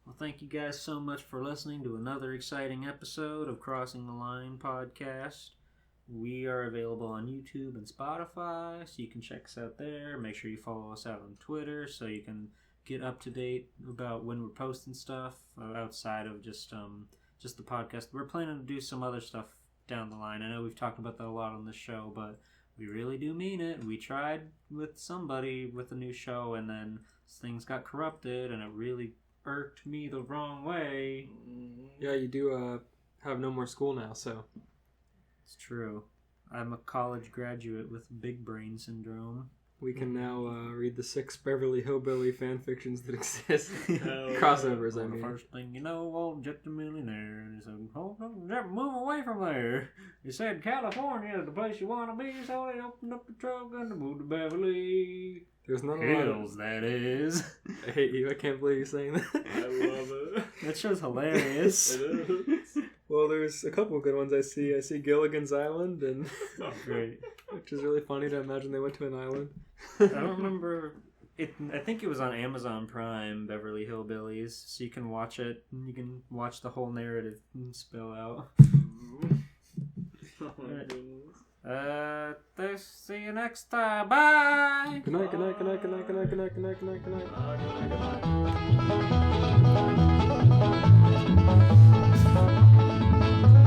Well, thank you guys so much for listening to another exciting episode of Crossing the Line podcast. We are available on YouTube and Spotify, so you can check us out there. Make sure you follow us out on Twitter so you can get up to date about when we're posting stuff outside of just the podcast. We're planning to do some other stuff down the line. I know we've talked about that a lot on this show, but we really do mean it. We tried with somebody with a new show, and then things got corrupted, and it really irked me the wrong way. Yeah, you do have no more school now, so... It's true. I'm a college graduate with big brain syndrome. We can now read the 6 Beverly Hillbilly fanfictions that exist. Hell Crossovers, Well, I mean. the first thing you know, old Jet the Millionaire, and he said, "Oh, Jet, move away from there." He said, "California is the place you want to be," so they opened up the truck and moved to Beverly There's not a lot of... Hills, that is. I hate you, I can't believe you're saying that. I love it. That show's hilarious. It is. Well, there's a couple of good ones I see. I see Gilligan's Island, and Great. which is really funny to imagine they went to an island. I don't remember it. I think it was on Amazon Prime, Beverly Hillbillies, so you can watch it. And you can watch the whole narrative and spell out. Oh my goodness. See you next time. Bye. Good night, good night, good night, good night, good night, good night, good night, good night, good night. Good night.